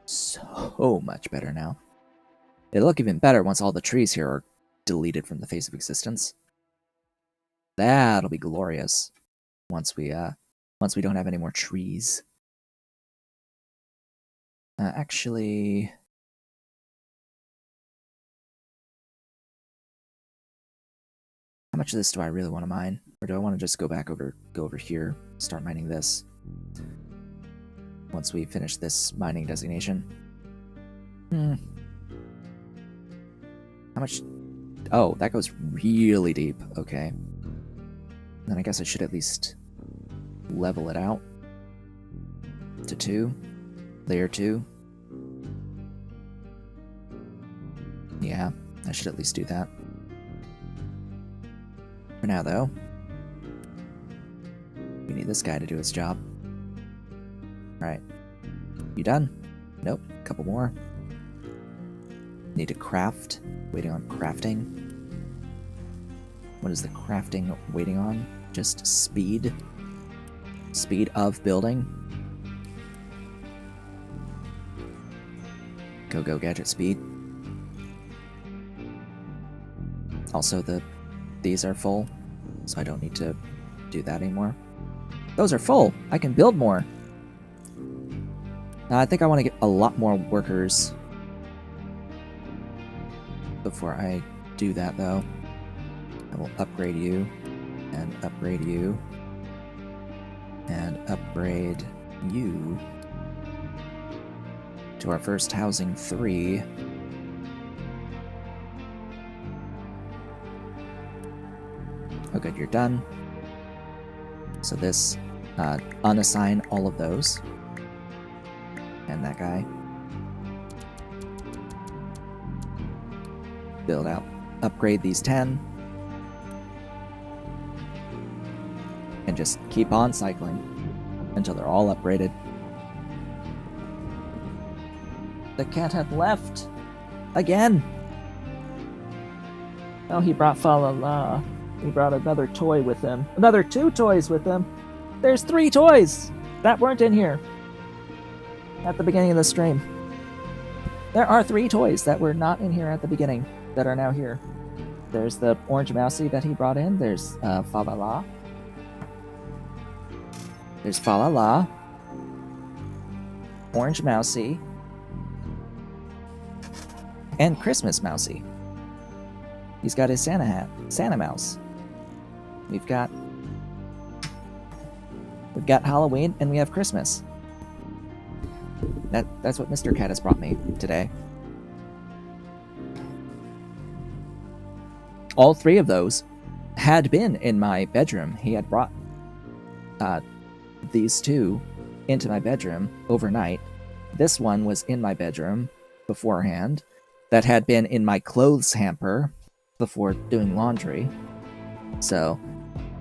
so much better now. It'll look even better once all the trees here are deleted from the face of existence. That'll be glorious once we don't have any more trees. Actually, how much of this do I really want to mine? Or do I want to just go over here, start mining this once we finish this mining designation? How much? Oh, that goes really deep. Okay. Then I guess I should at least level it out to 2. Layer 2. Yeah, I should at least do that. For now, though, we need this guy to do his job. Alright. You done? Nope. Couple more. Need to craft. Waiting on crafting. What is the crafting waiting on? Just speed. Speed of building. Go gadget speed. Also, these are full, so I don't need to do that anymore. Those are full! I can build more! I think I want to get a lot more workers before I do that, though. I will upgrade you, and upgrade you, and upgrade you to our first housing 3. Oh good, you're done. So this, unassign all of those. And that guy. Build out, upgrade these 10. And just keep on cycling until they're all upgraded. The cat had left! Again! Oh, he brought Fa La La. He brought another toy with him. Another 2 toys with him! There's 3 toys that weren't in here at the beginning of the stream. There are 3 toys that were not in here at the beginning that are now here. There's the orange mousey that he brought in. There's Fa La La. There's Fa La La. Orange mousey. And Christmas mousey. He's got his Santa hat. Santa mouse. We've got Halloween and we have Christmas. That's what Mr. Cat has brought me today. All 3 of those had been in my bedroom. He had brought these 2 into my bedroom overnight. This one was in my bedroom beforehand. That had been in my clothes hamper before doing laundry. So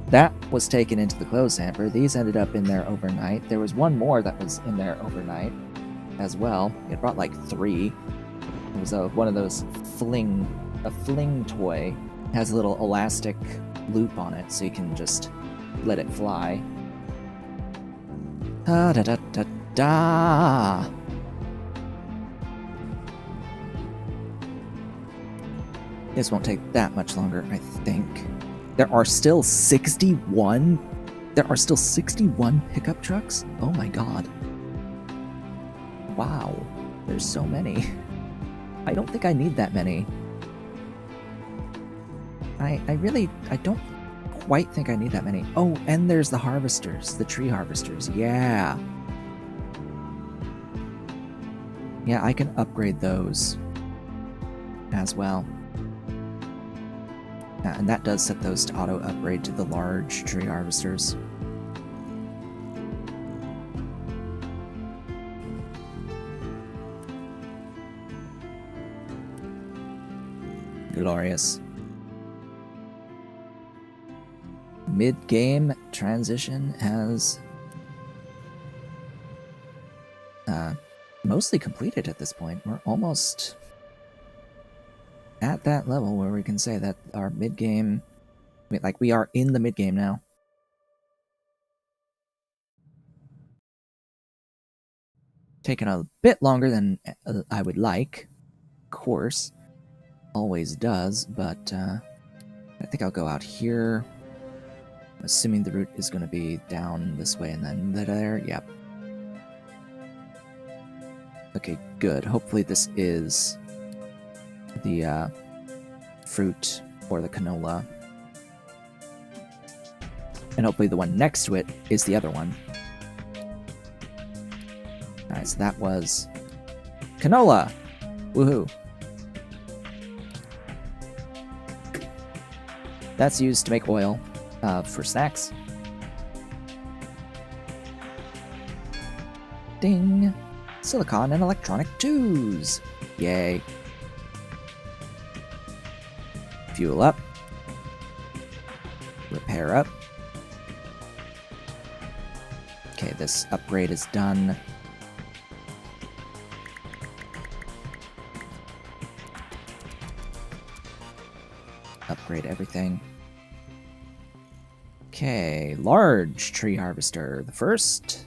that was taken into the clothes hamper. These ended up in there overnight. There was one more that was in there overnight as well. It brought like 3. It was one of those a fling toy. It has a little elastic loop on it, so you can just let it fly. Da da da da da. This won't take that much longer, I think. There are still 61 pickup trucks? Oh my god. Wow. There's so many. I don't think I need that many. I don't quite think I need that many. Oh, and there's the harvesters, the tree harvesters. Yeah. Yeah, I can upgrade those as well. And that does set those to auto upgrade to the large tree harvesters. Glorious. Mid-game transition has mostly completed at this point. We're almost at that level where we can say that our mid-game, like we are in the mid-game now. Taking a bit longer than I would like, of course. Always does, but I think I'll go out here. Assuming the route is going to be down this way and then there. Yep. Okay, good. Hopefully this is the fruit or the canola. And hopefully the one next to it is the other one. Alright, so that was canola! Woohoo! That's used to make oil for snacks. Ding! Silicon and electronic twos! Yay. Fuel up. Repair up. Okay, this upgrade is done. Upgrade everything. Okay, large tree harvester. The first.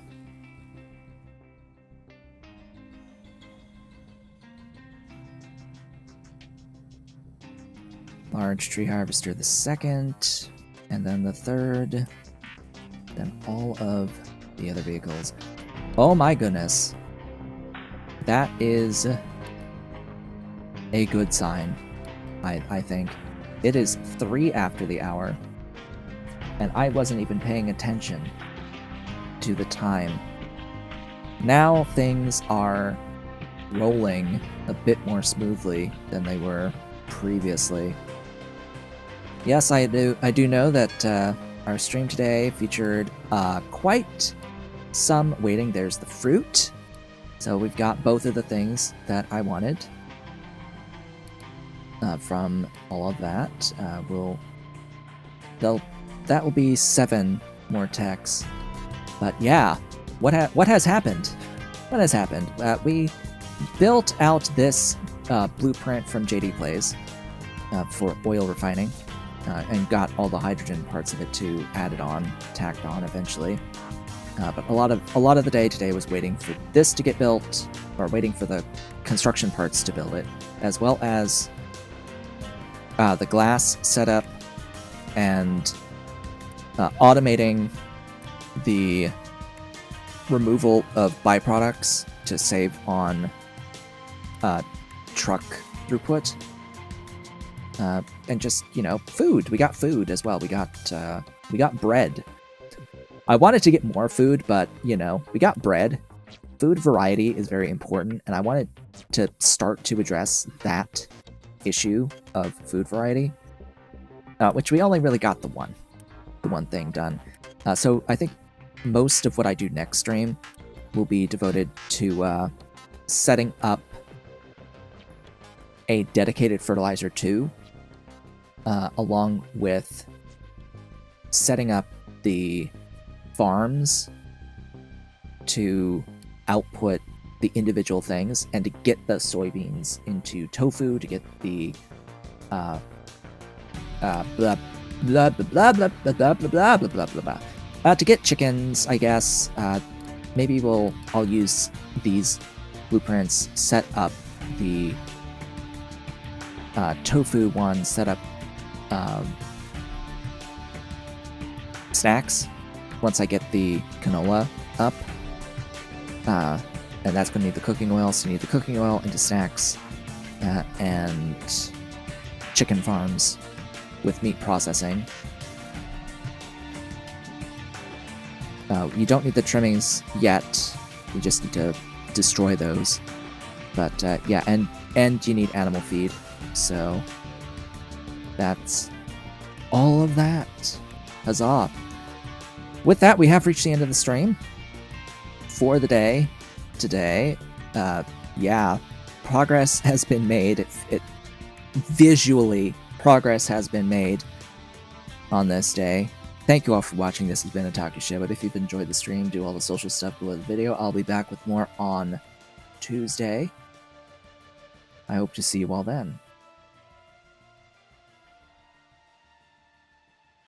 Large tree harvester the second. And then the third. Then all of the other vehicles. Oh my goodness. That is a good sign, I think. It is 3 after the hour. And I wasn't even paying attention to the time. Now things are rolling a bit more smoothly than they were previously. Yes, I do know that our stream today featured quite some waiting. There's the fruit. So we've got both of the things that I wanted from all of that. That will be 7 more techs. But yeah, what has happened? What has happened? We built out this blueprint from JD Plays for oil refining, and got all the hydrogen parts of it to added on, tacked on eventually. But a lot of the day today was waiting for this to get built, or waiting for the construction parts to build it, as well as the glass setup and automating the removal of byproducts to save on truck throughput. And just, food. We got food as well. We got bread. I wanted to get more food, but, we got bread. Food variety is very important, and I wanted to start to address that issue of food variety, which we only really got the one thing done. So I think most of what I do next stream will be devoted to setting up a dedicated fertilizer too, along with setting up the farms to output the individual things and to get the soybeans into tofu, to get the blah blah blah blah blah blah blah blah blah blah blah, to get chickens, I guess. Maybe I'll use these blueprints, set up the tofu one, set up snacks once I get the canola up. And that's going to need the cooking oil, so you need the cooking oil into snacks and chicken farms with meat processing. You don't need the trimmings yet. You just need to destroy those. But yeah, and you need animal feed. So that's all of that. Huzzah! With that, we have reached the end of the stream for the day today. Yeah, progress has been made. Visually, progress has been made on this day. Thank you all for watching. This has been Otaku Show, but if you've enjoyed the stream, do all the social stuff below the video. I'll be back with more on Tuesday. I hope to see you all then.